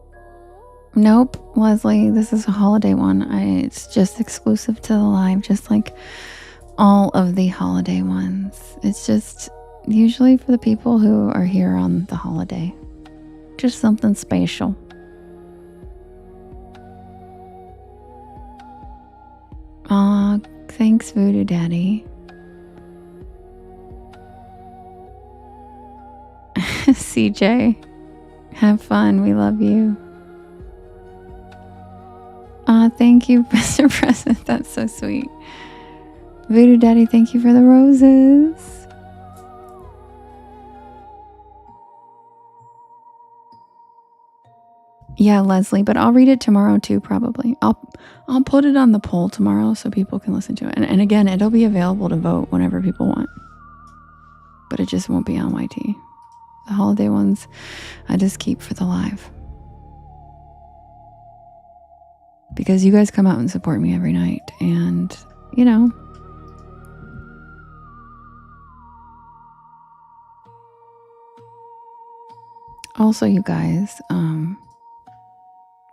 Nope, Leslie, this is a holiday one. It's just exclusive to the live, just like all of the holiday ones. It's just usually for the people who are here on the holiday. Just something special. Aw, thanks, Voodoo Daddy. CJ, have fun. We love you. Aw, thank you, Mr. President. That's so sweet. Voodoo Daddy, thank you for the roses. Yeah, Leslie, but I'll read it tomorrow too, probably. I'll put it on the poll tomorrow so people can listen to it. And again, it'll be available to vote whenever people want. But it just won't be on YT. The holiday ones, I just keep for the live. Because you guys come out and support me every night. And, you know. Also, you guys,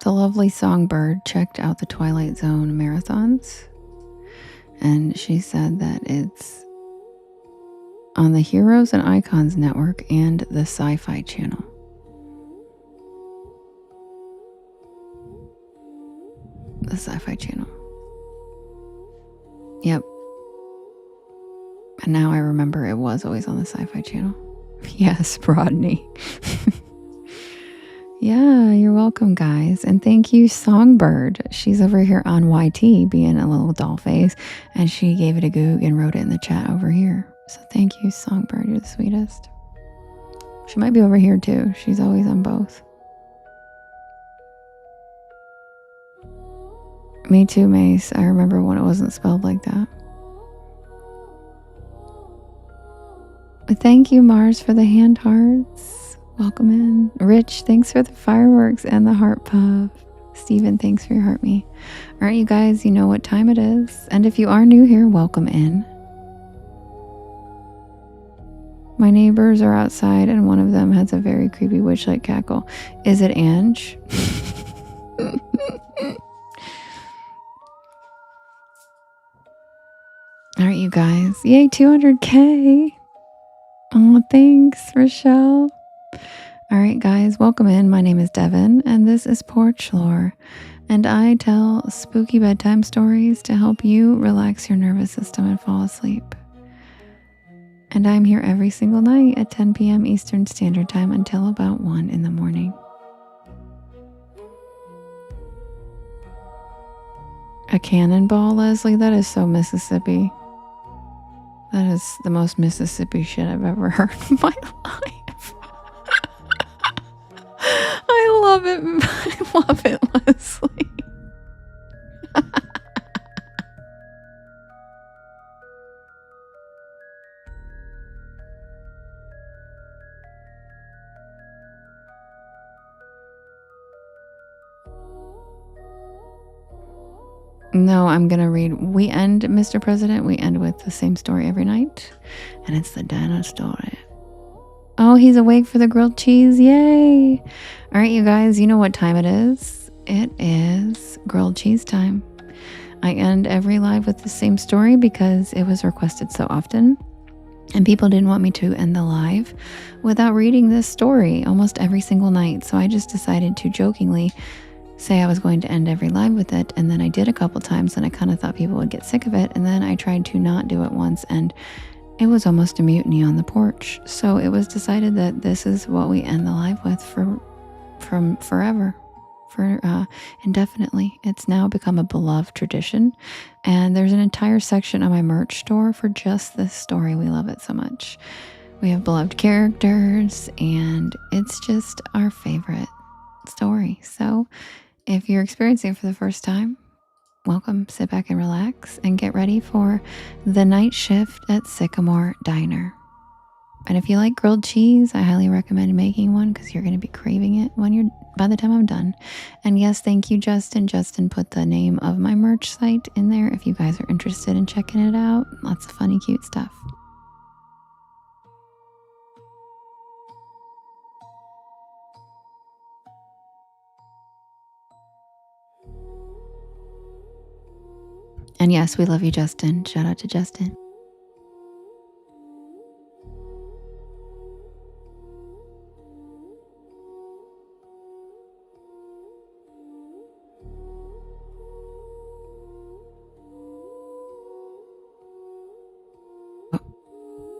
the lovely Songbird checked out the Twilight Zone marathons, and she said that it's on the Heroes and Icons Network and the Sci-Fi Channel. The Sci-Fi Channel. Yep. And now I remember it was always on the Sci-Fi Channel. Yes, Rodney. Yeah, you're welcome, guys. And thank you, Songbird. She's over here on YT being a little doll face, and she gave it a goog and wrote it in the chat over here. So thank you, Songbird. You're the sweetest. She might be over here too. She's always on both. Me too, Mace. I remember when it wasn't spelled like that. But thank you, Mars, for the hand hearts. Welcome in. Rich, thanks for the fireworks and the heart puff. Steven, thanks for your heart me. All right, you guys, you know what time it is. And if you are new here, welcome in. My neighbors are outside and one of them has a very creepy witch-like cackle. Is it Ange? All right, you guys. Yay, 200K. Oh, thanks, Rochelle. All right, guys, welcome in. My name is Devin, and this is Porch Lore, and I tell spooky bedtime stories to help you relax your nervous system and fall asleep. And I'm here every single night at 10 p.m. Eastern Standard Time until about 1 in the morning. A cannonball, Leslie? That is so Mississippi. That is the most Mississippi shit I've ever heard in my life. I love it. I love it, Leslie. No, I'm going to read. We end, Mr. President, we end with the same story every night. And it's the Dana story. Oh, he's awake for the grilled cheese. Yay. All right, you guys, you know what time it is. It is grilled cheese time. I end every live with the same story because it was requested so often. And people didn't want me to end the live without reading this story almost every single night. So I just decided to jokingly say I was going to end every live with it, and then I did a couple times and I kind of thought people would get sick of it, and then I tried to not do it once and it was almost a mutiny on the porch. So it was decided that this is what we end the live with from forever, for indefinitely. It's now become a beloved tradition, and there's an entire section on my merch store for just this story. We love it so much. We have beloved characters, and it's just our favorite story. So if you're experiencing it for the first time, welcome. Sit back and relax and get ready for the night shift at Sycamore Diner. And if you like grilled cheese, I highly recommend making one because you're going to be craving it by the time I'm done. And yes, thank you, Justin. Justin put the name of my merch site in there if you guys are interested in checking it out. Lots of funny, cute stuff. And yes, we love you, Justin. Shout out to Justin.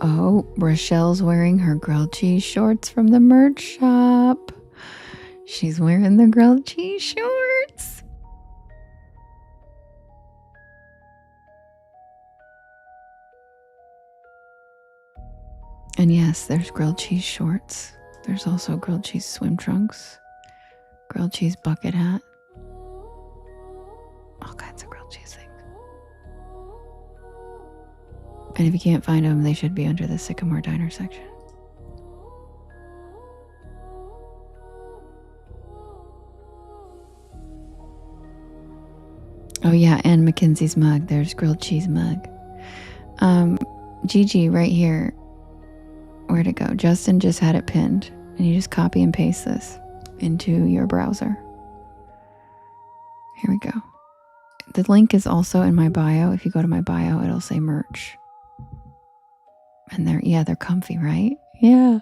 Oh, Rochelle's wearing her grilled cheese shorts from the merch shop. She's wearing the grilled cheese shorts. And yes, there's grilled cheese shorts. There's also grilled cheese swim trunks, grilled cheese bucket hat, all kinds of grilled cheese things. And if you can't find them, they should be under the Sycamore Diner section. Oh yeah, and Mackenzie's mug. There's grilled cheese mug. Gigi right here. Where'd it go? Justin just had it pinned. And you just copy and paste this into your browser. Here we go. The link is also in my bio. If you go to my bio, it'll say merch. And they're comfy, right? Yeah.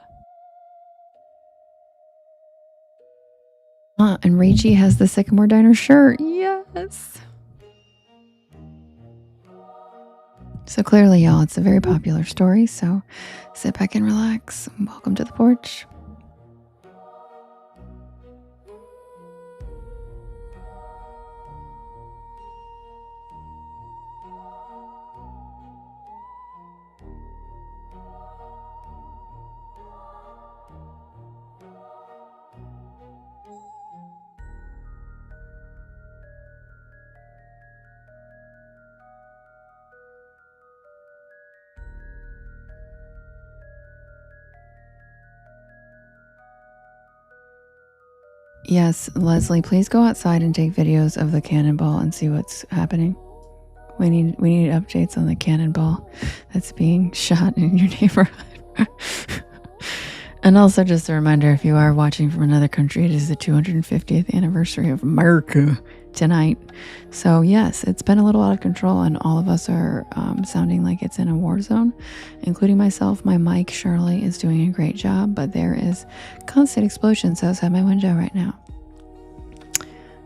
And Rachie has the Sycamore Diner shirt. Yes. So clearly, y'all, it's a very popular story. So sit back and relax. Welcome to the porch. Yes, Leslie, please go outside and take videos of the cannonball and see what's happening. We need updates on the cannonball that's being shot in your neighborhood. And also just a reminder, if you are watching from another country, it is the 250th anniversary of America tonight. So yes, it's been a little out of control, and all of us are sounding like it's in a war zone, including myself. My mic, Shirley, is doing a great job, but there is constant explosions outside my window right now.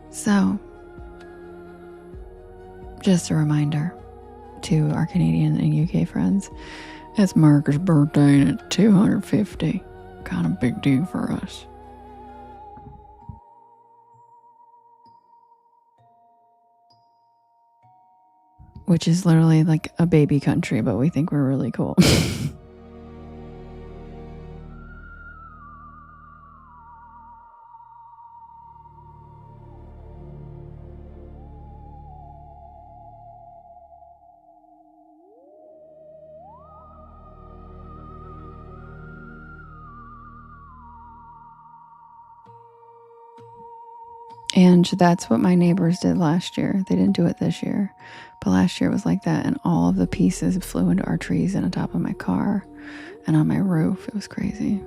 So just a reminder to our Canadian and UK friends, it's America's birthday and it's 250. Kind of big deal for us. Which is literally like a baby country, but we think we're really cool. And that's what my neighbors did last year. They didn't do it this year, but last year it was like that. And all of the pieces flew into our trees and on top of my car and on my roof. It was crazy.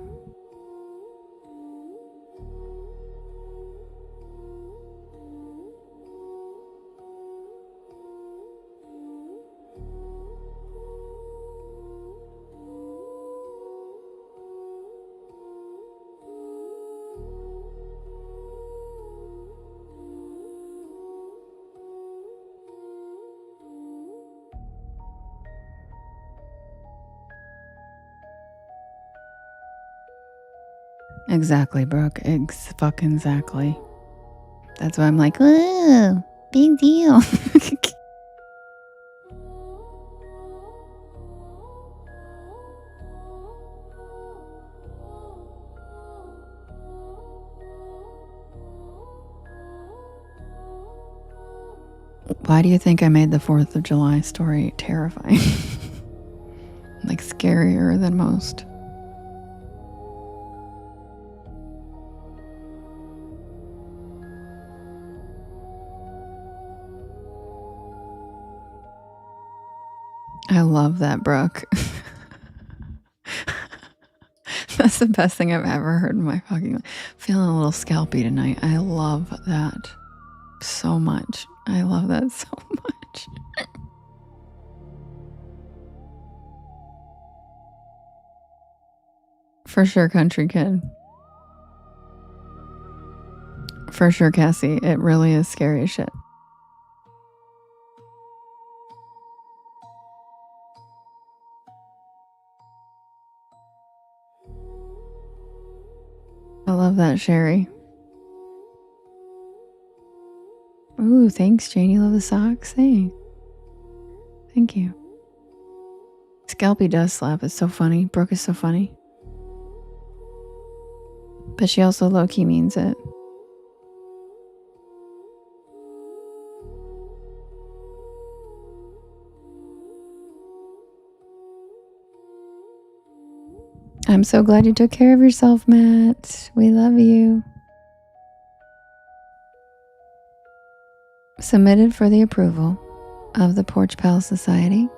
Exactly, Brooke. Fucking exactly. That's why I'm like, oh, big deal. Why do you think I made the 4th of July story terrifying? Like scarier than most. I love that, Brooke. That's the best thing I've ever heard in my fucking life. Feeling a little scalpy tonight. I love that so much. I love that so much. For sure, country kid. For sure, Cassie. It really is scary as shit. I love that, Sherry. Ooh, thanks, Jane. You love the socks? Hey. Thank you. Scalpy does slap. It's so funny. Brooke is so funny. But she also low-key means it. I'm so glad you took care of yourself, Matt. We love you. Submitted for the approval of the Porch Pal Society.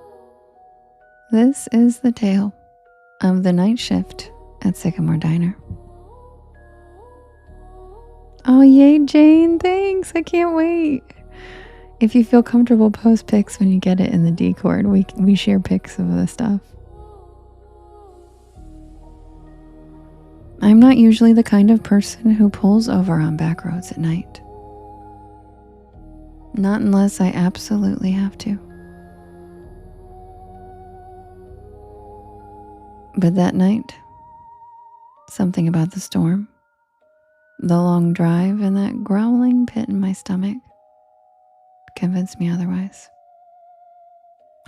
This is the tale of the night shift at Sycamore Diner. Oh, yay, Jane. Thanks. I can't wait. If you feel comfortable, post pics when you get it in the Discord. We share pics of the stuff. I'm not usually the kind of person who pulls over on back roads at night. Not unless I absolutely have to. But that night, something about the storm, the long drive, and that growling pit in my stomach convinced me otherwise.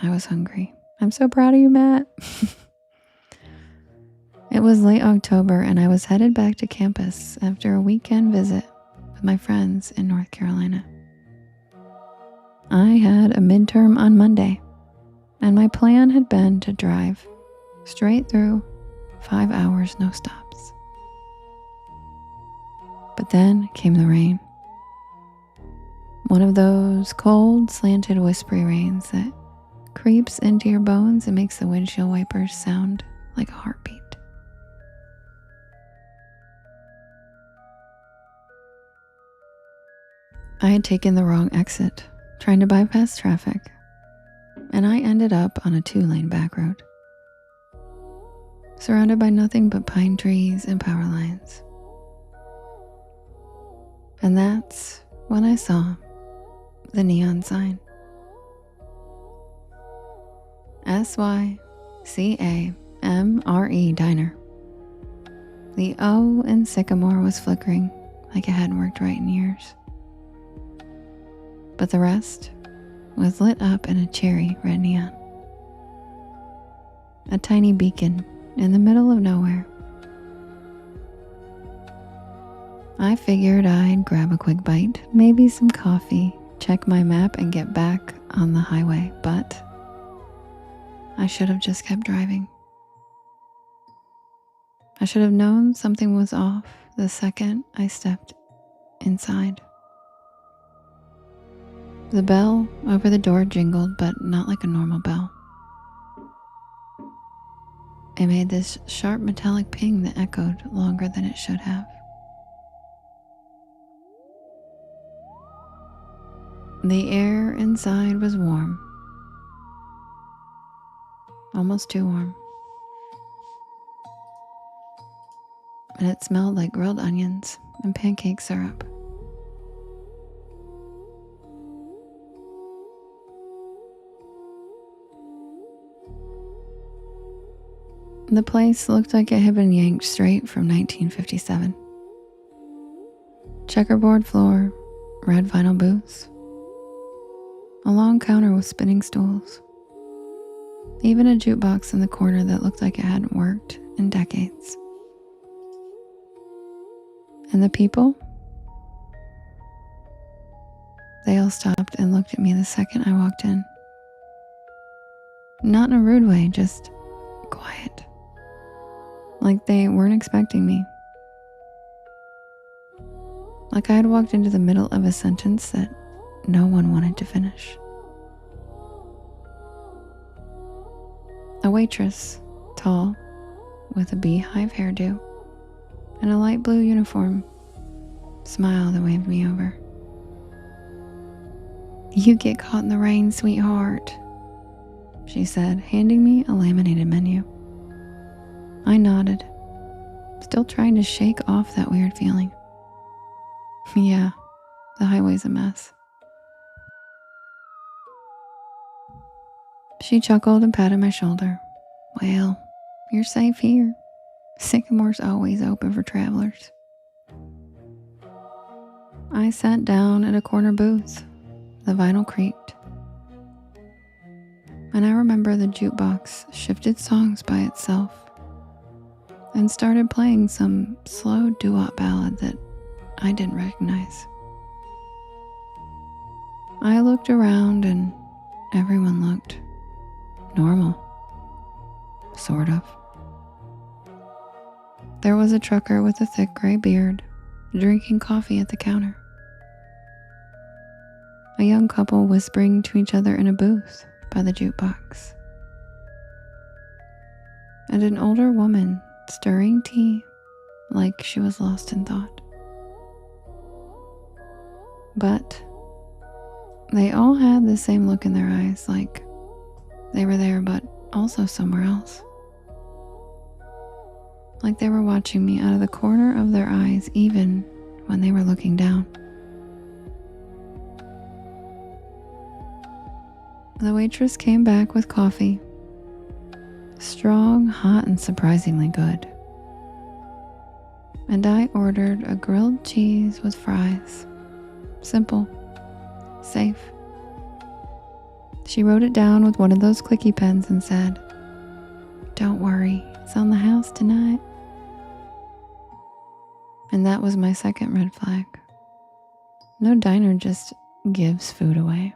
I was hungry. I'm so proud of you, Matt. It was late October and I was headed back to campus after a weekend visit with my friends in North Carolina. I had a midterm on Monday, and my plan had been to drive straight through 5 hours, no stops. But then came the rain. One of those cold, slanted, whispery rains that creeps into your bones and makes the windshield wipers sound like a heartbeat. I had taken the wrong exit, trying to bypass traffic, and I ended up on a 2-lane back road, surrounded by nothing but pine trees and power lines. And that's when I saw the neon sign. SYCAMRE Diner. The O in Sycamore was flickering like it hadn't worked right in years. But the rest was lit up in a cherry red neon. A tiny beacon in the middle of nowhere. I figured I'd grab a quick bite, maybe some coffee, check my map, and get back on the highway, but I should have just kept driving. I should have known something was off the second I stepped inside. The bell over the door jingled, but not like a normal bell. It made this sharp metallic ping that echoed longer than it should have. The air inside was warm. Almost too warm. And it smelled like grilled onions and pancake syrup. The place looked like it had been yanked straight from 1957. Checkerboard floor, red vinyl booths, a long counter with spinning stools, even a jukebox in the corner that looked like it hadn't worked in decades. And the people? They all stopped and looked at me the second I walked in. Not in a rude way, just quiet. Like they weren't expecting me. Like I had walked into the middle of a sentence that no one wanted to finish. A waitress, tall, with a beehive hairdo and a light blue uniform, smiled and waved me over. "You get caught in the rain, sweetheart," she said, handing me a laminated menu. I nodded, still trying to shake off that weird feeling. Yeah, the highway's a mess. She chuckled and patted my shoulder. "Well, you're safe here. Sycamore's always open for travelers." I sat down at a corner booth. The vinyl creaked. And I remember the jukebox shifted songs by itself and started playing some slow doo-wop ballad that I didn't recognize. I looked around and everyone looked normal. Sort of. There was a trucker with a thick gray beard drinking coffee at the counter. A young couple whispering to each other in a booth by the jukebox. And an older woman stirring tea like she was lost in thought. But they all had the same look in their eyes, like they were there but also somewhere else. Like they were watching me out of the corner of their eyes even when they were looking down. The waitress came back with coffee. Strong, hot, and surprisingly good. And I ordered a grilled cheese with fries. Simple. Safe. She wrote it down with one of those clicky pens and said, "Don't worry, it's on the house tonight." And that was my second red flag. No diner just gives food away.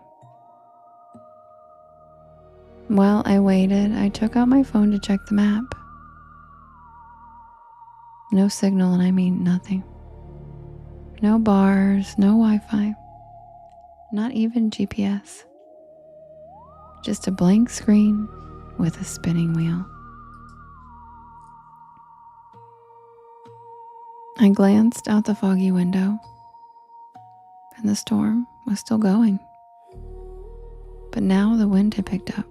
While I waited, I took out my phone to check the map. No signal, and I mean nothing. No bars, no Wi-Fi, not even GPS. Just a blank screen with a spinning wheel. I glanced out the foggy window, and the storm was still going. But now the wind had picked up,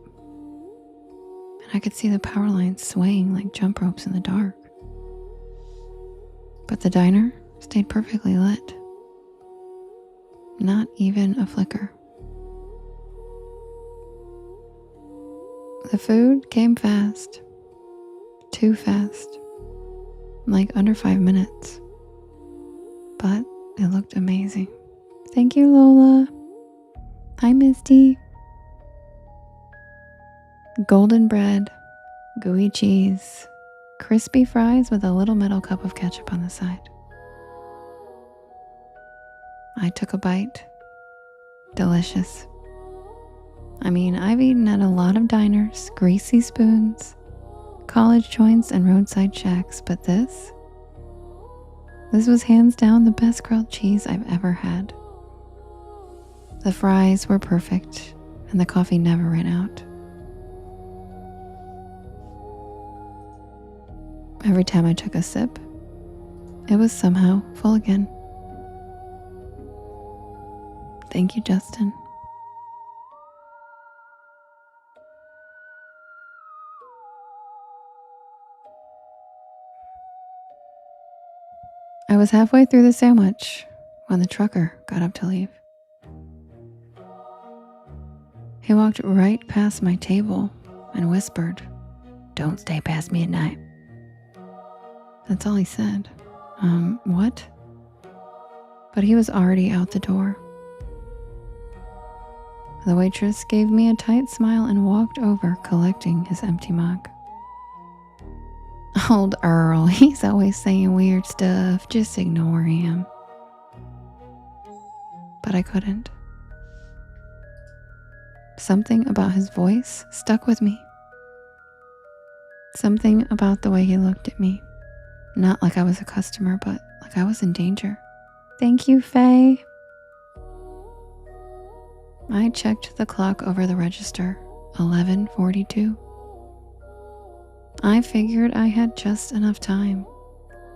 and I could see the power lines swaying like jump ropes in the dark. But the diner stayed perfectly lit. Not even a flicker. The food came fast. Too fast. Like under 5 minutes. But it looked amazing. Thank you, Lola. Hi, Misty. Golden bread, gooey cheese, crispy fries with a little metal cup of ketchup on the side. I took a bite. Delicious. I mean, I've eaten at a lot of diners, greasy spoons, college joints, and roadside shacks, but this was hands down the best grilled cheese I've ever had. The fries were perfect, and the coffee never ran out. Every time I took a sip, it was somehow full again. Thank you, Justin. I was halfway through the sandwich when the trucker got up to leave. He walked right past my table and whispered, don't stay past midnight. That's all he said. What? But he was already out the door. The waitress gave me a tight smile and walked over, collecting his empty mug. Old Earl, he's always saying weird stuff. Just ignore him. But I couldn't. Something about his voice stuck with me. Something about the way he looked at me. Not like I was a customer, but like I was in danger. Thank you, Faye. I checked the clock over the register. 11:42. I figured I had just enough time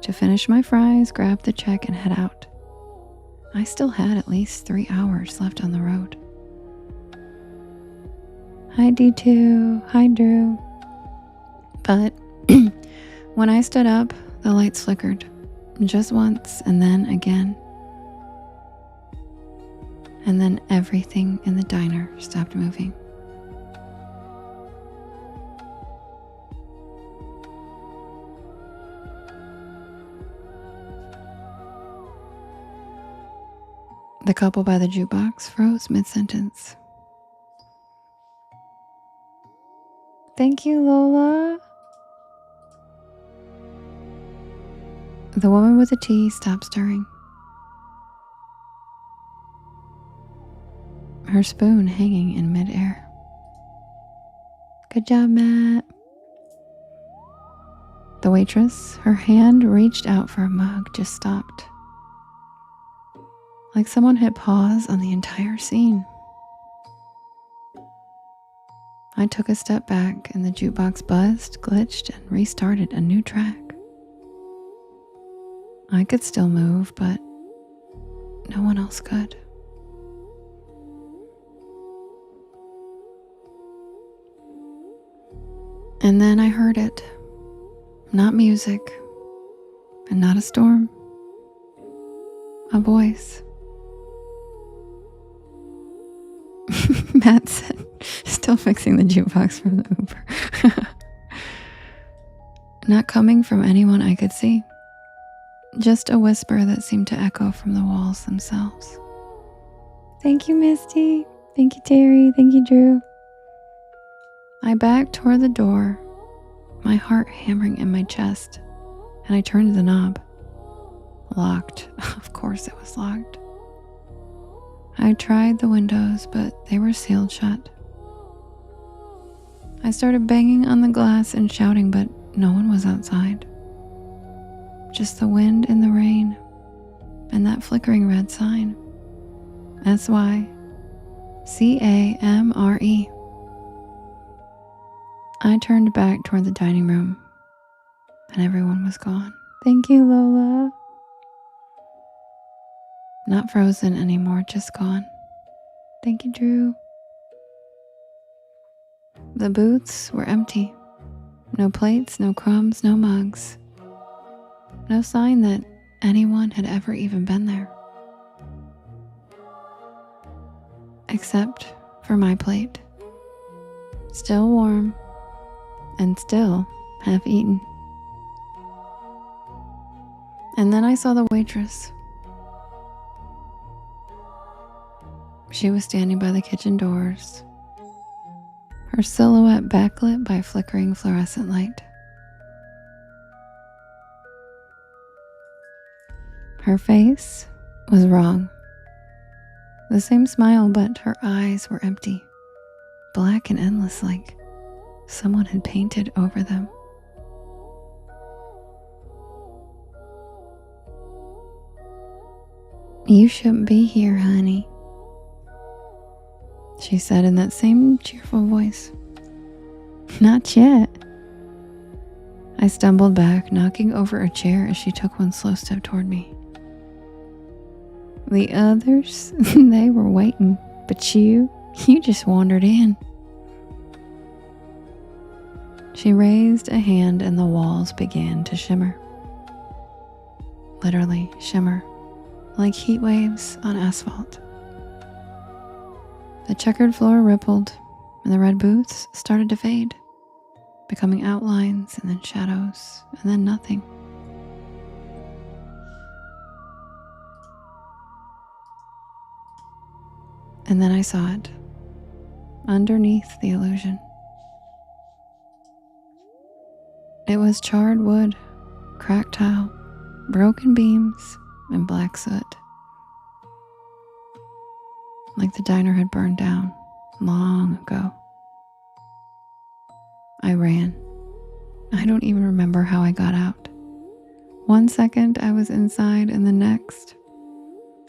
to finish my fries, grab the check, and head out. I still had at least 3 hours left on the road. Hi, D2. Hi, Drew. But when I stood up, the lights flickered. Just once, and then again. And then everything in the diner stopped moving. The couple by the jukebox froze mid-sentence. Thank you, Lola. The woman with the tea stopped stirring. Her spoon hanging in midair. Good job, Matt. The waitress, her hand reached out for a mug, just stopped. Like someone hit pause on the entire scene. I took a step back and the jukebox buzzed, glitched, and restarted a new track. I could still move, but no one else could. And then I heard it. Not music, and not a storm. A voice. Matt said, still fixing the jukebox from the Uber. Not coming from anyone I could see. Just a whisper that seemed to echo from the walls themselves. Thank you, Misty. Thank you, Terry. Thank you, Drew. I backed toward the door, my heart hammering in my chest, and I turned the knob. Locked. Of course it was locked. I tried the windows, but they were sealed shut. I started banging on the glass and shouting, but no one was outside. Just the wind and the rain, and that flickering red sign. SY CAMRE. I turned back toward the dining room, and everyone was gone. Thank you, Lola. Not frozen anymore, just gone. Thank you, Drew. The booths were empty. No plates, no crumbs, no mugs. No sign that anyone had ever even been there. Except for my plate. Still warm and still half eaten. And then I saw the waitress. She was standing by the kitchen doors, her silhouette backlit by flickering fluorescent light. Her face was wrong. The same smile, but her eyes were empty, black and endless, like someone had painted over them. You shouldn't be here, honey, she said in that same cheerful voice. Not yet. I stumbled back, knocking over a chair as she took one slow step toward me. The others, they were waiting, but you just wandered in. She raised a hand and the walls began to shimmer. Literally shimmer, like heat waves on asphalt. The checkered floor rippled and the red booths started to fade, becoming outlines and then shadows and then nothing. And then I saw it underneath the illusion. It was charred wood, cracked tile, broken beams, and black soot. Like the diner had burned down long ago. I ran. I don't even remember how I got out. 1 second I was inside, and the next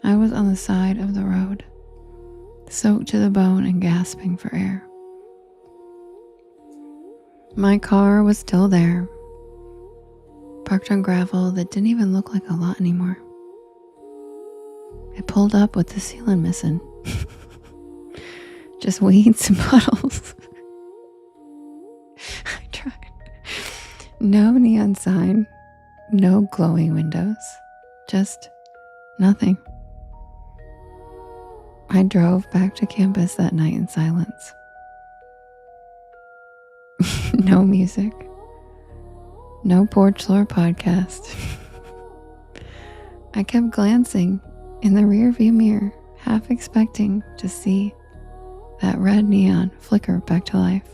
I was on the side of the road, soaked to the bone and gasping for air. My car was still there, parked on gravel that didn't even look like a lot anymore. It pulled up with the ceiling missing. Just weeds and puddles. I tried. No neon sign, no glowing windows, just nothing. I drove back to campus that night in silence. No music. No Porch Lore podcast. I kept glancing in the rearview mirror, half expecting to see that red neon flicker back to life.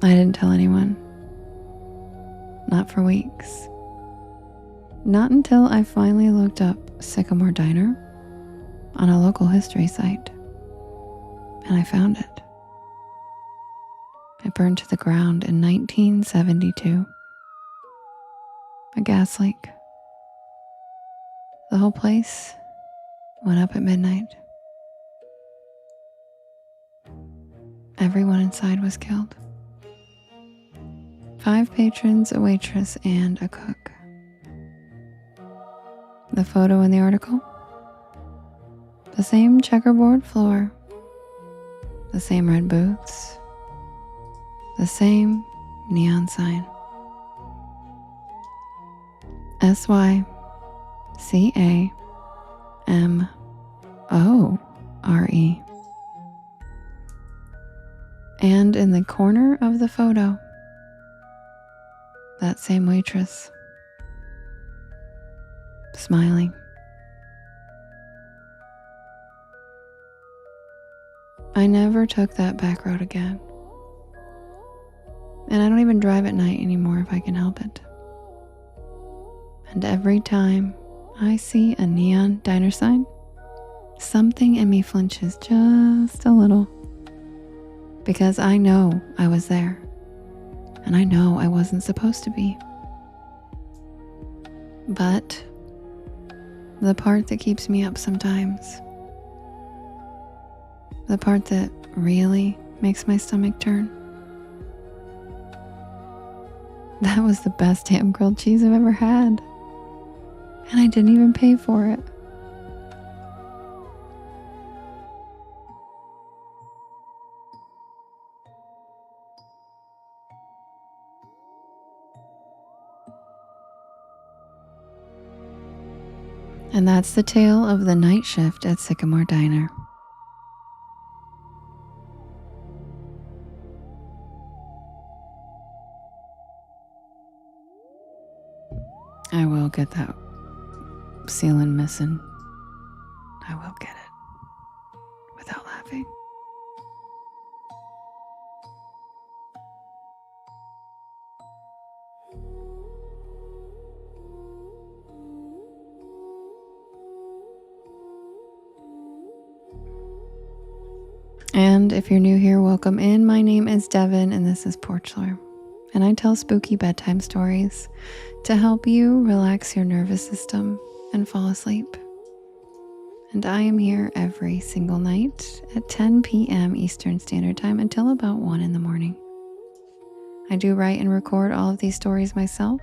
I didn't tell anyone. Not for weeks. Not until I finally looked up Sycamore Diner on a local history site, and I found it. It burned to the ground in 1972. A gas leak. The whole place went up at midnight. Everyone inside was killed. 5 patrons, a waitress, and a cook. The photo in the article? The same checkerboard floor, the same red booths, the same neon sign. SYCAMORE. And in the corner of the photo, that same waitress, smiling. I never took that back road again. And I don't even drive at night anymore if I can help it. And every time I see a neon diner sign, something in me flinches just a little. Because I know I was there. And I know I wasn't supposed to be. But the part that keeps me up sometimes, the part that really makes my stomach turn, that was the best damn grilled cheese I've ever had. And I didn't even pay for it. And that's the tale of the night shift at Sycamore Diner. I will get that ceiling missing. I will get it without laughing. And if you're new here, welcome in. My name is Devin, and this is Porch Lore. And I tell spooky bedtime stories to help you relax your nervous system and fall asleep. And I am here every single night at 10 p.m. Eastern Standard Time until about 1 in the morning. I do write and record all of these stories myself,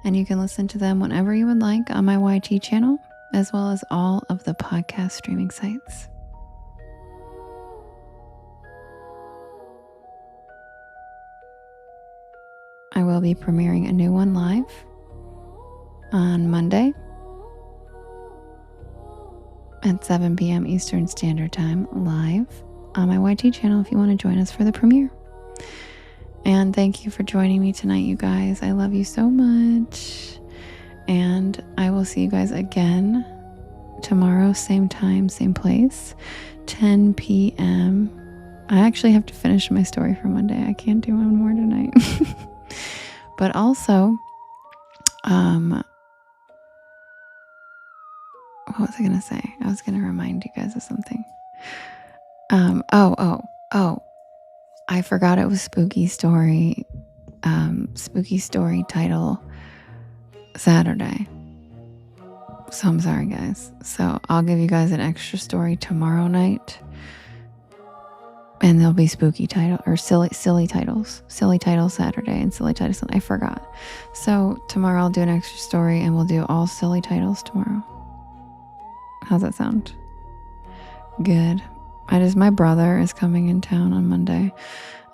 and you can listen to them whenever you would like on my YT channel, as well as all of the podcast streaming sites. I will be premiering a new one live on Monday at 7 p.m. Eastern Standard Time, live on my YT channel if you want to join us for the premiere. And thank you for joining me tonight, you guys. I love you so much. And I will see you guys again tomorrow, same time, same place, 10 p.m. I actually have to finish my story for Monday. I can't do one more tonight. But also, what was I going to say? I was going to remind you guys of something. I forgot it was spooky story title Saturday. So I'm sorry, guys. So I'll give you guys an extra story tomorrow night. And there'll be spooky title or silly titles. Silly title Saturday and silly title Sunday. I forgot. So tomorrow I'll do an extra story and we'll do all silly titles tomorrow. How's that sound? Good. My brother is coming in town on Monday.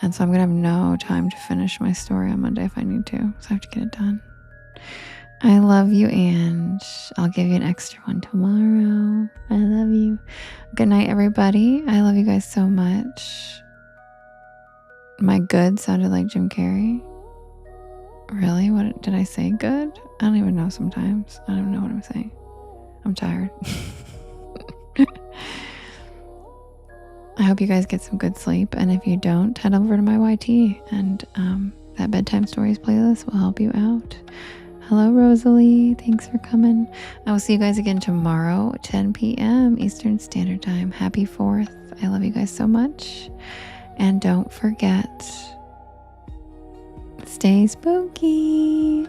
And so I'm going to have no time to finish my story on Monday if I need to. So I have to get it done. I love you, and I'll give you an extra one tomorrow. I love you. Good night, everybody. I love you guys so much. My good sounded like Jim Carrey. Really? What did I say? Good? I don't even know sometimes. I don't know what I'm saying. I'm tired. I hope you guys get some good sleep. And if you don't, head over to my YT, and that Bedtime Stories playlist will help you out. Hello, Rosalie. Thanks for coming. I will see you guys again tomorrow, 10 p.m. Eastern Standard Time. Happy 4th. I love you guys so much. And don't forget, stay spooky.